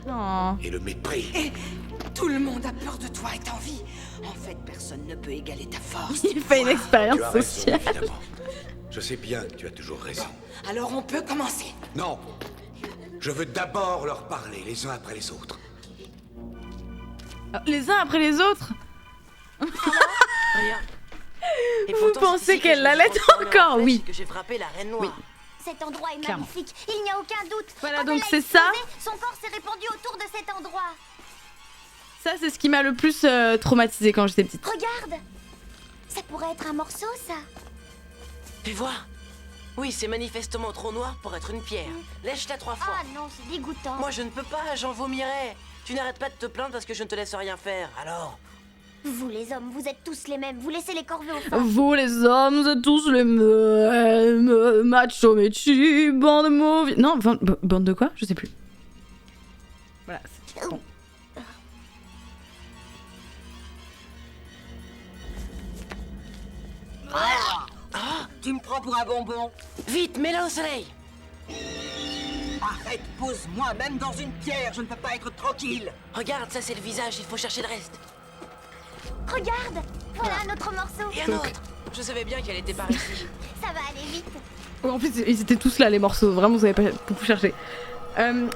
[SPEAKER 2] Oh.
[SPEAKER 13] et le mépris.
[SPEAKER 9] Et tout le monde a peur de toi et t'envie. En fait, personne ne peut égaler ta force.
[SPEAKER 2] Il fait une expérience
[SPEAKER 13] Tu as raison,
[SPEAKER 2] sociale.
[SPEAKER 13] évidemment. Je sais bien que tu as toujours raison.
[SPEAKER 9] Alors on peut commencer.
[SPEAKER 13] Non. Je veux d'abord leur parler, les uns après les autres.
[SPEAKER 2] Les uns après les autres.
[SPEAKER 15] Rien. Et
[SPEAKER 2] Vous
[SPEAKER 15] pourtant,
[SPEAKER 2] pensez
[SPEAKER 15] c'est ici que
[SPEAKER 2] qu'elle
[SPEAKER 15] je
[SPEAKER 2] l'allait
[SPEAKER 15] me suis transformé en
[SPEAKER 2] encore?
[SPEAKER 15] flèche
[SPEAKER 2] Oui.
[SPEAKER 15] et que j'ai frappé la Reine Noire.
[SPEAKER 16] Cet endroit est
[SPEAKER 2] Clairement.
[SPEAKER 16] magnifique. Il n'y a aucun doute.
[SPEAKER 2] Voilà,
[SPEAKER 16] Quand
[SPEAKER 2] donc
[SPEAKER 16] elle a
[SPEAKER 2] c'est ça.
[SPEAKER 16] explosé, son corps s'est répandu autour de cet endroit.
[SPEAKER 2] Ça, c'est ce qui m'a le plus traumatisé quand j'étais petite.
[SPEAKER 16] Regarde! Ça pourrait être un morceau, ça.
[SPEAKER 15] Fais voir. Oui, c'est manifestement trop noir pour être une pierre. Lèche-la 3 fois.
[SPEAKER 16] Ah non, c'est dégoûtant.
[SPEAKER 15] Moi, je ne peux pas, j'en vomirais. Tu n'arrêtes pas de te plaindre parce que je ne te laisse rien faire, alors...
[SPEAKER 16] Vous les hommes, vous êtes tous les mêmes. Vous laissez les corvées aux femmes.
[SPEAKER 2] Vous les hommes, vous êtes tous les mêmes. Macho, mechi, bande de mauvais... Non, bande de quoi? Je sais plus. Voilà, c'est bon.
[SPEAKER 5] Tu me prends pour un bonbon.
[SPEAKER 15] Vite, mets-la au soleil.
[SPEAKER 5] Arrête, pose-moi, même dans une pierre, je ne peux pas être tranquille.
[SPEAKER 15] Regarde, ça c'est le visage, il faut chercher le reste.
[SPEAKER 16] Regarde! Voilà un autre morceau.
[SPEAKER 15] Et un autre. Je savais bien qu'elle était par ici.
[SPEAKER 16] Ça va aller vite.
[SPEAKER 2] En plus, ils étaient tous là, les morceaux. Vraiment, vous avez pas beaucoup cherché.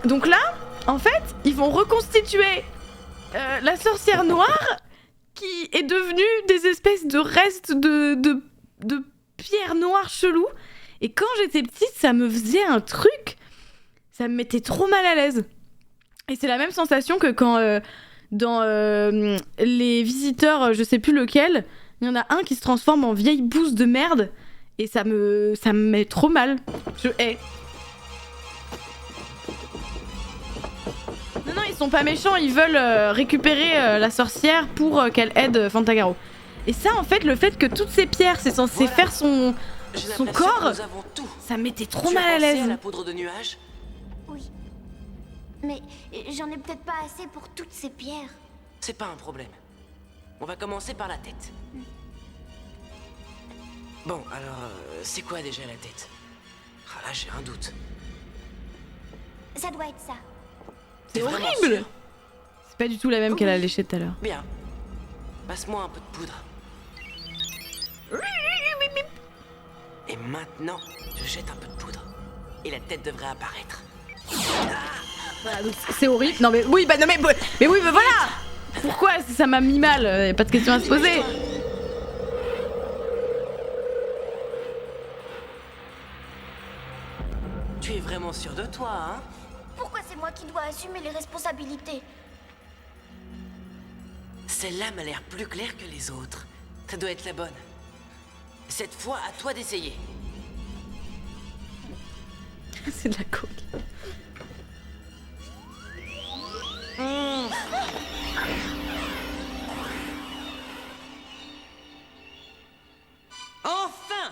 [SPEAKER 2] Donc là, en fait, ils vont reconstituer la sorcière noire qui est devenue des espèces de restes de pierres noires chelous. Et quand j'étais petite, ça me faisait un truc. Ça me mettait trop mal à l'aise. Et c'est la même sensation que quand dans les visiteurs, je sais plus lequel, il y en a un qui se transforme en vieille bouse de merde. Et ça me met trop mal. Je hais. Non, ils sont pas méchants, ils veulent récupérer la sorcière pour qu'elle aide Fantagaro. Et ça, en fait, le fait que toutes ces pierres, c'est censé faire son corps, ça me mettait trop mal à l'aise.
[SPEAKER 15] À la poudre de nuages?
[SPEAKER 16] Oui. Mais j'en ai peut-être pas assez pour toutes ces pierres.
[SPEAKER 15] C'est pas un problème. On va commencer par la tête. Bon, alors, c'est quoi déjà la tête? Ah là, j'ai un doute.
[SPEAKER 16] Ça doit être ça.
[SPEAKER 2] C'est horrible! C'est pas du tout la même qu'elle a léché tout à l'heure.
[SPEAKER 15] Bien. Passe-moi un peu de poudre. Et maintenant, je jette un peu de poudre. Et la tête devrait apparaître.
[SPEAKER 2] Voilà, donc c'est horrible. Non mais oui, non mais oui, mais voilà! Pourquoi ça m'a mis mal? Y a pas de question à se poser.
[SPEAKER 15] Tu es vraiment sûr de toi, hein?
[SPEAKER 16] Pourquoi c'est moi qui dois assumer les responsabilités?
[SPEAKER 15] Celle-là m'a l'air plus claire que les autres. Ça doit être la bonne. Cette fois, à toi d'essayer.
[SPEAKER 2] C'est de la coke.
[SPEAKER 5] Enfin!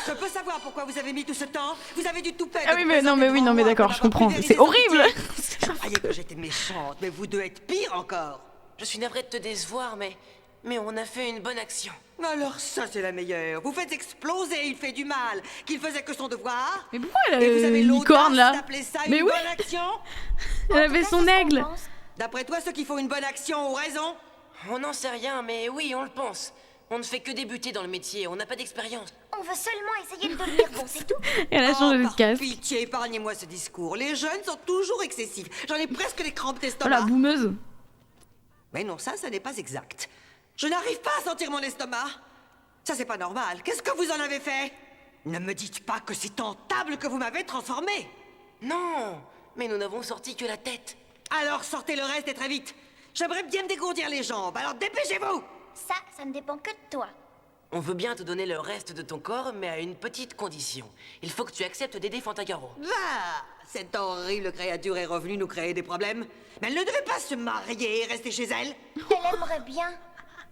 [SPEAKER 5] Je peux savoir pourquoi vous avez mis tout ce temps? Vous avez du toupet.
[SPEAKER 2] Ah oui, mais non, mais d'accord, je comprends. C'est horrible!
[SPEAKER 5] Je croyais que j'étais méchante, mais vous deux êtes pire encore.
[SPEAKER 15] Je suis navrée de te décevoir, mais on a fait une bonne action.
[SPEAKER 5] Alors ça, c'est la meilleure. Vous faites exploser, il fait du mal. Qu'il faisait que son devoir.
[SPEAKER 2] Mais pourquoi elle
[SPEAKER 5] Et vous
[SPEAKER 2] a
[SPEAKER 5] avez
[SPEAKER 2] une licorne là?
[SPEAKER 5] d'appeler ça
[SPEAKER 2] Mais
[SPEAKER 5] une
[SPEAKER 2] oui!
[SPEAKER 5] bonne action?
[SPEAKER 2] Elle avait son aigle!
[SPEAKER 5] D'après toi, ceux qui font une bonne action ont raison?
[SPEAKER 15] On n'en sait rien, mais oui, on le pense. On ne fait que débuter dans le métier, on n'a pas d'expérience.
[SPEAKER 16] On veut seulement essayer de devenir bon, c'est tout.
[SPEAKER 2] Elle a changé de
[SPEAKER 5] par
[SPEAKER 2] casque.
[SPEAKER 5] pitié, épargnez-moi ce discours. Les jeunes sont toujours excessifs. J'en ai presque les crampes
[SPEAKER 2] Oh
[SPEAKER 5] d'estomac.
[SPEAKER 2] la boumeuse!
[SPEAKER 5] Mais non, ça n'est pas exact. Je n'arrive pas à sentir mon estomac. Ça, c'est pas normal. Qu'est-ce que vous en avez fait? Ne me dites pas que c'est en table que vous m'avez transformé.
[SPEAKER 15] Non, mais nous n'avons sorti que la tête.
[SPEAKER 5] Alors sortez le reste et très vite. J'aimerais bien me dégourdir les jambes, alors dépêchez-vous.
[SPEAKER 16] Ça ne dépend que de toi.
[SPEAKER 15] On veut bien te donner le reste de ton corps, mais à une petite condition. Il faut que tu acceptes d'aider Fantagaro.
[SPEAKER 5] Ah, cette horrible créature est revenue nous créer des problèmes. Mais elle ne devait pas se marier et rester chez elle.
[SPEAKER 16] Elle aimerait bien.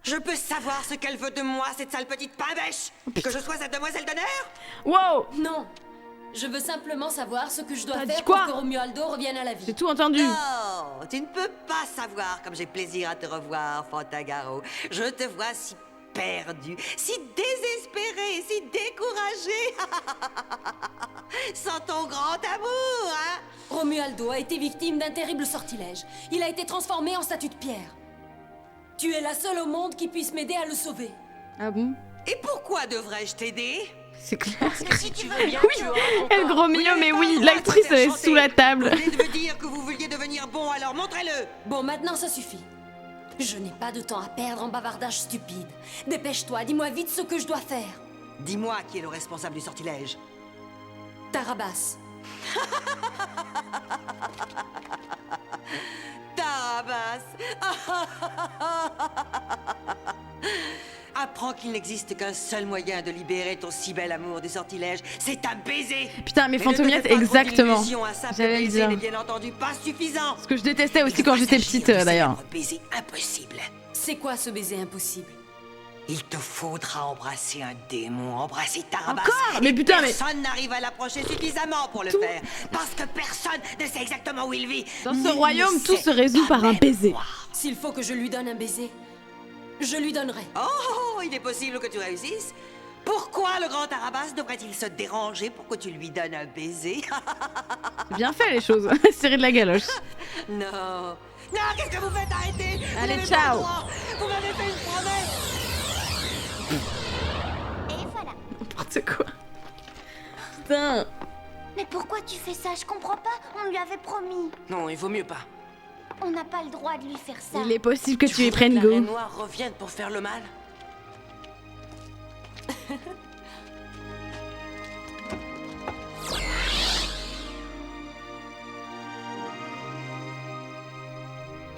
[SPEAKER 5] Je peux savoir ce qu'elle veut de moi, cette sale petite pain-bêche? Que je sois sa demoiselle d'honneur?
[SPEAKER 2] Wow!
[SPEAKER 10] Non. Je veux simplement savoir ce que je dois
[SPEAKER 2] T'as dit
[SPEAKER 10] faire
[SPEAKER 2] quoi?
[SPEAKER 10] pour que Romualdo revienne à la vie.
[SPEAKER 2] J'ai tout entendu.
[SPEAKER 5] Non, tu ne peux pas savoir comme j'ai plaisir à te revoir, Fantagaro. Je te vois si perdu, si désespéré, si découragé. Sans ton grand amour, hein?
[SPEAKER 10] Romualdo a été victime d'un terrible sortilège. Il a été transformé en statue de pierre. Tu es la seule au monde qui puisse m'aider à le sauver.
[SPEAKER 2] Ah bon?
[SPEAKER 5] Et pourquoi devrais-je t'aider?
[SPEAKER 2] C'est clair.
[SPEAKER 15] Parce que si tu veux bien,
[SPEAKER 2] Oui,
[SPEAKER 15] tu auras ton
[SPEAKER 2] elle
[SPEAKER 15] corps.
[SPEAKER 2] gros mignon, mais oui, l'actrice elle est sous la table.
[SPEAKER 5] Vous venez de me dire que vous vouliez devenir bon, alors montrez-le.
[SPEAKER 10] Bon, maintenant ça suffit. Je n'ai pas de temps à perdre en bavardage stupide. Dépêche-toi, dis-moi vite ce que je dois faire.
[SPEAKER 5] Dis-moi qui est le responsable du sortilège.
[SPEAKER 10] Tarabas.
[SPEAKER 5] Tarabas. Apprends qu'il n'existe qu'un seul moyen de libérer ton si bel amour du sortilège, c'est un baiser.
[SPEAKER 2] Putain, mais
[SPEAKER 5] ne
[SPEAKER 2] Fantomias,
[SPEAKER 5] te fais pas trop
[SPEAKER 2] exactement.
[SPEAKER 5] d'illusions, un simple
[SPEAKER 2] J'allais le
[SPEAKER 5] baiser
[SPEAKER 2] dire.
[SPEAKER 5] n'est bien entendu pas suffisant.
[SPEAKER 2] Ce que je détestais aussi quand j'étais petite, d'ailleurs.
[SPEAKER 5] Baiser impossible.
[SPEAKER 10] C'est quoi ce baiser impossible?
[SPEAKER 5] Il te faudra embrasser un démon, embrasser Tarabas.
[SPEAKER 2] Encore? Mais putain, mais...
[SPEAKER 5] Personne n'arrive à l'approcher suffisamment pour le faire. Parce que personne ne sait exactement où il vit.
[SPEAKER 2] Dans ce royaume, tout se résout par un baiser.
[SPEAKER 10] S'il faut que je lui donne un baiser, je lui donnerai.
[SPEAKER 5] Oh, il est possible que tu réussisses. Pourquoi le grand Tarabas devrait-il se déranger pour que tu lui donnes un baiser?
[SPEAKER 2] C'est bien fait les choses. Serrer de la galoche.
[SPEAKER 5] Non. Non, qu'est-ce que vous faites? Arrêtez.
[SPEAKER 2] Allez,
[SPEAKER 5] Vous n'avez
[SPEAKER 2] ciao.
[SPEAKER 5] pas le droit. Vous m'avez fait une promesse.
[SPEAKER 16] Et voilà.
[SPEAKER 2] N'importe quoi. Putain.
[SPEAKER 16] Mais pourquoi tu fais ça? Je comprends pas. On lui avait promis.
[SPEAKER 15] Non, il vaut mieux pas.
[SPEAKER 16] On n'a pas le droit de lui faire ça.
[SPEAKER 2] Il est possible que tu y
[SPEAKER 15] voudrais
[SPEAKER 2] prennes
[SPEAKER 15] que
[SPEAKER 2] go.
[SPEAKER 15] la Reine Noire revienne pour faire le mal?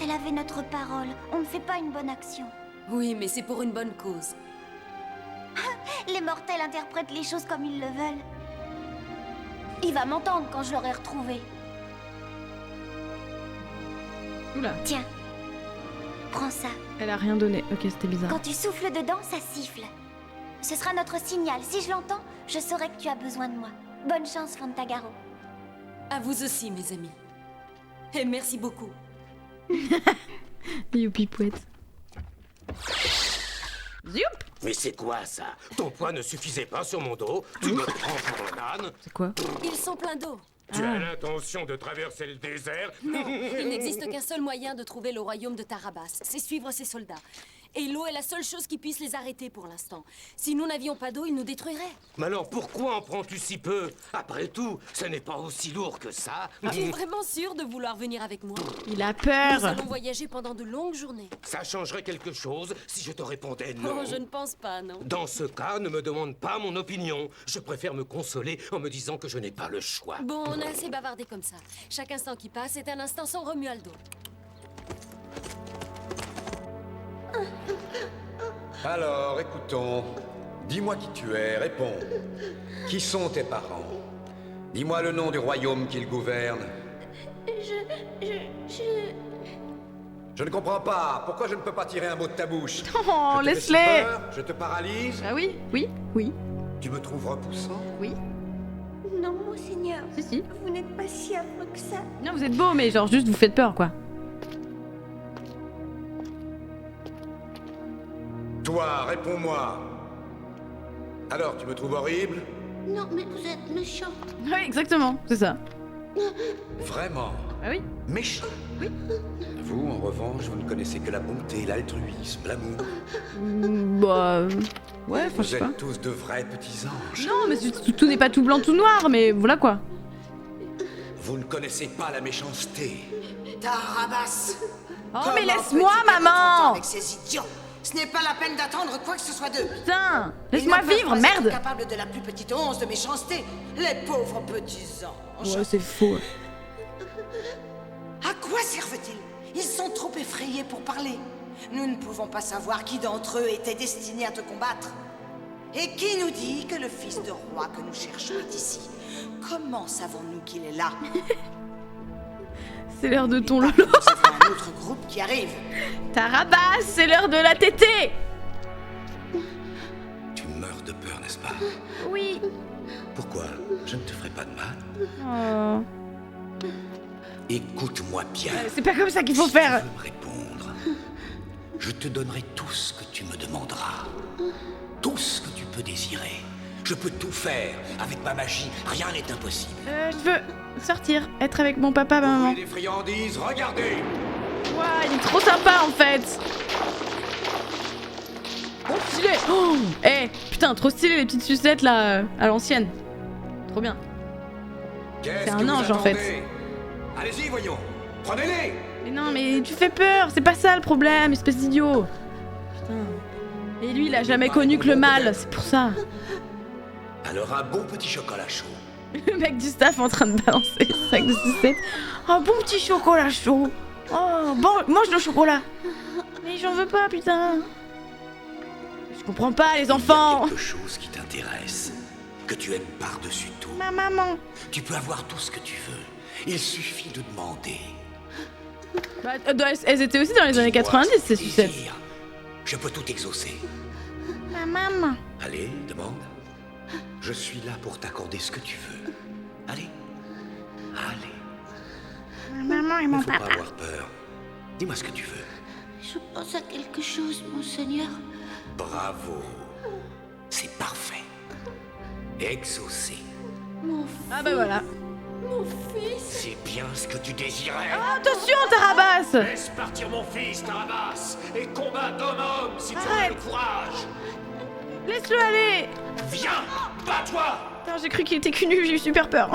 [SPEAKER 16] Elle avait notre parole. On ne fait pas une bonne action.
[SPEAKER 10] Oui, mais c'est pour une bonne cause.
[SPEAKER 16] Les mortels interprètent les choses comme ils le veulent. Il va m'entendre quand je l'aurai retrouvé.
[SPEAKER 2] Oula.
[SPEAKER 16] Tiens. Prends ça.
[SPEAKER 2] Elle a rien donné. Ok, c'était bizarre.
[SPEAKER 16] Quand tu souffles dedans, ça siffle. Ce sera notre signal. Si je l'entends, je saurai que tu as besoin de moi. Bonne chance, Fantagaro.
[SPEAKER 10] À vous aussi, mes amis. Et merci beaucoup.
[SPEAKER 2] Youpi pouette. Zoup.
[SPEAKER 17] Mais c'est quoi ça? Ton poids ne suffisait pas sur mon dos? Tu me prends pour un âne?
[SPEAKER 2] C'est quoi?
[SPEAKER 10] Ils sont pleins d'eau.
[SPEAKER 17] Tu as l'intention de traverser le désert?
[SPEAKER 10] Non, il n'existe qu'un seul moyen de trouver le royaume de Tarabas. C'est suivre ses soldats. Et l'eau est la seule chose qui puisse les arrêter pour l'instant. Si nous n'avions pas d'eau, ils nous détruiraient.
[SPEAKER 17] Mais alors pourquoi en prends-tu si peu? Après tout, ce n'est pas aussi lourd que ça.
[SPEAKER 10] Tu es vraiment sûr de vouloir venir avec moi?
[SPEAKER 2] Il a peur.
[SPEAKER 10] Nous allons voyager pendant de longues journées.
[SPEAKER 17] Ça changerait quelque chose si je te répondais non.
[SPEAKER 10] Oh, je ne pense pas, non.
[SPEAKER 17] Dans ce cas, ne me demande pas mon opinion. Je préfère me consoler en me disant que je n'ai pas le choix.
[SPEAKER 10] Bon, on a assez bavardé comme ça. Chaque instant qui passe est un instant sans Romualdo.
[SPEAKER 13] Alors, écoutons. Dis-moi qui tu es, réponds. Qui sont tes parents? Dis-moi le nom du royaume qu'ils gouvernent. Je ne comprends pas. Pourquoi je ne peux pas tirer un mot de ta bouche?
[SPEAKER 2] Oh,
[SPEAKER 13] Je te fais si
[SPEAKER 2] laisse-les.
[SPEAKER 13] peur? Je te paralyse?
[SPEAKER 2] Ah oui, oui, oui.
[SPEAKER 13] Tu me trouves repoussant?
[SPEAKER 2] Oui.
[SPEAKER 16] Non, monseigneur.
[SPEAKER 2] Si.
[SPEAKER 16] Vous n'êtes pas si affreux que ça.
[SPEAKER 2] Non, vous êtes beau, mais genre juste vous faites peur, quoi.
[SPEAKER 13] Toi, réponds-moi. Alors, tu me trouves horrible?
[SPEAKER 16] Non, mais vous êtes méchant.
[SPEAKER 2] Oui, exactement, c'est ça.
[SPEAKER 13] Vraiment?
[SPEAKER 2] Ah oui.
[SPEAKER 13] Méchant? Oui. Vous, en revanche, vous ne connaissez que la bonté, l'altruisme, l'amour.
[SPEAKER 2] Bah... Ouais, enfin, je
[SPEAKER 13] Vous
[SPEAKER 2] sais pas.
[SPEAKER 13] êtes tous de vrais petits anges.
[SPEAKER 2] Non, mais tout n'est pas tout blanc, tout noir, mais voilà quoi.
[SPEAKER 13] Vous ne connaissez pas la méchanceté.
[SPEAKER 9] Tarabas!
[SPEAKER 2] Oh, mais laisse-moi, maman!
[SPEAKER 9] Avec ces idiots! Ce n'est pas la peine d'attendre quoi que ce soit d'eux.
[SPEAKER 2] Putain, laisse-moi vivre, merde!
[SPEAKER 9] Ils sont capables de la plus petite once de méchanceté. Les pauvres petits anges.
[SPEAKER 2] Ouais, c'est faux.
[SPEAKER 9] À quoi servent-ils? Ils sont trop effrayés pour parler. Nous ne pouvons pas savoir qui d'entre eux était destiné à te combattre. Et qui nous dit que le fils de roi que nous cherchons est ici? Comment savons-nous qu'il est là?
[SPEAKER 2] C'est l'heure de ton lolo.
[SPEAKER 9] Nous avons un autre groupe qui arrive.
[SPEAKER 2] Tarabas, c'est l'heure de la tétée.
[SPEAKER 13] Tu meurs de peur, n'est-ce pas?
[SPEAKER 16] Oui.
[SPEAKER 13] Pourquoi? Je ne te ferai pas de mal.
[SPEAKER 2] Oh.
[SPEAKER 13] Écoute-moi bien.
[SPEAKER 2] C'est pas comme ça qu'il faut faire.
[SPEAKER 13] Si tu veux me répondre, je te donnerai tout ce que tu me demanderas. Tout ce que tu peux désirer. Je peux tout faire. Avec ma magie, rien n'est impossible.
[SPEAKER 2] Je veux sortir, être avec mon papa, ma maman.
[SPEAKER 13] Ouvrez les friandises, regardez!
[SPEAKER 2] Ouah, il est trop sympa en fait. Oh, stylé. Oh, eh, putain, trop stylé les petites sucettes là, à l'ancienne. Trop bien. C'est un ange en fait.
[SPEAKER 13] Allez-y, voyons. Prenez-les!
[SPEAKER 2] Mais non, mais tu fais peur, c'est pas ça le problème, espèce d'idiot. Putain. Et lui, il a jamais connu que le mal, c'est pour ça.
[SPEAKER 13] Alors un bon petit chocolat chaud.
[SPEAKER 2] Le mec du staff en train de balancer le sac de sucettes. Un bon petit chocolat chaud. Oh, bon, mange le chocolat. Mais j'en veux pas, putain. Je comprends pas, les enfants.
[SPEAKER 13] Il y a quelque chose qui t'intéresse, que tu aimes par-dessus tout.
[SPEAKER 2] Ma maman.
[SPEAKER 13] Tu peux avoir tout ce que tu veux. Il suffit de demander.
[SPEAKER 2] Bah, elles étaient aussi dans les années 90, ces sucettes.
[SPEAKER 13] Je peux tout exaucer.
[SPEAKER 2] Ma maman.
[SPEAKER 13] Allez, demande. Je suis là pour t'accorder ce que tu veux. Allez. Allez.
[SPEAKER 2] Ma maman et mon
[SPEAKER 13] Il ne faut
[SPEAKER 2] papa.
[SPEAKER 13] pas avoir peur. Dis-moi ce que tu veux.
[SPEAKER 16] Je pense à quelque chose, monseigneur.
[SPEAKER 13] Bravo. C'est parfait. Exaucé.
[SPEAKER 16] Mon fils.
[SPEAKER 2] Ah bah voilà.
[SPEAKER 16] Mon fils.
[SPEAKER 13] C'est bien ce que tu désirais.
[SPEAKER 2] Ah, attention, Tarabas.
[SPEAKER 11] Laisse partir mon fils, Tarabas, et combat d'homme-homme si tu as le courage.
[SPEAKER 2] Laisse-le aller.
[SPEAKER 11] Viens, bats-toi.
[SPEAKER 2] Putain, j'ai cru qu'il était cul nu, j'ai eu super peur.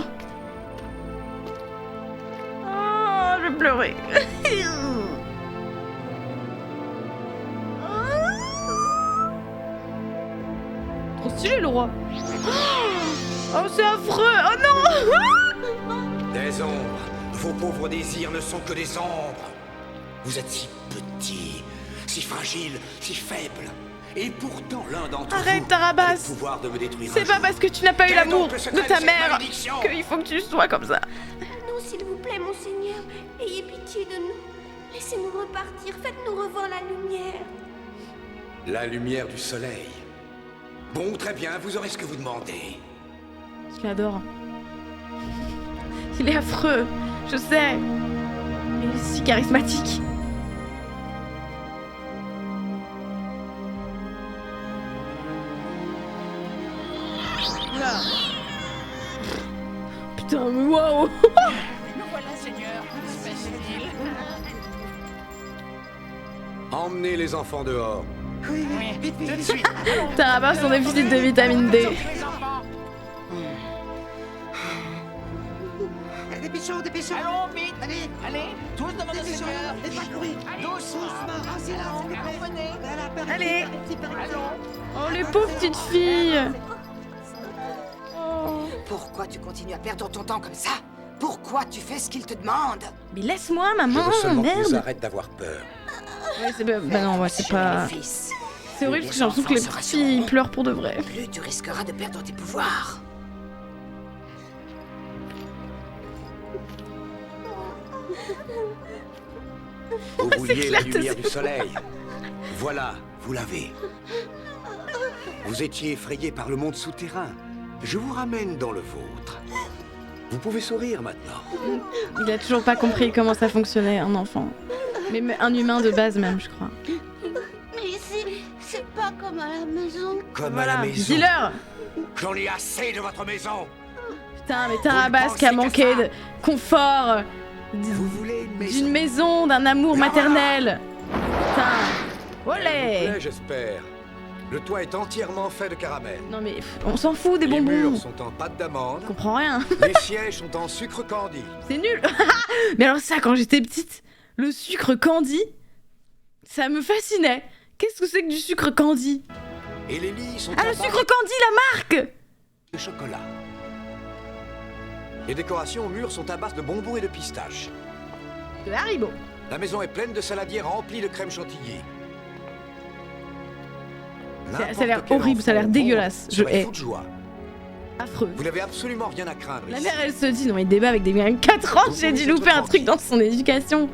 [SPEAKER 2] Oh, je vais pleurer. Trop stylé le roi. Oh, c'est affreux. Oh non.
[SPEAKER 13] Des ombres. Vos pauvres désirs ne sont que des ombres. Vous êtes si petits, si fragiles, si faibles. Et pourtant, l'un d'entre
[SPEAKER 2] Arrête,
[SPEAKER 13] vous
[SPEAKER 2] Tarabas.
[SPEAKER 13] a le pouvoir de me détruire.
[SPEAKER 2] C'est pas parce que tu n'as pas eu
[SPEAKER 13] Quel est
[SPEAKER 2] l'amour
[SPEAKER 13] donc le
[SPEAKER 2] de
[SPEAKER 13] secret
[SPEAKER 2] ta
[SPEAKER 13] de cette
[SPEAKER 2] mère
[SPEAKER 13] malédiction
[SPEAKER 2] qu'il faut que tu sois comme ça.
[SPEAKER 16] Non, s'il vous plaît, monseigneur. Ayez pitié de nous. Laissez-nous repartir. Faites-nous revoir la lumière.
[SPEAKER 13] La lumière du soleil. Bon, très bien, vous aurez ce que vous demandez.
[SPEAKER 2] Je l'adore. Il est affreux, je sais. Mais il est si charismatique. Là. Putain, mais waouh.
[SPEAKER 3] Nous voilà, Seigneur. Facile.
[SPEAKER 13] Emmenez les enfants dehors.
[SPEAKER 3] Oui, vite, tout de suite.
[SPEAKER 2] Tarabas, son déficit de vitamine D.
[SPEAKER 3] Dépêchons, dépêchons. Allons, vite. Allez, allez. Tous devant le Seigneur. Doucement.
[SPEAKER 2] Allez. Oh, les pauvres petites filles.
[SPEAKER 9] Pourquoi tu continues à perdre ton temps comme ça? Pourquoi tu fais ce qu'il te demande?
[SPEAKER 2] Mais laisse-moi,
[SPEAKER 13] Je
[SPEAKER 2] maman,
[SPEAKER 13] veux seulement que vous
[SPEAKER 2] merde.
[SPEAKER 13] arrêtez d'avoir peur.
[SPEAKER 2] Ouais, c'est bah non, ouais, c'est pas. C'est horrible parce que j'ai l'impression que les petites filles pleurent pour de vrai.
[SPEAKER 9] Plus tu risqueras de perdre tes pouvoirs.
[SPEAKER 13] Vous
[SPEAKER 2] C'est
[SPEAKER 13] vouliez la
[SPEAKER 2] clair,
[SPEAKER 13] lumière
[SPEAKER 2] t'es-
[SPEAKER 13] du soleil. Voilà, vous l'avez. Vous étiez effrayé par le monde souterrain. Je vous ramène dans le vôtre. Vous pouvez sourire maintenant.
[SPEAKER 2] Il a toujours pas compris comment ça fonctionnait, un enfant. Mais un humain de base même, je crois.
[SPEAKER 16] Mais c'est pas comme à la maison.
[SPEAKER 13] Comme à la maison.
[SPEAKER 2] Dis-leur.
[SPEAKER 13] J'en ai assez de votre maison.
[SPEAKER 2] Putain, mais Tarabas qui a manqué de confort, d'une maison, d'un amour maternel. Putain.
[SPEAKER 13] Elle vous
[SPEAKER 2] Olé.
[SPEAKER 13] plaît, j'espère. Le toit est entièrement fait de caramel.
[SPEAKER 2] Non mais on s'en fout des
[SPEAKER 13] Les
[SPEAKER 2] bonbons.
[SPEAKER 13] murs sont en pâte d'amande.
[SPEAKER 2] Je comprends rien.
[SPEAKER 13] Les sièges sont en sucre candy.
[SPEAKER 2] C'est nul. Mais alors ça, quand j'étais petite, le sucre candy, ça me fascinait. Qu'est-ce que c'est que du sucre candy?
[SPEAKER 13] Et les lits sont
[SPEAKER 2] Ah,
[SPEAKER 13] à
[SPEAKER 2] le
[SPEAKER 13] base
[SPEAKER 2] sucre candy, la marque
[SPEAKER 13] de chocolat. Les décorations aux murs sont à base de bonbons et de pistaches.
[SPEAKER 2] De Haribo.
[SPEAKER 13] La maison est pleine de saladiers remplis de crème chantilly.
[SPEAKER 2] Ça a l'air horrible, ça a l'air dégueulasse. Je hais.
[SPEAKER 13] Fou de joie.
[SPEAKER 2] Affreux.
[SPEAKER 13] Vous n'avez absolument rien à craindre
[SPEAKER 2] La
[SPEAKER 13] ici.
[SPEAKER 2] mère, elle se dit, non mais il débat avec des gars de 4 ans,
[SPEAKER 13] Vous
[SPEAKER 2] j'ai dû
[SPEAKER 13] pouvez
[SPEAKER 2] louper
[SPEAKER 13] être
[SPEAKER 2] un truc dans son éducation.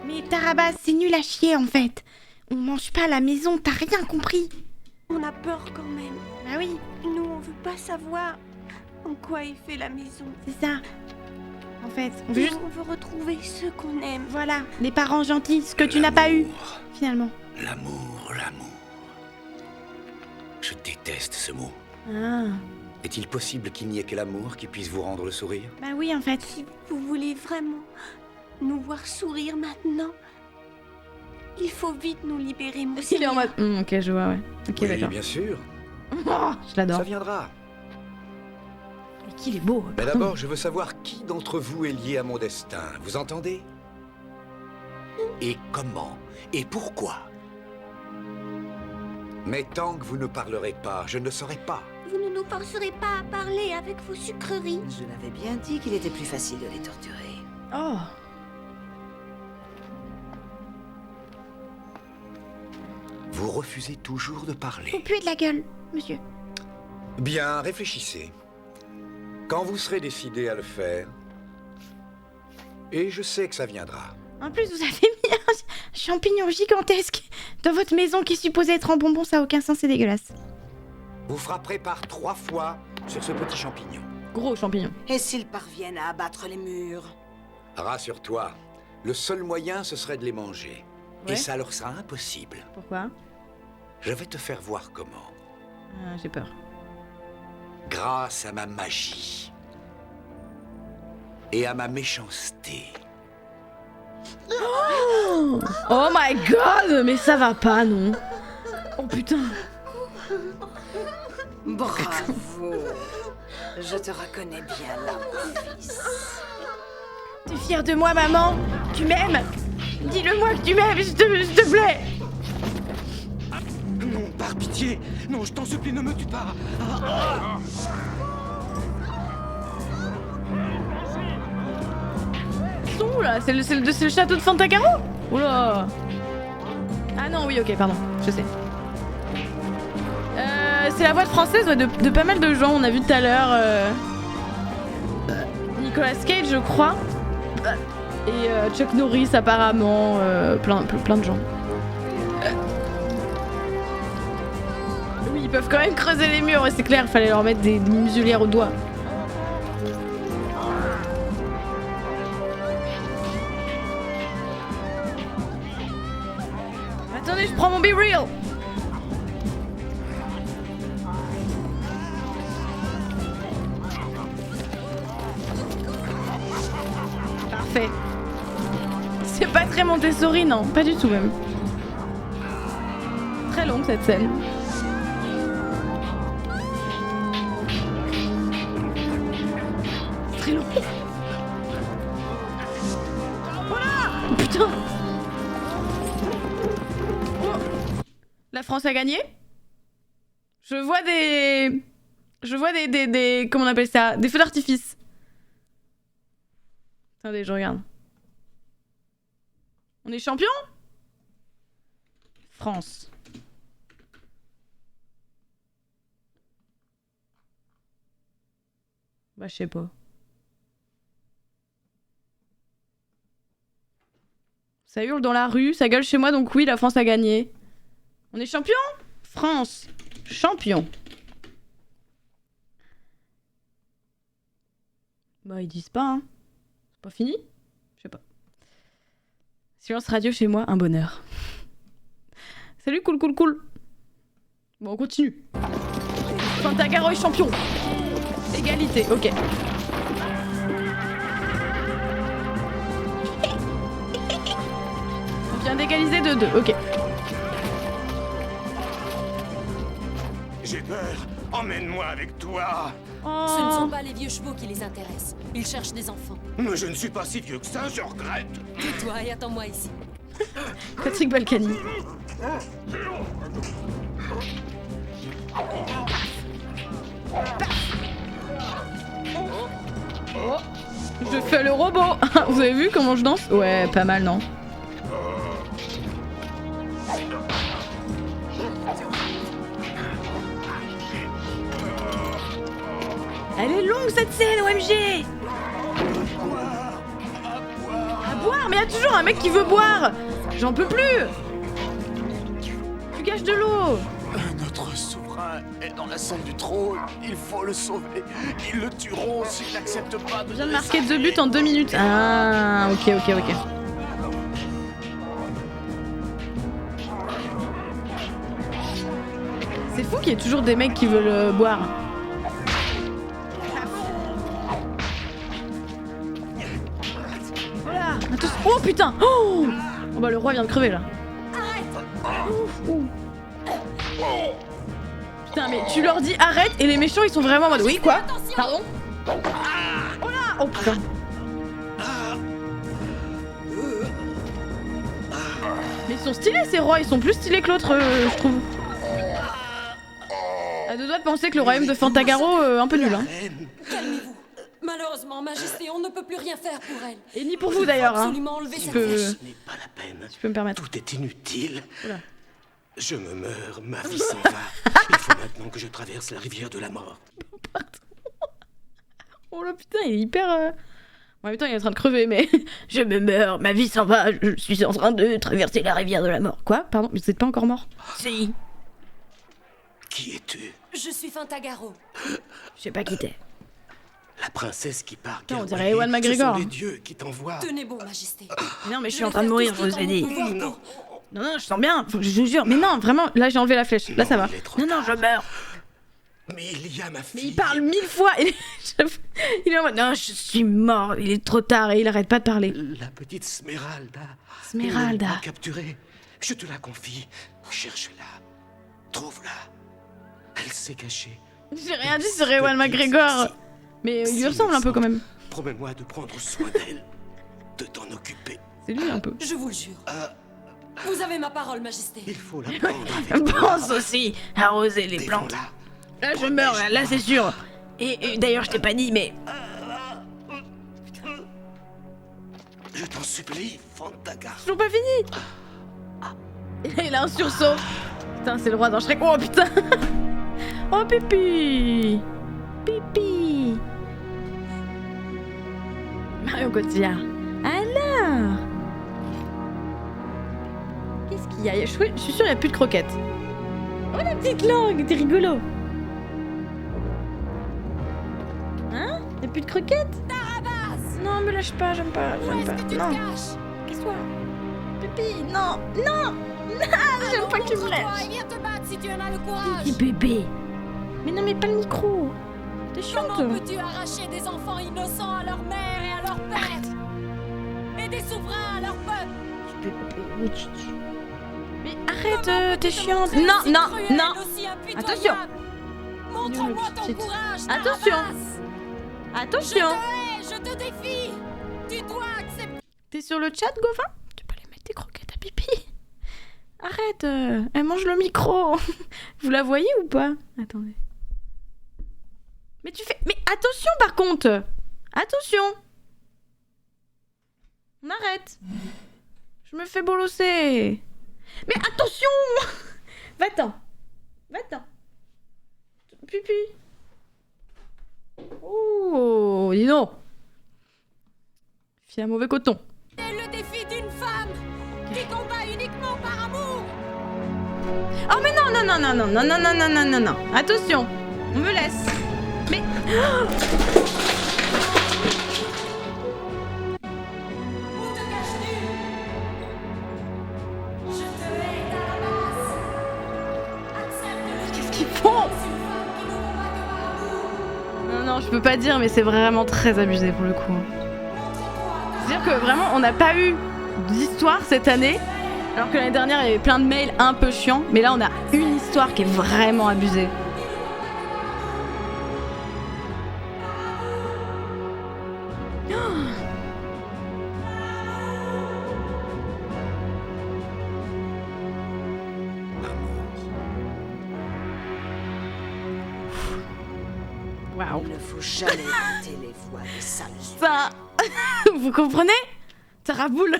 [SPEAKER 2] Mais Tarabas, c'est nul à chier en fait. On mange pas à la maison, t'as rien compris.
[SPEAKER 12] On a peur quand même.
[SPEAKER 2] Bah oui.
[SPEAKER 12] Nous, on veut pas savoir en quoi est fait la maison.
[SPEAKER 2] C'est ça. En fait, on veut
[SPEAKER 12] Nous,
[SPEAKER 2] juste...
[SPEAKER 12] on veut retrouver ceux qu'on aime.
[SPEAKER 2] Voilà, des parents gentils, ce que tu n'as pas eu, finalement.
[SPEAKER 13] L'amour, l'amour. Je déteste ce mot.
[SPEAKER 2] Ah,
[SPEAKER 13] Est-il possible qu'il n'y ait que l'amour qui puisse vous rendre le sourire?
[SPEAKER 2] bah oui en fait.
[SPEAKER 12] Si vous voulez vraiment nous voir sourire maintenant, il faut vite nous libérer,
[SPEAKER 2] Il est
[SPEAKER 12] monseigneur.
[SPEAKER 2] en mode... ok, je vois, ouais. Ok,
[SPEAKER 13] Oui,
[SPEAKER 2] d'accord.
[SPEAKER 13] bien sûr.
[SPEAKER 2] Oh, je l'adore.
[SPEAKER 13] Ça viendra.
[SPEAKER 2] Mais qu'il est beau.
[SPEAKER 13] Mais d'abord, je veux savoir qui d'entre vous est lié à mon destin. Vous entendez? Et comment? Et pourquoi? Mais tant que vous ne parlerez pas, je ne le saurai pas.
[SPEAKER 16] Vous ne nous forcerez pas à parler avec vos sucreries.
[SPEAKER 5] Je l'avais bien dit qu'il était plus facile de les torturer.
[SPEAKER 2] Oh.
[SPEAKER 13] Vous refusez toujours de parler.
[SPEAKER 2] Vous puez de la gueule, monsieur.
[SPEAKER 13] Bien, réfléchissez. Quand vous serez décidé à le faire, et je sais que ça viendra.
[SPEAKER 2] En plus, vous avez mis un champignon gigantesque dans votre maison qui est supposé être en bonbon, ça a aucun sens, c'est dégueulasse.
[SPEAKER 13] Vous frapperez par 3 fois sur ce petit champignon.
[SPEAKER 2] Gros champignon.
[SPEAKER 9] Et s'ils parviennent à abattre les murs?
[SPEAKER 13] Rassure-toi, le seul moyen, ce serait de les manger.
[SPEAKER 2] Ouais.
[SPEAKER 13] Et ça leur sera impossible.
[SPEAKER 2] Pourquoi?
[SPEAKER 13] Je vais te faire voir comment.
[SPEAKER 2] J'ai peur.
[SPEAKER 13] Grâce à ma magie. Et à ma méchanceté.
[SPEAKER 2] Oh my god, mais ça va pas, non? Oh putain.
[SPEAKER 9] Bravo. Je te reconnais bien là, mon fils.
[SPEAKER 2] T'es fière de moi, maman? Tu m'aimes? Dis-le-moi que tu m'aimes, s'il te plaît.
[SPEAKER 17] Non, par pitié. Non, je t'en supplie, ne me tue pas.
[SPEAKER 2] Ils sont où là? C'est le château de Fantagaro? Oula. Ah non, oui, ok, pardon, je sais. C'est la voix française ouais, de pas mal de gens, on a vu tout à l'heure. Nicolas Cage, je crois. Et Chuck Norris, apparemment. Plein de gens. Oui, ils peuvent quand même creuser les murs, ouais, c'est clair, il fallait leur mettre des muselières au doigt. Attendez, je prends mon Be Real. Parfait. C'est pas très Montessori, non, pas du tout même. Très longue cette scène. Très long. Voilà. Putain. La France a gagné. Je vois des comment on appelle ça? Des feux d'artifice. Attendez, je regarde. On est champion? France. Bah, je sais pas. Ça hurle dans la rue, ça gueule chez moi, donc oui, la France a gagné. On est champion? France. Champion. Bah, ils disent pas, hein. C'est pas fini? Je sais pas. Silence radio chez moi, un bonheur. Salut, cool. Bon, on continue. Fantagaro est champion. Égalité, ok. On vient d'égaliser de 2, ok.
[SPEAKER 6] J'ai peur. Emmène-moi avec toi.
[SPEAKER 2] Oh.
[SPEAKER 10] Ce ne sont pas les vieux chevaux qui les intéressent. Ils cherchent des enfants.
[SPEAKER 6] Mais je ne suis pas si vieux que ça, je regrette.
[SPEAKER 10] Tais-toi et attends-moi ici.
[SPEAKER 2] Patrick Balkany. Oh. Je fais le robot. Vous avez vu comment je danse? Ouais, pas mal, non? Elle est longue cette scène, OMG! À boire? Mais il y a toujours un mec qui veut boire! J'en peux plus! Tu gâches de l'eau!
[SPEAKER 18] Notre souverain est dans la salle du trône. Il faut le sauver. Ils le tueront s'il n'accepte pas de...
[SPEAKER 2] Je viens de marquer 2 buts en 2 minutes. Ah, ok. C'est fou qu'il y ait toujours des mecs qui veulent boire. Voilà. Oh putain! Oh bah le roi vient de crever là. Putain mais tu leur dis arrête et les méchants ils sont vraiment en mode oui quoi? Pardon? Oh là! Oh putain! Mais ils sont stylés ces rois, ils sont plus stylés que l'autre je trouve. À deux doigts de penser que le royaume de Fantagaro un peu nul hein.
[SPEAKER 10] Calmez-vous. Malheureusement, Majesté, on ne peut plus rien faire pour elle.
[SPEAKER 2] Et ni pour vous d'ailleurs hein.
[SPEAKER 10] Absolument enlever
[SPEAKER 2] Je
[SPEAKER 10] cette
[SPEAKER 2] peux...
[SPEAKER 10] flèche.
[SPEAKER 18] Ce n'est pas la peine.
[SPEAKER 2] Tu peux me permettre.
[SPEAKER 18] Tout est inutile.
[SPEAKER 2] Oula.
[SPEAKER 17] Je me meurs, ma vie s'en va. Il faut maintenant que je traverse la rivière de la mort.
[SPEAKER 2] Oh là putain, il est hyper... En même temps, il est en train de crever, mais... Je me meurs, ma vie s'en va, je suis en train de traverser la rivière de la mort. Quoi? Pardon, mais vous êtes pas encore mort? Si.
[SPEAKER 17] Qui es-tu?
[SPEAKER 10] Je suis Fantagaro.
[SPEAKER 2] Je sais pas qui t'es.
[SPEAKER 17] La princesse qui part.
[SPEAKER 2] Putain, on dirait Ewan McGregor.
[SPEAKER 17] Ce sont les dieux qui t'envoient.
[SPEAKER 10] Tenez bon, Majesté.
[SPEAKER 2] Mais non, mais je suis en train de mourir, je vous ai dit.
[SPEAKER 17] Non.
[SPEAKER 2] Non, je sens bien, je vous jure. Mais non, vraiment, là j'ai enlevé la flèche. Là ça va. Non, je meurs.
[SPEAKER 17] Mais il y a ma fille.
[SPEAKER 2] Mais il parle 1000 fois. Il est en mode, non, je suis mort, il est trop tard et il arrête pas de parler.
[SPEAKER 17] La petite Smeralda.
[SPEAKER 2] Smeralda.
[SPEAKER 17] On l'a capturée. Je te la confie. Cherche-la. Trouve-la. Elle s'est cachée.
[SPEAKER 2] J'ai rien dit sur Ewan McGregor. Mais il lui ressemble un peu quand même.
[SPEAKER 17] Promets-moi de prendre soin d'elle. De t'en occuper.
[SPEAKER 2] C'est lui un peu.
[SPEAKER 10] Je vous le jure. Vous avez ma parole, Majesté.
[SPEAKER 17] Il faut la prendre avec toi.
[SPEAKER 2] Pense aussi, arroser les plantes. Là je meurs, là c'est sûr. Et d'ailleurs je t'ai pas dit, mais...
[SPEAKER 17] Je t'en supplie, Fantagaro.
[SPEAKER 2] Toujours pas fini. Il a un sursaut. Putain, c'est le roi dans Shrek. Oh putain. Oh pipi. Pipi. Marion Cotillard. Alors, qu'est-ce qu'il y a? Je suis sûre qu'il n'y a plus de croquettes. Oh la petite langue, t'es rigolo. Hein? Y'a plus de croquettes?
[SPEAKER 10] Tarabas!
[SPEAKER 2] Non, me lâche pas, j'aime pas,
[SPEAKER 10] Où est-ce que tu te
[SPEAKER 2] non.
[SPEAKER 10] caches?
[SPEAKER 2] Casse-toi. Pipi, non, non. J'aime pas que tu me
[SPEAKER 10] Montre-toi et
[SPEAKER 2] lâches.
[SPEAKER 10] viens te battre si tu en as le courage.
[SPEAKER 2] Petit bébé. Mais non, mais pas le micro. T'es chiante.
[SPEAKER 10] Comment peux-tu arracher des enfants innocents à leur mère et à leur père? Et des souverains à leur peuple?
[SPEAKER 2] Mais arrête, t'es chiante. Non, non, non. Attention.
[SPEAKER 10] Montre-moi ton courage,
[SPEAKER 2] Attention.
[SPEAKER 10] Tarabas.
[SPEAKER 2] Attention.
[SPEAKER 10] Je te défie. Tu dois accepter.
[SPEAKER 2] T'es sur le chat, Gauvin? Tu peux aller mettre tes croquettes à pipi. Arrête, elle mange le micro. Vous la voyez ou pas? Attendez. Mais tu fais... Mais attention par contre. Attention. On arrête. Je me fais bolosser. Mais attention. Va-t'en. Va-t'en. Pipi. Oh, dis donc. Fille à mauvais coton.
[SPEAKER 10] C'est le défi d'une femme qui combat uniquement par amour.
[SPEAKER 2] Oh mais non, non, non, non, non, non, non, non, non, non, non, non. Attention. On me laisse. Mais... Qu'est-ce qu'ils font? Non, non, je peux pas dire, mais c'est vraiment très abusé pour le coup. C'est-à-dire que vraiment, on n'a pas eu d'histoire cette année, alors que l'année dernière, il y avait plein de mails un peu chiants, mais là, on a une histoire qui est vraiment abusée. Waouh.
[SPEAKER 5] Il ne faut jamais écouter les voix des sales.
[SPEAKER 2] Ça, vous comprenez? Taraboule.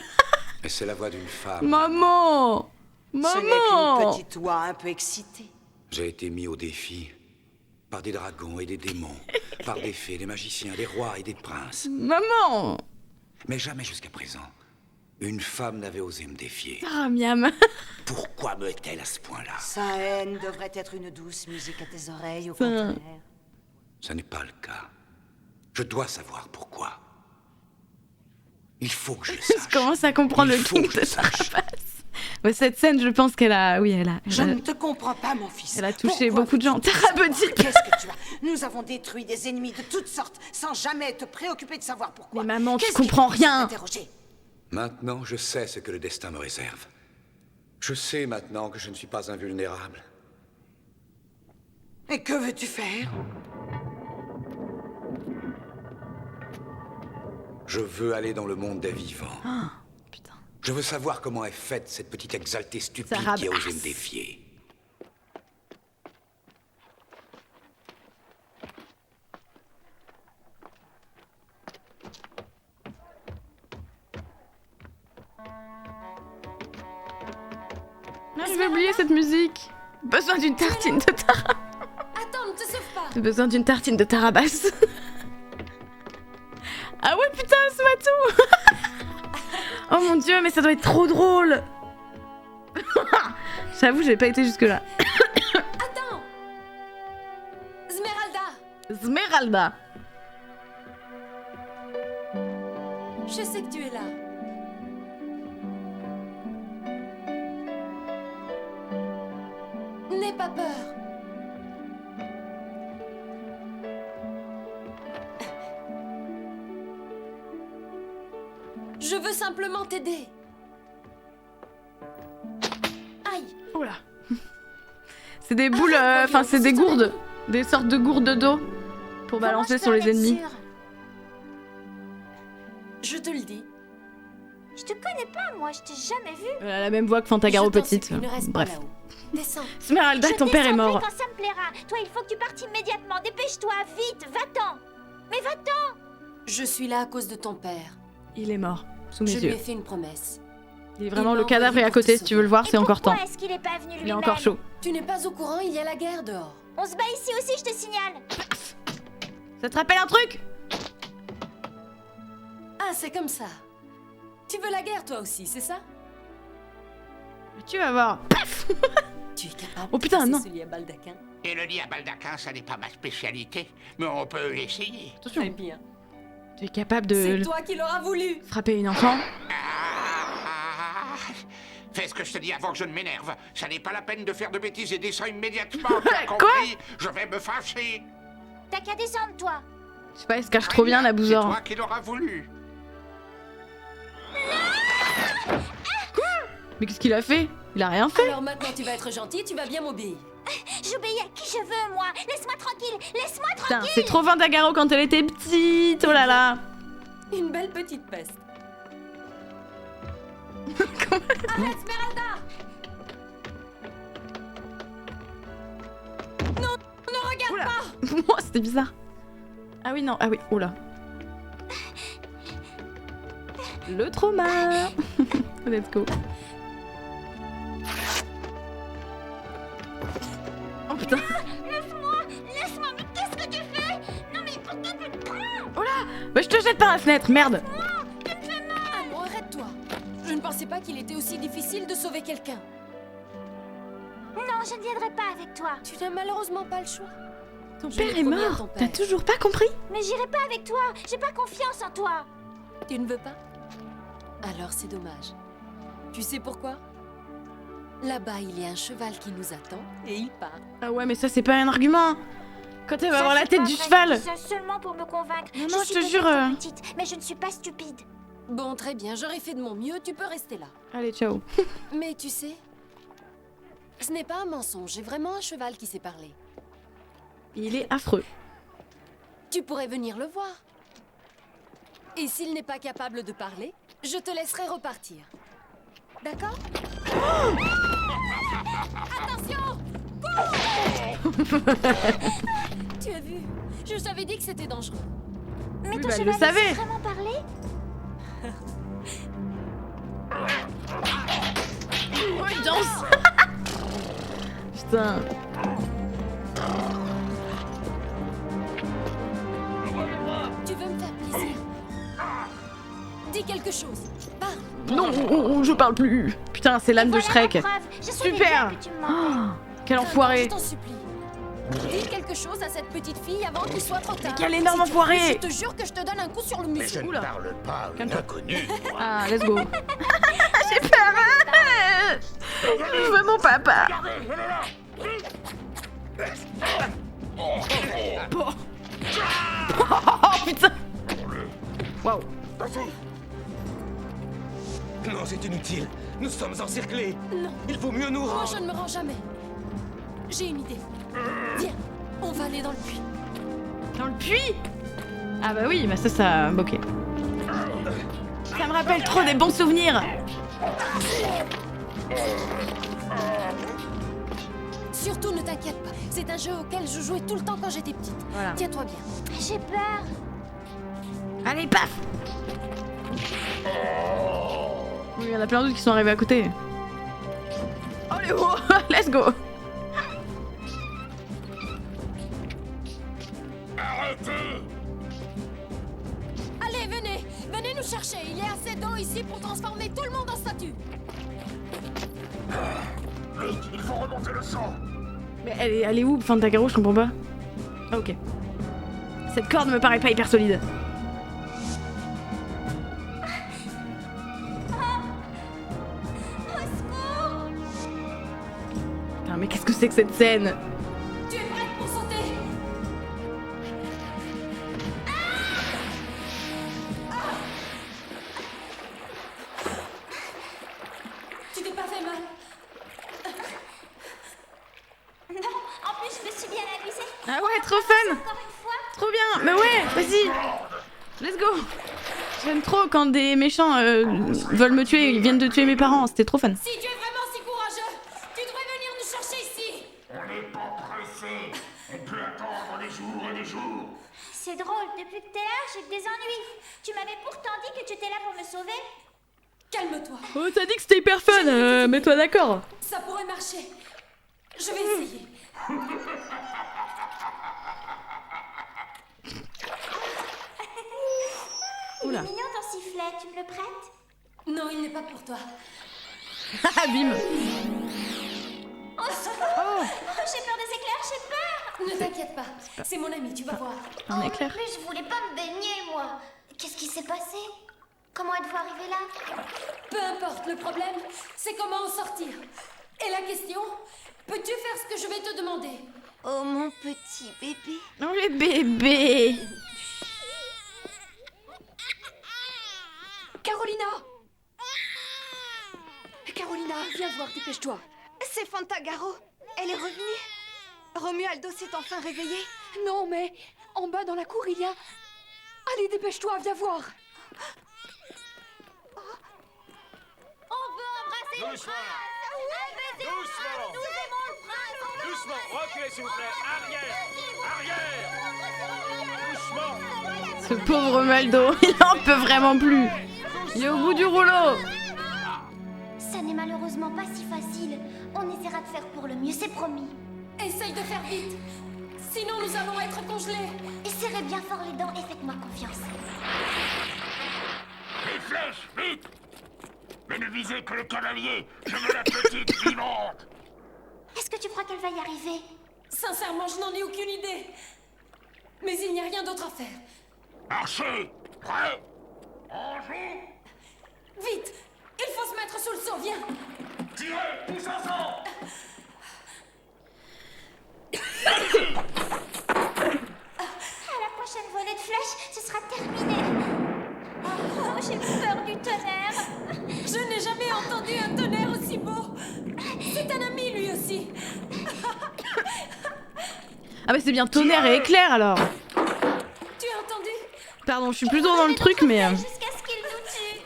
[SPEAKER 13] Et c'est la voix d'une femme.
[SPEAKER 2] Maman.
[SPEAKER 5] Ce n'est
[SPEAKER 2] Maman.
[SPEAKER 5] qu'une petite voix un peu excitée.
[SPEAKER 13] J'ai été mis au défi par des dragons et des démons, par des fées, des magiciens, des rois et des princes.
[SPEAKER 2] Maman.
[SPEAKER 13] Mais jamais jusqu'à présent, une femme n'avait osé me défier.
[SPEAKER 2] Ah, miam.
[SPEAKER 13] Pourquoi me hait-elle à ce point-là?
[SPEAKER 5] Sa haine devrait être une douce musique à tes oreilles, au
[SPEAKER 2] Ça.
[SPEAKER 5] contraire.
[SPEAKER 13] Ce n'est pas le cas. Je dois savoir pourquoi. Il faut que je le sache.
[SPEAKER 2] Je commence à comprendre
[SPEAKER 13] Il
[SPEAKER 2] le
[SPEAKER 13] faut
[SPEAKER 2] king
[SPEAKER 13] que je
[SPEAKER 2] de
[SPEAKER 13] le sache.
[SPEAKER 2] Tarabas. Ouais, cette scène, je pense qu'elle a... Oui, elle a...
[SPEAKER 5] Je ne te comprends pas, mon fils.
[SPEAKER 2] Elle a touché
[SPEAKER 5] Pourquoi
[SPEAKER 2] beaucoup de gens.
[SPEAKER 5] veux-tu tout
[SPEAKER 2] Thérapeutique.
[SPEAKER 5] savoir? Qu'est-ce que tu as? Nous avons détruit des ennemis de toutes sortes, sans jamais te préoccuper de savoir pourquoi.
[SPEAKER 2] Mais maman, tu
[SPEAKER 5] Qu'est-ce qui
[SPEAKER 2] comprends
[SPEAKER 5] te pousse à
[SPEAKER 2] rien.
[SPEAKER 5] t'interroger?
[SPEAKER 13] Maintenant, je sais ce que le destin me réserve. Je sais maintenant que je ne suis pas invulnérable.
[SPEAKER 5] Et que veux-tu faire?
[SPEAKER 13] Je veux aller dans le monde des vivants.
[SPEAKER 2] Ah,
[SPEAKER 13] Je veux savoir comment est faite cette petite exaltée stupide
[SPEAKER 2] Ça
[SPEAKER 13] qui a osé
[SPEAKER 2] rabasse.
[SPEAKER 13] me défier.
[SPEAKER 2] Ah, je vais oublier cette musique. Besoin d'une tartine de Tarabas.
[SPEAKER 10] Attends, ne te sauve pas.
[SPEAKER 2] J'ai besoin d'une tartine de Tarabas. Ah ouais, putain, Smatou. Oh mon dieu, mais ça doit être trop drôle. J'avoue, j'ai pas été jusque là.
[SPEAKER 10] Attends.
[SPEAKER 2] Esmeralda.
[SPEAKER 10] Je sais que tu es là. N'aie pas peur. Je veux simplement t'aider. Aïe.
[SPEAKER 2] Oula. C'est des boules, enfin c'est des gourdes. Des sortes de gourdes d'eau pour balancer sur les ennemis.
[SPEAKER 10] Je te le dis.
[SPEAKER 16] Je te connais pas, moi, je t'ai jamais vu.
[SPEAKER 2] Elle a la même voix que Fantagaro petite. Bref.
[SPEAKER 10] Descends.
[SPEAKER 2] Esmeralda, ton père est mort.
[SPEAKER 16] Quand ça me plaira. Toi, il faut que tu partes immédiatement. Dépêche-toi, vite, va-t'en. Mais va-t'en.
[SPEAKER 10] Je suis là à cause de ton père.
[SPEAKER 2] Il est mort, sous mes
[SPEAKER 10] Je lui
[SPEAKER 2] yeux.
[SPEAKER 10] ai fait une promesse.
[SPEAKER 2] Il est vraiment, le cadavre est à côté, si tu veux le voir, c'est encore temps.
[SPEAKER 16] Est-ce qu'il est pas venu
[SPEAKER 2] Il est encore chaud.
[SPEAKER 10] Tu n'es pas au courant, il y a la guerre dehors.
[SPEAKER 16] On se bat ici aussi, je te signale.
[SPEAKER 2] Ça te rappelle un truc?
[SPEAKER 10] Ah, c'est comme ça. Tu veux la guerre toi aussi, c'est ça?
[SPEAKER 2] Tu vas voir.
[SPEAKER 10] Tu es capable
[SPEAKER 2] Oh putain,
[SPEAKER 10] de
[SPEAKER 2] non.
[SPEAKER 10] passer ce lit à baldaquin?
[SPEAKER 3] Et le lit à baldaquin, ça n'est pas ma spécialité, mais on peut l'essayer.
[SPEAKER 2] Attention.
[SPEAKER 10] Très bien.
[SPEAKER 2] Tu es capable de
[SPEAKER 10] C'est toi qui l'auras voulu.
[SPEAKER 2] frapper une enfant?
[SPEAKER 3] Fais ce que je te dis avant que je ne m'énerve. Ça n'est pas la peine de faire de bêtises et descends immédiatement. T'as
[SPEAKER 2] Quoi?
[SPEAKER 3] compris? Je vais me fâcher.
[SPEAKER 16] T'as qu'à descendre, toi.
[SPEAKER 2] Je sais pas, il se cache trop bien la
[SPEAKER 3] C'est
[SPEAKER 2] bousor.
[SPEAKER 3] toi qui l'auras voulu.
[SPEAKER 2] Mais qu'est-ce qu'il a fait? Il a rien fait.
[SPEAKER 10] Alors maintenant tu vas être gentil, tu vas bien m'obéir.
[SPEAKER 16] J'obéis à qui je veux, moi. Laisse-moi tranquille. Laisse-moi
[SPEAKER 2] Putain,
[SPEAKER 16] tranquille.
[SPEAKER 2] c'est trop Fantagaro quand elle était petite. Oh là là.
[SPEAKER 10] Une belle petite peste. Arrête, Esmeralda! Non, ne regarde
[SPEAKER 2] Oula.
[SPEAKER 10] pas!
[SPEAKER 2] Moi, c'était bizarre. Ah oui, non, ah oui, oh là. Le trauma. Let's go. Oh putain.
[SPEAKER 16] Laisse-moi, mais qu'est-ce que tu fais? Non, mais pourquoi tu te prends?
[SPEAKER 2] Oh là. Bah je te jette par la fenêtre, merde.
[SPEAKER 10] Allons, arrête-toi. Je ne pensais pas qu'il était aussi difficile de sauver quelqu'un.
[SPEAKER 16] Non, je ne viendrai pas avec toi.
[SPEAKER 10] Tu n'as malheureusement pas le choix.
[SPEAKER 2] Ton
[SPEAKER 10] Je
[SPEAKER 2] père
[SPEAKER 10] l'ai
[SPEAKER 2] est
[SPEAKER 10] promis à
[SPEAKER 2] mort.
[SPEAKER 10] ton
[SPEAKER 2] T'as
[SPEAKER 10] père.
[SPEAKER 2] toujours pas compris?
[SPEAKER 16] Mais j'irai pas avec toi. J'ai pas confiance en toi.
[SPEAKER 10] Tu ne veux pas? Alors c'est dommage. Tu sais pourquoi? Là-bas, il y a un cheval qui nous attend et il part.
[SPEAKER 2] Ah ouais, mais ça c'est pas un argument. Quand elle va
[SPEAKER 16] Ça,
[SPEAKER 2] avoir la
[SPEAKER 16] c'est
[SPEAKER 2] tête
[SPEAKER 16] pas
[SPEAKER 2] du
[SPEAKER 16] vrai,
[SPEAKER 2] cheval.
[SPEAKER 16] je dis ça seulement pour me convaincre.
[SPEAKER 2] Non, non, je
[SPEAKER 16] suis
[SPEAKER 2] te
[SPEAKER 16] peut-être
[SPEAKER 2] jure,
[SPEAKER 16] petite, mais je ne suis pas stupide.
[SPEAKER 10] Bon, très bien, j'aurais fait de mon mieux, tu peux rester là.
[SPEAKER 2] Allez, ciao.
[SPEAKER 10] Mais tu sais, ce n'est pas un mensonge, j'ai vraiment un cheval qui sait parler.
[SPEAKER 2] Il est affreux.
[SPEAKER 10] Tu pourrais venir le voir. Et s'il n'est pas capable de parler, je te laisserai repartir. D'accord? Attention! Tu as vu? Je t'avais dit que c'était dangereux.
[SPEAKER 16] Mais
[SPEAKER 2] Oui,
[SPEAKER 16] ton
[SPEAKER 2] bah, elle le
[SPEAKER 16] cheval
[SPEAKER 2] savait.
[SPEAKER 16] sait vraiment parler?
[SPEAKER 2] Oh, il danse. Putain.
[SPEAKER 10] Tu veux me faire plaisir? Dis quelque chose. Parle.
[SPEAKER 2] Non, je parle plus. Putain, c'est l'âme de Shrek.
[SPEAKER 16] La preuve, je savais
[SPEAKER 2] Super.
[SPEAKER 16] bien que tu me mentais.
[SPEAKER 2] Oh, quel enfoiré.
[SPEAKER 10] Je t'en supplie. Dis quelque chose à cette petite fille avant qu'il soit trop tard.
[SPEAKER 2] quel énorme
[SPEAKER 10] Si tu
[SPEAKER 2] enfoiré.
[SPEAKER 10] refus, Je te jure que je te donne un coup sur le
[SPEAKER 3] Mais
[SPEAKER 10] museau.
[SPEAKER 3] je ne parle pas à une
[SPEAKER 2] Calme-toi.
[SPEAKER 3] inconnue.
[SPEAKER 2] Ah, let's go. J'ai peur. Je veux mon papa. Oh putain. Waouh.
[SPEAKER 17] Non, c'est inutile. Nous sommes encerclés.
[SPEAKER 10] Non.
[SPEAKER 17] Il vaut mieux nous
[SPEAKER 10] Moi,
[SPEAKER 17] rendre.
[SPEAKER 10] je ne me rends jamais. J'ai une idée. Viens, on va aller dans le puits.
[SPEAKER 2] Dans le puits. Ah bah oui, bah ça, ok. Ça me rappelle trop des bons souvenirs.
[SPEAKER 10] Surtout, ne t'inquiète pas. C'est un jeu auquel je jouais tout le temps quand j'étais petite.
[SPEAKER 2] Voilà.
[SPEAKER 10] Tiens-toi bien.
[SPEAKER 16] J'ai peur.
[SPEAKER 2] Allez, paf. Oui, il y en a plein d'autres qui sont arrivés à côté. Oh Allez, oh, let's go.
[SPEAKER 6] Arrêtez!
[SPEAKER 10] Allez, venez nous chercher. Il y a assez d'eau ici pour transformer tout le monde en statue.
[SPEAKER 6] Vite, il faut remonter le sang.
[SPEAKER 2] Mais elle est où, Fantagaro? Je comprends pas. Ah, ok. Cette corde me paraît pas hyper solide. Putain, mais qu'est-ce que c'est que cette scène?
[SPEAKER 10] Tu es prête pour sauter? Tu t'es pas fait mal?
[SPEAKER 16] Non, en plus je me suis bien amusée.
[SPEAKER 2] Ah ouais, trop fun! Trop bien! Mais ouais, vas-y! Let's go! J'aime trop quand des méchants veulent me tuer, ils viennent de tuer mes parents, c'était trop fun.
[SPEAKER 10] Si tu es vraiment si courageux, tu devrais venir nous chercher ici.
[SPEAKER 6] On n'est pas pressé. On peut attendre des jours et des jours.
[SPEAKER 16] C'est drôle, depuis que t'es là, j'ai que des ennuis. Tu m'avais pourtant dit que tu étais là pour me sauver.
[SPEAKER 10] Calme-toi.
[SPEAKER 2] Oh, t'as dit que c'était hyper fun, mets-toi d'accord.
[SPEAKER 10] Ça pourrait marcher. Je vais essayer.
[SPEAKER 16] Il est mignon ton sifflet, tu me le prêtes?
[SPEAKER 10] Non, il n'est pas pour toi.
[SPEAKER 2] Ah, bim!
[SPEAKER 16] Oh, j'ai peur des éclairs, j'ai peur!
[SPEAKER 10] Ne t'inquiète pas, c'est mon ami, tu vas voir.
[SPEAKER 2] Un éclair.
[SPEAKER 16] Mais je voulais pas me baigner, moi. Qu'est-ce qui s'est passé? Comment êtes-vous arrivé là?
[SPEAKER 10] Peu importe, le problème, c'est comment en sortir. Et la question, peux-tu faire ce que je vais te demander?
[SPEAKER 16] Oh, mon petit bébé.
[SPEAKER 2] Oh, les bébés!
[SPEAKER 14] Carolina! Carolina, viens voir, dépêche-toi.
[SPEAKER 12] C'est Fantagaro. Elle est revenue. Romualdo s'est enfin réveillé.
[SPEAKER 14] Non, mais en bas dans la cour, il y a... Allez, dépêche-toi, viens voir.
[SPEAKER 16] On veut embrasser le prince.
[SPEAKER 11] Doucement.
[SPEAKER 16] Nous aimons le prince.
[SPEAKER 11] Doucement, reculez s'il vous plaît. Arrière. Doucement.
[SPEAKER 2] Ce pauvre Maldo, il en peut vraiment plus. Il est au bout du rouleau.
[SPEAKER 16] Ça n'est malheureusement pas si facile. On essaiera de faire pour le mieux, c'est promis.
[SPEAKER 10] Essaye de faire vite. Sinon, nous allons être congelés.
[SPEAKER 16] Et serrez bien fort les dents et faites-moi confiance.
[SPEAKER 6] Les flèches, vite! Mais ne visez que le cavalier. Je veux la petite vivante.
[SPEAKER 16] Est-ce que tu crois qu'elle va y arriver?
[SPEAKER 10] Sincèrement, je n'en ai aucune idée. Mais il n'y a rien d'autre à faire.
[SPEAKER 6] Archer, prêt? En joue!
[SPEAKER 10] Vite! Il faut se mettre sous le seau, viens!
[SPEAKER 6] Tirez, tous ensemble!
[SPEAKER 16] À la prochaine volée de flèches, ce sera terminé. Oh, j'ai peur du tonnerre.
[SPEAKER 10] Je n'ai jamais entendu un tonnerre aussi beau. C'est un ami, lui aussi.
[SPEAKER 2] Ah bah c'est bien tonnerre et éclair alors.
[SPEAKER 10] Tu as entendu?
[SPEAKER 2] Pardon, je suis plutôt dans le truc mais...
[SPEAKER 16] Jusqu'à ce qu'il nous tue.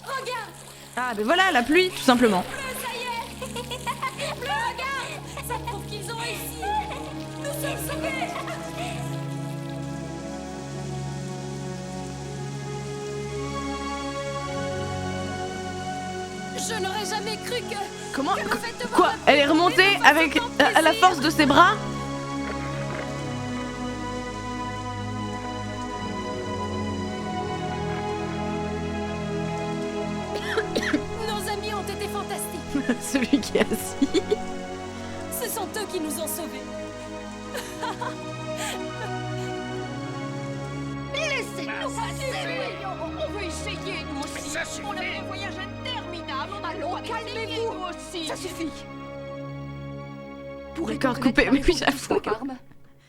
[SPEAKER 10] Regarde!
[SPEAKER 2] Ah bah voilà, la pluie, tout simplement.
[SPEAKER 10] Ça y est! Regarde! Ça prouve qu'ils ont réussi! Nous sommes sauvés! Je n'aurais jamais cru que...
[SPEAKER 2] Comment?
[SPEAKER 10] que le fait de voir
[SPEAKER 2] Quoi?
[SPEAKER 10] la
[SPEAKER 2] Elle est
[SPEAKER 10] pluie
[SPEAKER 2] remontée
[SPEAKER 10] tomber
[SPEAKER 2] avec
[SPEAKER 10] vous a
[SPEAKER 2] à la force de ses bras?
[SPEAKER 10] Nos amis ont été fantastiques.
[SPEAKER 2] Celui qui est assis.
[SPEAKER 10] Ce sont eux qui nous ont sauvés.
[SPEAKER 12] Laissez-nous passer. On veut essayer, nous aussi.
[SPEAKER 6] Ça suffit.
[SPEAKER 12] On a fait un voyage interminable. On a le droit calmez-vous, nous aussi.
[SPEAKER 14] Ça suffit.
[SPEAKER 2] D'accord, coupé, mais oui, j'avoue.
[SPEAKER 14] Carme,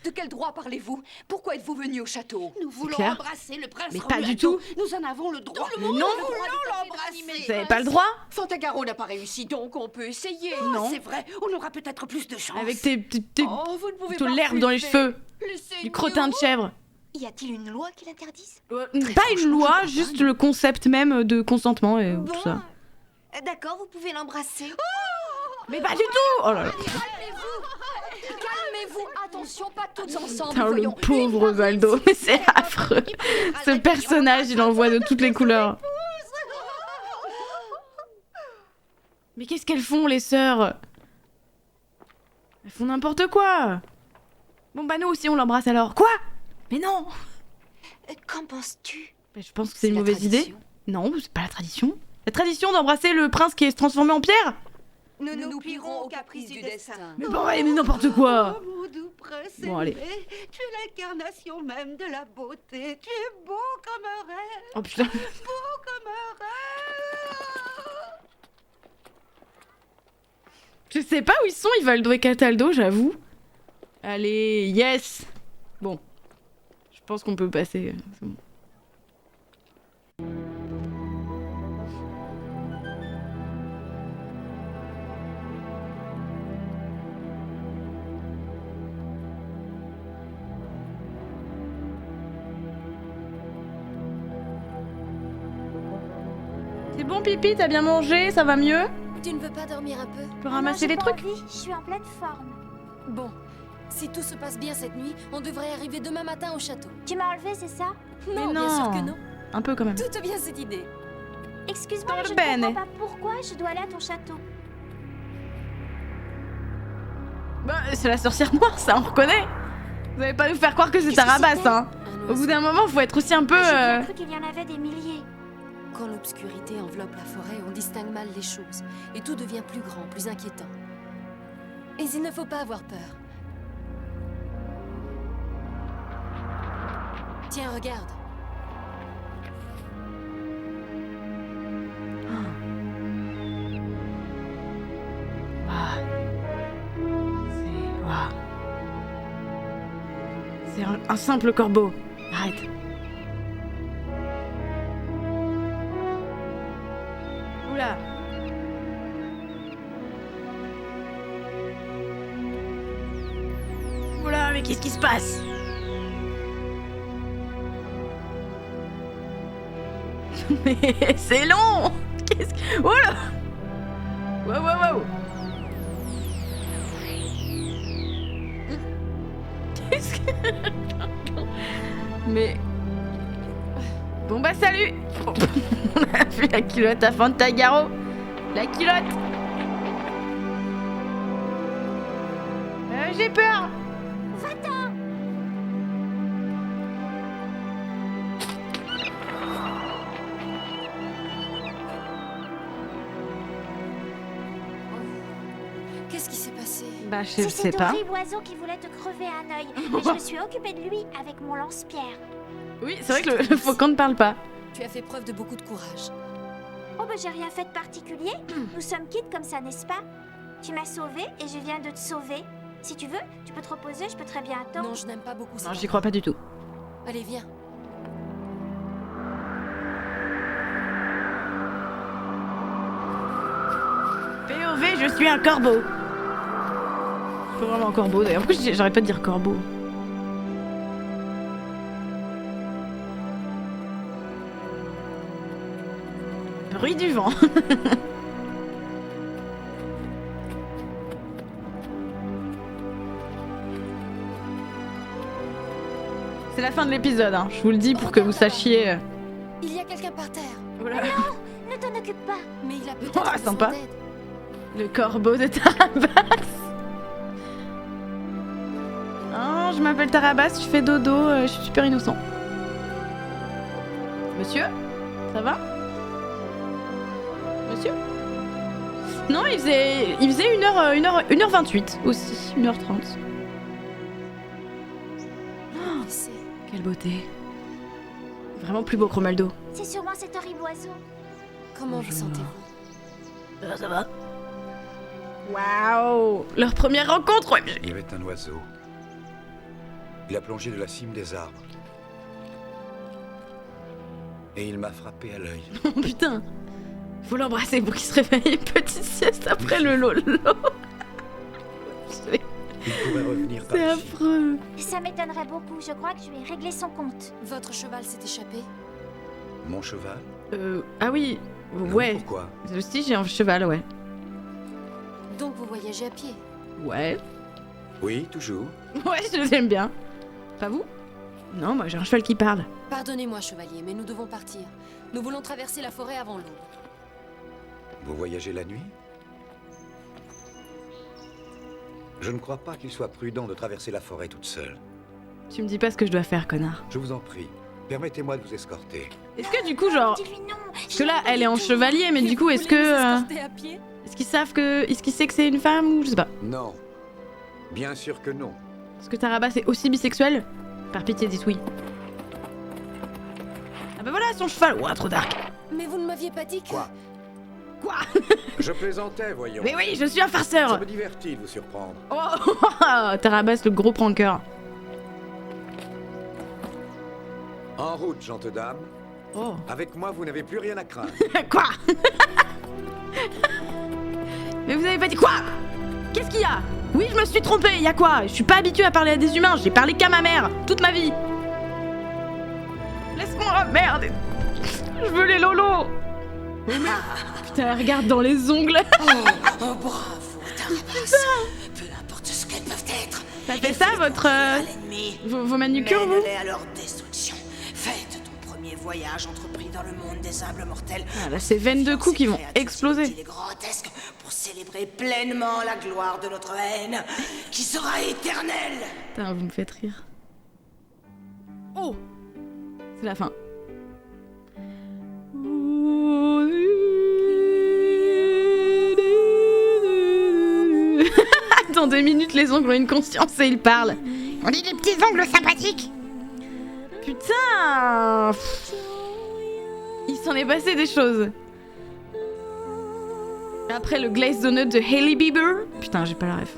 [SPEAKER 14] de quel droit parlez-vous? Pourquoi êtes-vous venu au château?
[SPEAKER 12] Nous voulons
[SPEAKER 2] clair.
[SPEAKER 12] embrasser le prince
[SPEAKER 2] Mais pas
[SPEAKER 12] Romualdo.
[SPEAKER 2] du tout.
[SPEAKER 12] Nous en avons le droit.
[SPEAKER 2] Mais non.
[SPEAKER 12] Nous voulons l'embrasser.
[SPEAKER 2] Vous avez pas le droit?
[SPEAKER 12] Fantagaro n'a pas réussi, donc on peut essayer.
[SPEAKER 2] Non.
[SPEAKER 12] C'est vrai, on aura peut-être plus de chance.
[SPEAKER 2] Avec tes
[SPEAKER 12] Oh, vous ne pouvez
[SPEAKER 2] plutôt
[SPEAKER 12] pas
[SPEAKER 2] l'herbe dans les
[SPEAKER 12] refuser.
[SPEAKER 2] cheveux.
[SPEAKER 12] Laissez-nous.
[SPEAKER 2] Du crottin de chèvre.
[SPEAKER 16] Y a-t-il une loi qui l'interdise?
[SPEAKER 2] Pas une loi, juste le concept même de consentement et tout ça.
[SPEAKER 16] D'accord, vous pouvez l'embrasser.
[SPEAKER 2] Mais pas du tout. Oh là là.
[SPEAKER 14] Calmez-vous, attention, pas toutes ensemble.
[SPEAKER 2] Putain, le
[SPEAKER 14] voyons.
[SPEAKER 2] pauvre Valdo, mais c'est affreux. Ce personnage, il en voit de toutes les couleurs. Mais qu'est-ce qu'elles font, les sœurs? Elles font n'importe quoi. Bon bah nous aussi on l'embrasse alors. Quoi? Mais non.
[SPEAKER 16] Qu'en penses-tu?
[SPEAKER 2] Je pense que c'est une mauvaise idée. Non, c'est pas la tradition. La tradition d'embrasser le prince qui est transformé en pierre?
[SPEAKER 5] Nous nous plierons au caprice du destin.
[SPEAKER 2] Mais bon, mais n'importe quoi.
[SPEAKER 5] Oh, mon doux prince
[SPEAKER 2] Bon, allez.
[SPEAKER 5] aimé, tu es l'incarnation même de la beauté. Tu es beau comme un rêve.
[SPEAKER 2] Oh putain.
[SPEAKER 5] Beau comme un rêve.
[SPEAKER 2] Je sais pas où ils sont, Ivaldo et Cataldo, j'avoue. Allez, yes. Bon. Je pense qu'on peut passer. C'est bon. C'est bon, Pipi, t'as bien mangé? Ça va mieux?
[SPEAKER 10] Tu ne veux pas dormir un peu?
[SPEAKER 2] Tu peux ramasser les trucs?
[SPEAKER 16] Je suis en pleine forme.
[SPEAKER 10] Bon, si tout se passe bien cette nuit, on devrait arriver demain matin au château.
[SPEAKER 16] Tu m'as enlevé, c'est ça?
[SPEAKER 10] Non, bien sûr que non.
[SPEAKER 2] Un peu quand même.
[SPEAKER 10] Tout bien cette idée.
[SPEAKER 16] Excuse-moi, mais je ne
[SPEAKER 2] bene.
[SPEAKER 16] comprends pas pourquoi je dois aller à ton château.
[SPEAKER 2] Bah, c'est la sorcière noire, ça, on reconnaît. Vous allez pas nous faire croire que c'est Tarabas, hein. Au bout d'un moment, faut être aussi un peu...
[SPEAKER 16] J'ai bien cru qu'il y en avait des milliers.
[SPEAKER 10] Quand l'obscurité enveloppe la forêt, on distingue mal les choses. Et tout devient plus grand, plus inquiétant. Et il ne faut pas avoir peur. Tiens, regarde. C'est un simple corbeau. Arrête. Oula. Oula, mais qu'est-ce qui se passe? Mais c'est long. Qu'est-ce que... Oh là. Wow, wow, wow. Qu'est-ce que... Mais... Bon bah salut. On a vu la culotte à Fantagaro. La culotte. J'ai peur.
[SPEAKER 16] Va-t'en.
[SPEAKER 10] Qu'est-ce qui s'est passé?
[SPEAKER 2] Bah je
[SPEAKER 16] C'est
[SPEAKER 2] sais
[SPEAKER 16] cet
[SPEAKER 2] pas.
[SPEAKER 16] horrible oiseau qui voulait te crever un œil. Et je me suis occupée de lui avec mon lance-pierre.
[SPEAKER 2] Oui, c'est vrai que le faucon ne parle pas.
[SPEAKER 10] Tu as fait preuve de beaucoup de courage.
[SPEAKER 16] Oh bah j'ai rien fait de particulier. Nous sommes quittes comme ça, n'est-ce pas? Tu m'as sauvée et je viens de te sauver. Si tu veux, tu peux te reposer, je peux très bien attendre.
[SPEAKER 10] Non, je n'aime pas beaucoup ça.
[SPEAKER 2] Non, j'y crois pas du tout.
[SPEAKER 10] Allez, viens.
[SPEAKER 2] POV, je suis un corbeau. Je suis vraiment un corbeau d'ailleurs. Pourquoi j'arrête pas de dire corbeau? Bruit du vent. C'est la fin de l'épisode, hein. Je vous le dis pour que vous sachiez.
[SPEAKER 10] Il y a quelqu'un par terre.
[SPEAKER 2] Voilà.
[SPEAKER 16] Non, ne t'en occupe pas.
[SPEAKER 10] Mais il a peut-être
[SPEAKER 2] Oh,
[SPEAKER 10] besoin
[SPEAKER 2] sympa.
[SPEAKER 10] d'aide.
[SPEAKER 2] Le corbeau de Tarabas. Oh, je m'appelle Tarabas, je fais dodo, je suis super innocent. Monsieur? Ça va? Monsieur? Non, il faisait 1h28 aussi, 1h30. Oh, quelle beauté. Vraiment plus beau que Romaldo.
[SPEAKER 16] C'est sûrement cet horrible oiseau.
[SPEAKER 10] Comment vous sentez-vous?
[SPEAKER 2] Ça va. Waouh! Leur première rencontre, ouais.
[SPEAKER 19] Il y avait un oiseau. Il a plongé de la cime des arbres. Et il m'a frappé à l'œil.
[SPEAKER 2] Oh putain! Faut l'embrasser pour qu'il se réveille. Petite sieste après le lolo.
[SPEAKER 19] Il pourrait revenir par
[SPEAKER 2] C'est
[SPEAKER 19] ici.
[SPEAKER 2] affreux.
[SPEAKER 16] Ça m'étonnerait beaucoup. Je crois que je vais régler son compte.
[SPEAKER 10] Votre cheval s'est échappé?
[SPEAKER 19] Mon cheval?
[SPEAKER 2] Ah oui, ouais.
[SPEAKER 19] Pourquoi?
[SPEAKER 2] Si, j'ai un cheval, ouais.
[SPEAKER 10] Donc vous voyagez à pied?
[SPEAKER 2] Ouais.
[SPEAKER 19] Oui, toujours.
[SPEAKER 2] Ouais, je l'aime bien. Pas vous? Non, moi j'ai un cheval qui parle.
[SPEAKER 10] Pardonnez-moi, chevalier, mais nous devons partir. Nous voulons traverser la forêt avant l'aube.
[SPEAKER 19] Vous voyagez la nuit? Je ne crois pas qu'il soit prudent de traverser la forêt toute seule.
[SPEAKER 2] Tu me dis pas ce que je dois faire, connard.
[SPEAKER 19] Je vous en prie, permettez-moi de vous escorter.
[SPEAKER 2] Est-ce que du coup, genre... Parce que là, elle est en chevalier, mais du coup, est-ce que... Est-ce qu'ils savent que... Est-ce qu'ils savent que c'est une femme ou je sais pas.
[SPEAKER 19] Non. Bien sûr que non.
[SPEAKER 2] Est-ce que Tarabas est aussi bisexuel? Par pitié, dites oui. Ah bah voilà, son cheval. Ouah, trop dark.
[SPEAKER 10] Mais vous ne m'aviez pas dit que...
[SPEAKER 2] Quoi?
[SPEAKER 19] Je plaisantais, voyons.
[SPEAKER 2] Mais oui, je suis un farceur.
[SPEAKER 19] Ça me divertit de vous surprendre.
[SPEAKER 2] Oh, Tarabas, le gros pranker.
[SPEAKER 19] En route, gentes dames.
[SPEAKER 2] Oh.
[SPEAKER 19] Avec moi, vous n'avez plus rien à craindre.
[SPEAKER 2] Quoi? Mais vous avez pas dit quoi? Qu'est-ce qu'il y a? Oui, je me suis trompée, y a quoi? Je suis pas habituée à parler à des humains, j'ai parlé qu'à ma mère, toute ma vie. Laisse-moi, merde. Je veux les lolos. Putain, regarde dans les ongles.
[SPEAKER 5] Oh, bravo, Tarabas. Peu importe ce qu'elles peuvent être.
[SPEAKER 2] Ça fait ça, votre... vos manucures, vous?
[SPEAKER 5] Mène-les à leur destruction. Faites ton premier voyage entrepris dans le monde des humbles mortels.
[SPEAKER 2] Ah, là, c'est 22 coups qui vont exploser.
[SPEAKER 5] Il est grotesque pour célébrer pleinement la gloire de notre haine, qui sera éternelle.
[SPEAKER 2] Putain, vous me faites rire. Oh! C'est la fin. Dans 2 minutes, les ongles ont une conscience et ils parlent.
[SPEAKER 16] On dit des petits ongles sympathiques.
[SPEAKER 2] Putain! Il s'en est passé des choses. Après le glaze donut de Hailey Bieber. Putain, j'ai pas la ref.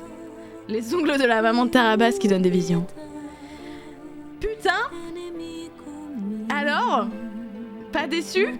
[SPEAKER 2] Les ongles de la maman de Tarabas qui donnent des visions. Putain! Alors? Pas déçu?